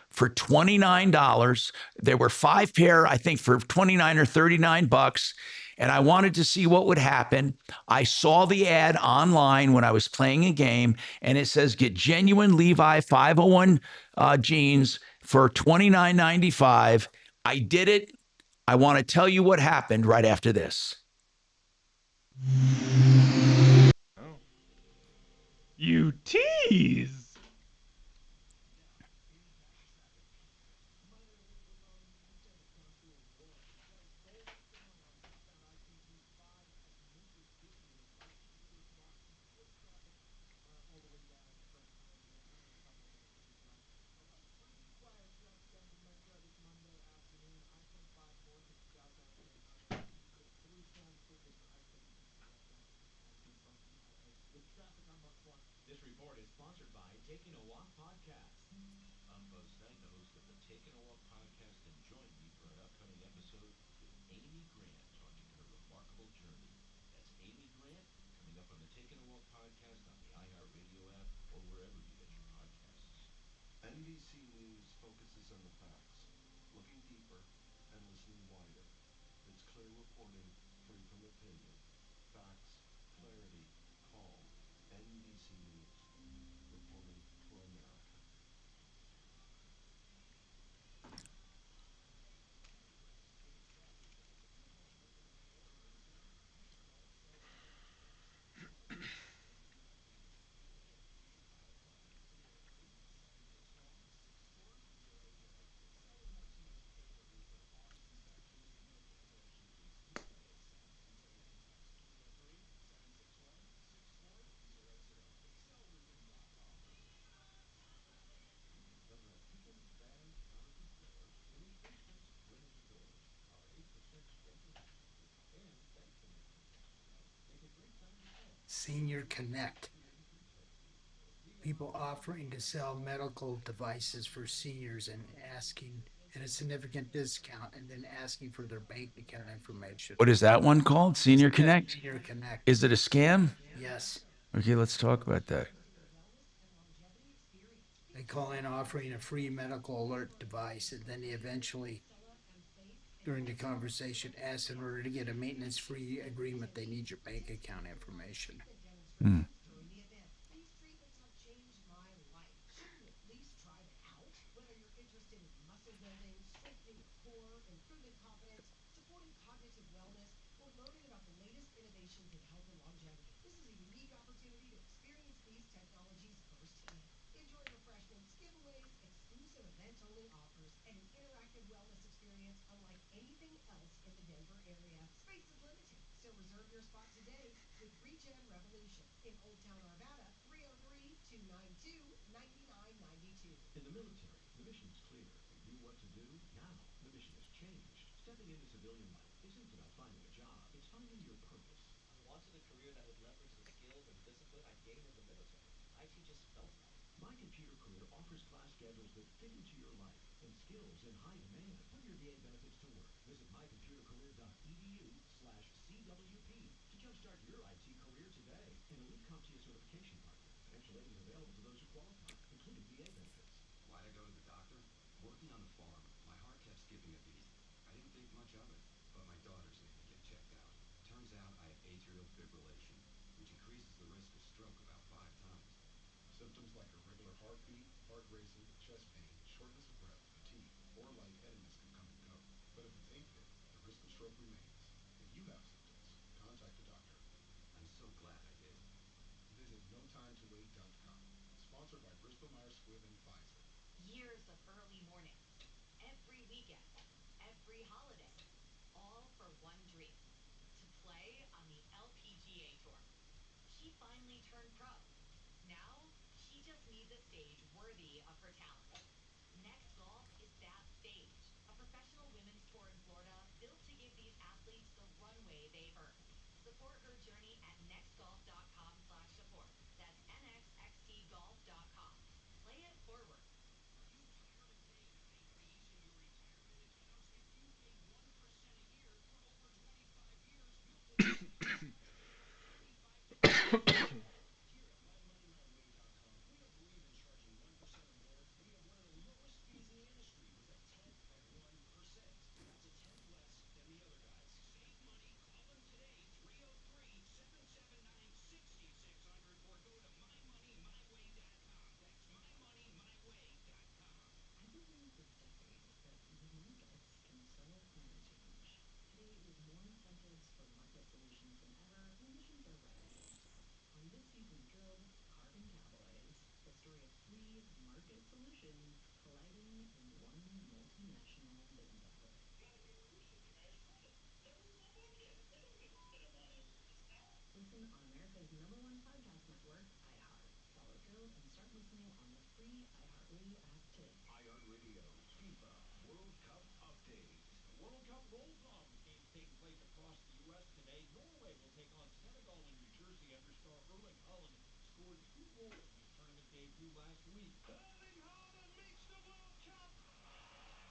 for $29. There were 5 pair, I think, for 29 or 39 bucks. And I wanted to see what would happen. I saw the ad online when I was playing a game, and it says get genuine Levi 501 jeans for $29.95. I did it. I want to tell you what happened right after this. You tease. This report is sponsored by Taking a Walk Podcast. I'm Buzz Knight, the host of the Taking a Walk Podcast, and join me for an upcoming episode with Amy Grant talking her remarkable journey. That's Amy Grant coming up on the Taking a Walk Podcast on the iHeartRadio app or wherever you get your podcasts. NBC News focuses on the facts, looking deeper and listening wider. It's clear reporting free from opinion. Facts, clarity, calm. NBC News. Reporting for America. When the kitchen fan countercontroller in an instant brings the doors our 8% dental hygiene and thanks to Mission make a great time to sell. Senior Connect. People offering to sell medical devices for seniors and asking at a significant discount and then asking for their bank account information. What is that one called? Senior Connect? Senior Connect. Is it a scam? Yes. Okay, let's talk about that. They call in offering a free medical alert device, and then they eventually, during the conversation, ask in order to get a maintenance-free agreement, they need your bank account information. Hmm. During the event, these treatments have changed my life. Shouldn't you at least try them out? Whether you're interested in muscle building, strengthening your core, improving confidence, supporting cognitive wellness, or learning about the latest innovations in health and longevity, this is a unique opportunity to experience these technologies firsthand. Enjoy refreshments, giveaways, exclusive event-only offers, and an interactive wellness experience unlike anything else in the Denver area. Space is limited, so reserve your spot today with Regen Revolution in Old Town Arvada, 303-292-9992. In the military, the mission is clear. We knew what to do. Now, the mission has changed. Stepping into civilian life isn't about finding a job. It's finding your purpose. I wanted a career that would leverage the skills and discipline I gained in the military. IT just felt right. My Computer Career offers class schedules that fit into your life and skills in high demand. Put your VA benefits to work. Visit mycomputercareer.edu/CWP to jumpstart your IT career today. An elite CompTIA certification partner. Financial aid is available to those who qualify, including VA benefits. Why'd I go to the doctor? Working on the farm, my heart kept skipping a beat. I didn't think much of it, but my daughters made me get checked out. Turns out I have atrial fibrillation, which increases the risk of stroke about 5 times. Symptoms like irregular heartbeat, heart racing, chest pain, shortness of breath, fatigue, or lightheadedness can come and go. But if it's AFib, the risk of stroke remains. If you have symptoms, contact a doctor. I'm so glad I did. Visit notimetowait.com. Sponsored by Bristol Myers Squibb and Pfizer. Years of early mornings, every weekend, every holiday, all for one dream, to play on the LPGA Tour. She finally turned pro. Now, she just needs a stage worthy of her talent. Next Golf is that stage, a professional women's tour in Florida built to give these athletes the runway they've earned. Support her journey at nextgolf.com/support. That's nxxtgolf.com. Play it forward. Are you tired of paying high fees in your retirement accounts? If you pay 1% a year for over 25 years, we'll put you in a retirement account at 25%. Here at mymoneymyway.com, we don't believe in charging 1% or more. We have one of the lowest fees in the industry with a tenth of 1%. That's a tenth less than the other guys. Save money. Call them today, 303-779-6600, or go to mymoneymyway.com. That's mymoneymyway.com. I've been hearing for decades that unique can solve climate change. Today, with more incentives for market solutions than ever, emissions are rising. On this season's Drilled, Carbon Cowboys, the story of three market solutions colliding in one multinational business effort. Gotta give crucial tires credit. They're in the bucket. They don't get a bit of money. Listen on America's #1 podcast network, iHeart. Follow Drilled and start listening on the free iHeartRadio app today. iHeartRadio, FIFA World Cup update. The World Cup rolls on with games taking place across the U.S. today. Norway will take on Senegal in New Jersey after star Erling Haaland scored 2 goals in his tournament debut last week. Erling Haaland meets the World Cup.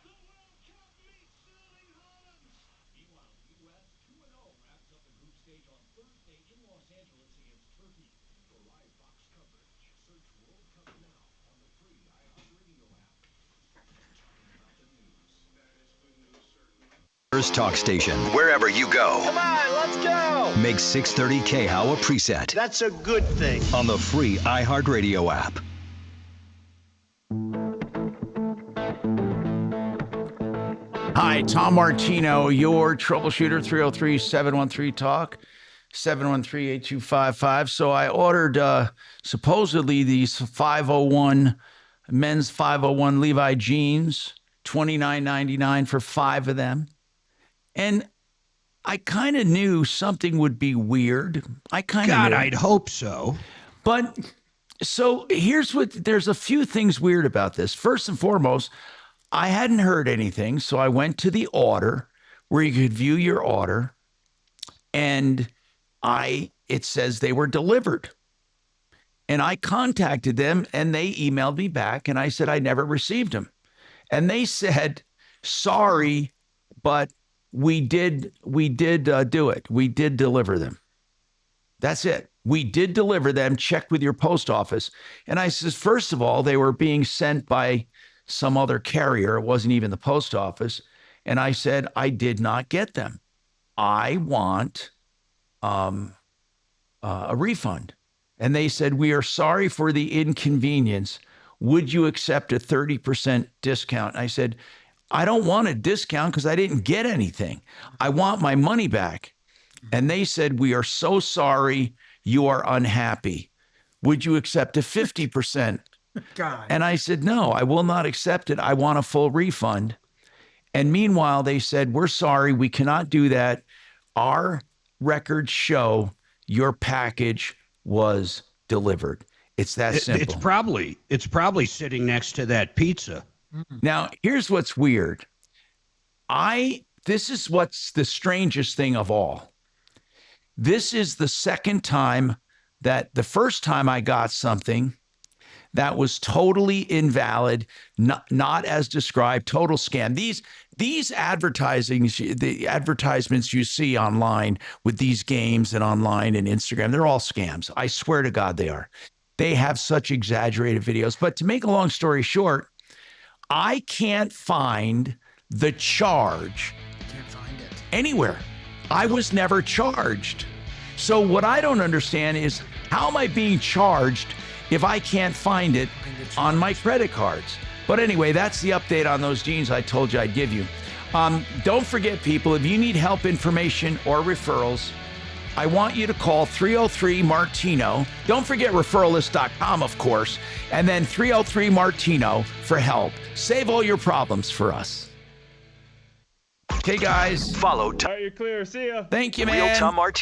The World Cup meets Erling Haaland. Meanwhile, the U.S. 2-0 wraps up the group stage on Thursday in Los Angeles against Turkey. For live Fox coverage, search World Cup now on the free iHeartRadio app. Talking about the news. That is good news, certainly. Talk station. Wherever you go. Come on, let's go. Make 630 KHOW a preset. That's a good thing. On the free iHeartRadio app. Hi, Tom Martino, your troubleshooter, 303-713-TALK, 713-8255. So I ordered supposedly these 501, men's 501 Levi jeans, $29.99 for 5 of them. And I kind of knew something would be weird. I kind of God, knew. I'd hope so. But so there's a few things weird about this. First and foremost, I hadn't heard anything. So I went to the order where you could view your order, and it says they were delivered. And I contacted them, and they emailed me back, and I said I never received them. And they said, sorry, but we did do it. We did deliver them. That's it. We did deliver them. Check with your post office. And I says, first of all, they were being sent by some other carrier. It wasn't even the post office. And I said, I did not get them. I want a refund. And they said, we are sorry for the inconvenience. Would you accept a 30% discount? And I said, I don't want a discount because I didn't get anything. I want my money back. And they said, we are so sorry. You are unhappy. Would you accept a 50%? God. And I said, no, I will not accept it. I want a full refund. And meanwhile, they said, we're sorry. We cannot do that. Our records show your package was delivered. It's that simple. It's probably sitting next to that pizza. Now, here's what's weird. This is what's the strangest thing of all. This is the second time that the first time I got something that was totally invalid, not as described, total scam. These the advertisements you see online with these games and online and Instagram, they're all scams. I swear to God they are. They have such exaggerated videos. But to make a long story short, I can't find the charge anywhere. I was never charged. So what I don't understand is, how am I being charged if I can't find it on my credit cards? But anyway, that's the update on those jeans I told you I'd give you. Don't forget, people, if you need help, information, or referrals, I want you to call 303-MARTINO. Don't forget referralist.com, of course, and then 303-MARTINO for help. Save all your problems for us. Okay, guys. Follow. All right, you're clear. See ya. Thank you, man. Real Tom Martino.